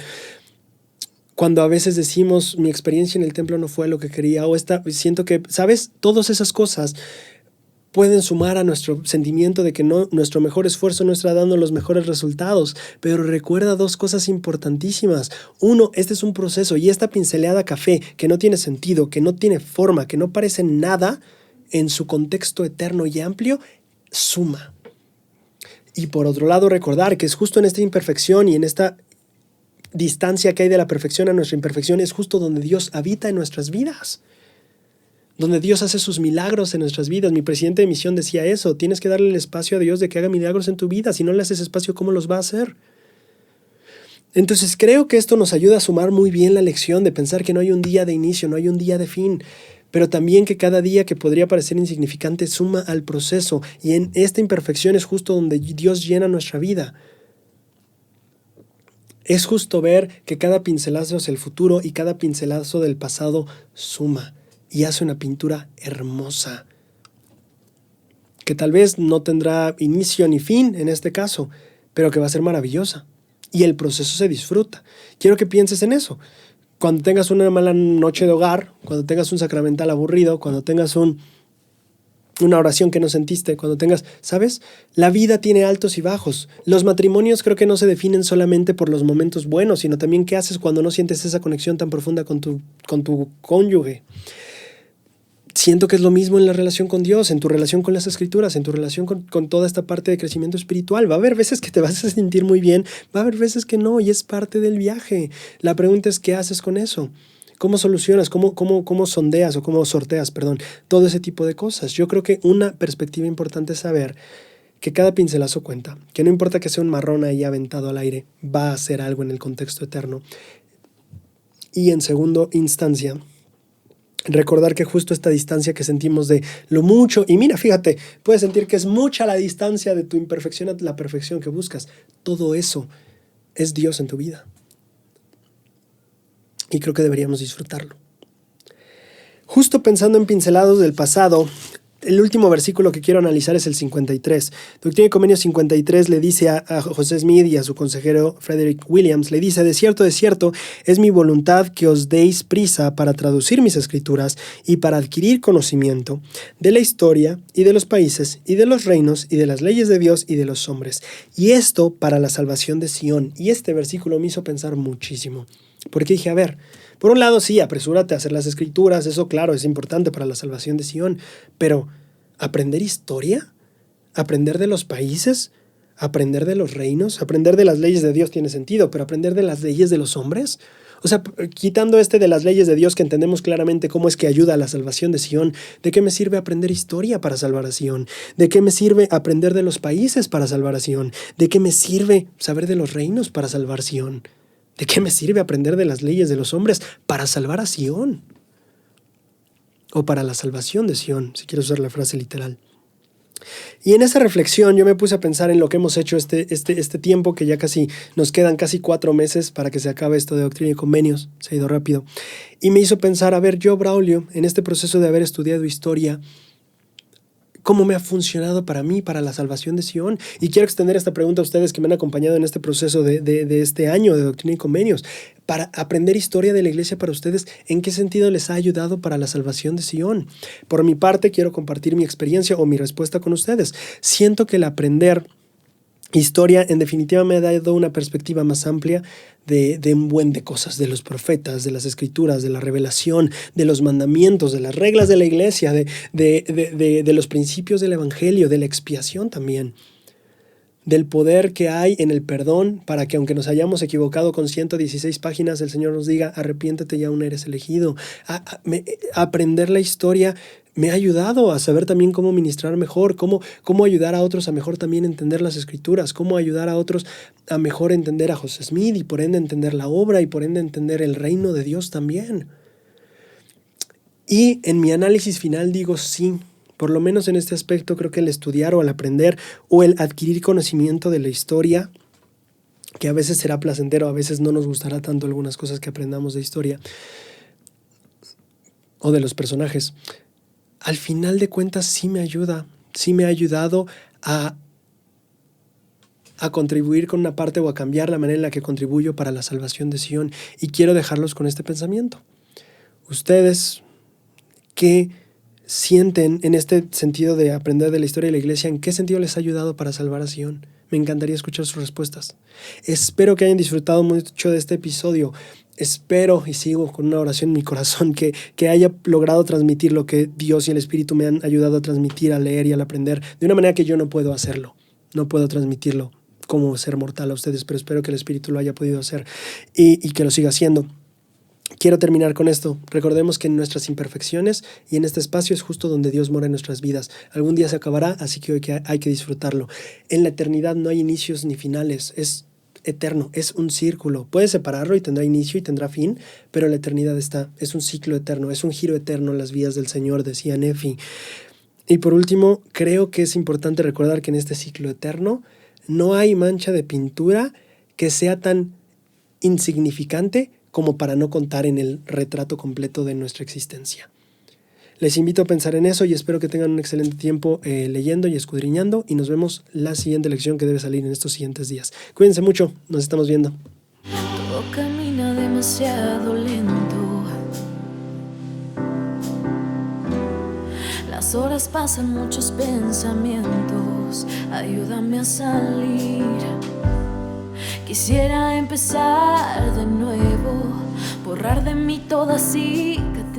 Cuando a veces decimos mi experiencia en el templo no fue lo que quería o siento que, ¿sabes? Todas esas cosas pueden sumar a nuestro sentimiento de que nuestro mejor esfuerzo no está dando los mejores resultados. Pero recuerda dos cosas importantísimas. Uno, este es un proceso y esta pinceleada café que no tiene sentido, que no tiene forma, que no parece nada en su contexto eterno y amplio, suma. Y por otro lado, recordar que es justo en esta imperfección y en esta distancia que hay de la perfección a nuestra imperfección, es justo donde Dios habita en nuestras vidas. Donde Dios hace sus milagros en nuestras vidas. Mi presidente de misión decía eso, tienes que darle el espacio a Dios de que haga milagros en tu vida. Si no le haces espacio, ¿cómo los va a hacer? Entonces creo que esto nos ayuda a sumar muy bien la lección de pensar que no hay un día de inicio, no hay un día de fin, pero también que cada día que podría parecer insignificante suma al proceso, y en esta imperfección es justo donde Dios llena nuestra vida. Es justo ver que cada pincelazo hacia el futuro y cada pincelazo del pasado suma y hace una pintura hermosa, que tal vez no tendrá inicio ni fin en este caso, pero que va a ser maravillosa. Y el proceso se disfruta. Quiero que pienses en eso. Cuando tengas una mala noche de hogar, cuando tengas un sacramental aburrido, cuando tengas una oración que no sentiste, cuando tengas, ¿sabes? La vida tiene altos y bajos. Los matrimonios creo que no se definen solamente por los momentos buenos, sino también qué haces cuando no sientes esa conexión tan profunda con tu cónyuge. Siento que es lo mismo en la relación con Dios, en tu relación con las Escrituras, en tu relación con toda esta parte de crecimiento espiritual. Va a haber veces que te vas a sentir muy bien, va a haber veces que no, y es parte del viaje. La pregunta es, ¿qué haces con eso? ¿Cómo solucionas? ¿Cómo sondeas o cómo sorteas, todo ese tipo de cosas? Yo creo que una perspectiva importante es saber que cada pincelazo cuenta, que no importa que sea un marrón ahí aventado al aire, va a hacer algo en el contexto eterno. Y en segunda instancia, recordar que justo esta distancia que sentimos de lo mucho, y mira, fíjate, puedes sentir que es mucha la distancia de tu imperfección a la perfección que buscas. Todo eso es Dios en tu vida. Y creo que deberíamos disfrutarlo. Justo pensando en pincelados del pasado, el último versículo que quiero analizar es el 53. Doctrina y Convenios 53 le dice a José Smith y a su consejero Frederick Williams, le dice, de cierto, es mi voluntad que os deis prisa para traducir mis escrituras y para adquirir conocimiento de la historia y de los países y de los reinos y de las leyes de Dios y de los hombres. Y esto para la salvación de Sión. Y este versículo me hizo pensar muchísimo. Porque dije, a ver, por un lado sí, apresúrate a hacer las escrituras, eso claro, es importante para la salvación de Sión, pero ¿aprender historia? ¿Aprender de los países? ¿Aprender de los reinos? ¿Aprender de las leyes de Dios tiene sentido, pero aprender de las leyes de los hombres? O sea, quitando de las leyes de Dios que entendemos claramente cómo es que ayuda a la salvación de Sión, ¿de qué me sirve aprender historia para salvar a Sión? ¿De qué me sirve aprender de los países para salvar a Sión? ¿De qué me sirve saber de los reinos para salvar Sión? ¿De qué me sirve aprender de las leyes de los hombres para salvar a Sión? O para la salvación de Sión, si quiero usar la frase literal. Y en esa reflexión yo me puse a pensar en lo que hemos hecho este tiempo, que ya casi nos quedan casi 4 meses para que se acabe esto de Doctrina y Convenios. Se ha ido rápido. Y me hizo pensar, a ver, yo, Braulio, en este proceso de haber estudiado historia, ¿cómo me ha funcionado para mí, para la salvación de Sion? Y quiero extender esta pregunta a ustedes que me han acompañado en este proceso de este año de Doctrina y Convenios. Para aprender historia de la iglesia para ustedes, ¿en qué sentido les ha ayudado para la salvación de Sion? Por mi parte, quiero compartir mi experiencia o mi respuesta con ustedes. Siento que el aprender historia en definitiva me ha dado una perspectiva más amplia de un buen de cosas, de los profetas, de las escrituras, de la revelación, de los mandamientos, de las reglas de la iglesia, de los principios del evangelio, de la expiación también, del poder que hay en el perdón para que aunque nos hayamos equivocado con 116 páginas, el Señor nos diga, arrepiéntete y aún eres elegido. Aprender la historia me ha ayudado a saber también cómo ministrar mejor, cómo ayudar a otros a mejor también entender las escrituras, cómo ayudar a otros a mejor entender a José Smith y por ende entender la obra y por ende entender el reino de Dios también. Y en mi análisis final digo sí, por lo menos en este aspecto creo que el estudiar o el aprender o el adquirir conocimiento de la historia, que a veces será placentero, a veces no nos gustará tanto algunas cosas que aprendamos de historia o de los personajes, al final de cuentas sí me ayuda, sí me ha ayudado a contribuir con una parte o a cambiar la manera en la que contribuyo para la salvación de Sion. Y quiero dejarlos con este pensamiento. Ustedes, ¿qué sienten en este sentido de aprender de la historia de la iglesia? ¿En qué sentido les ha ayudado para salvar a Sion? Me encantaría escuchar sus respuestas. Espero que hayan disfrutado mucho de este episodio. Espero, y sigo con una oración en mi corazón, que haya logrado transmitir lo que Dios y el Espíritu me han ayudado a transmitir, al leer y al aprender, de una manera que yo no puedo hacerlo. No puedo transmitirlo como ser mortal a ustedes, pero espero que el Espíritu lo haya podido hacer y que lo siga haciendo. Quiero terminar con esto. Recordemos que en nuestras imperfecciones y en este espacio es justo donde Dios mora en nuestras vidas. Algún día se acabará, así que hoy hay que disfrutarlo. En la eternidad no hay inicios ni finales, es eterno, es un círculo. Puedes separarlo y tendrá inicio y tendrá fin, pero la eternidad es un ciclo eterno, es un giro eterno en las vías del Señor, decía Nefi. Y por último, creo que es importante recordar que en este ciclo eterno no hay mancha de pintura que sea tan insignificante como para no contar en el retrato completo de nuestra existencia. Les invito a pensar en eso y espero que tengan un excelente tiempo leyendo y escudriñando, y nos vemos la siguiente lección que debe salir en estos siguientes días. Cuídense mucho, nos estamos viendo. Todo camina demasiado lento. Las horas pasan, muchos pensamientos. Ayúdame a salir. Quisiera empezar de nuevo, borrar de mí toda cicatriz.